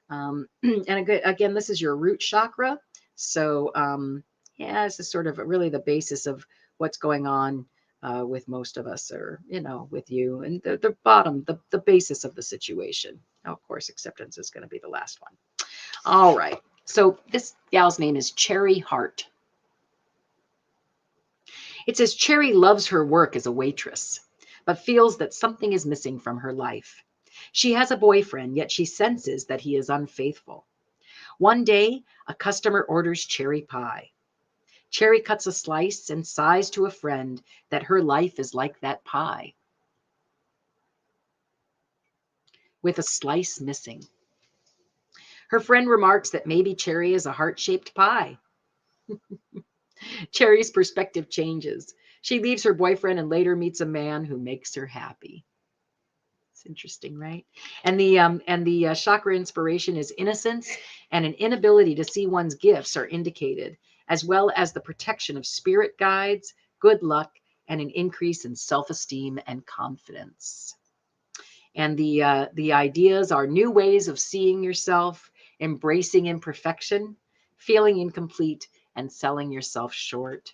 And again, this is your root chakra. So yeah, this is sort of really the basis of what's going on with most of us, or with you, and the bottom, the basis of the situation. Now, of course, acceptance is going to be the last one. All right. So this gal's name is Cherry Heart. It says Cherry loves her work as a waitress, but feels that something is missing from her life. She has a boyfriend, yet she senses that he is unfaithful. One day, a customer orders cherry pie. Cherry cuts a slice and sighs to a friend that her life is like that pie, with a slice missing. Her friend remarks that maybe Cherry is a heart-shaped pie. Cherry's perspective changes. She leaves her boyfriend and later meets a man who makes her happy. It's interesting, right? And the chakra inspiration is innocence, and an inability to see one's gifts are indicated, as well as the protection of spirit guides, good luck, and an increase in self-esteem and confidence. And the ideas are new ways of seeing yourself, embracing imperfection, feeling incomplete, and selling yourself short.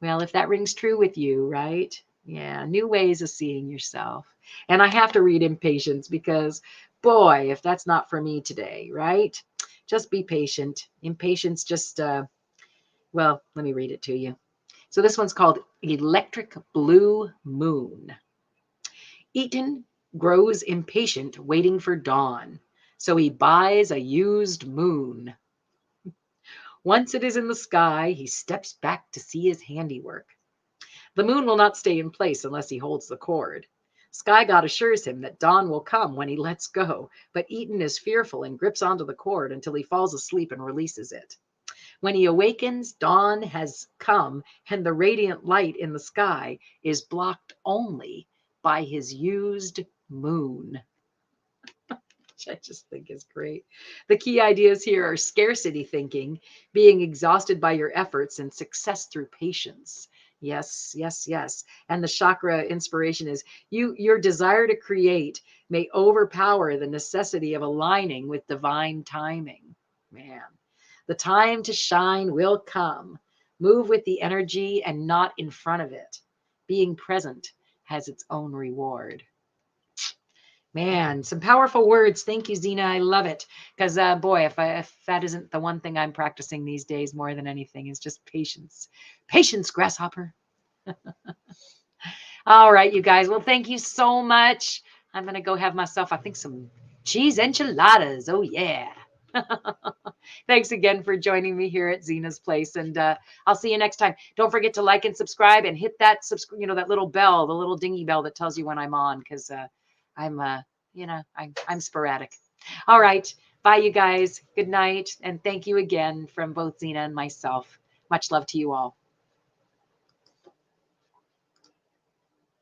Well, if that rings true with you, right? Yeah, new ways of seeing yourself. And I have to read impatience because, boy, if that's not for me today, right? Just be patient. Impatience just, well, let me read it to you. So this one's called Electric Blue Moon. Eaton grows impatient waiting for dawn, so he buys a used moon. Once it is in the sky, he steps back to see his handiwork. The moon will not stay in place unless he holds the cord. Sky God assures him that dawn will come when he lets go, but Eaton is fearful and grips onto the cord until he falls asleep and releases it. When he awakens, dawn has come, and the radiant light in the sky is blocked only by his used moon. Which I just think is great. The key ideas here are scarcity thinking, being exhausted by your efforts, and success through patience. Yes, yes, yes. And the chakra inspiration is your desire to create may overpower the necessity of aligning with divine timing. Man, the time to shine will come. Move with the energy and not in front of it. Being present has its own reward. Man, some powerful words. Thank you, Zina. I love it. Because, boy, if that isn't the one thing I'm practicing these days more than anything, is just patience. Patience, grasshopper. All right, you guys. Well, thank you so much. I'm going to go have myself, I think, some cheese enchiladas. Oh, yeah. Thanks again for joining me here at Zina's Place. And I'll see you next time. Don't forget to like and subscribe and hit that, that little bell, the little dingy bell that tells you when I'm on, because I'm, I'm sporadic. All right. Bye, you guys. Good night. And thank you again from both Zina and myself. Much love to you all.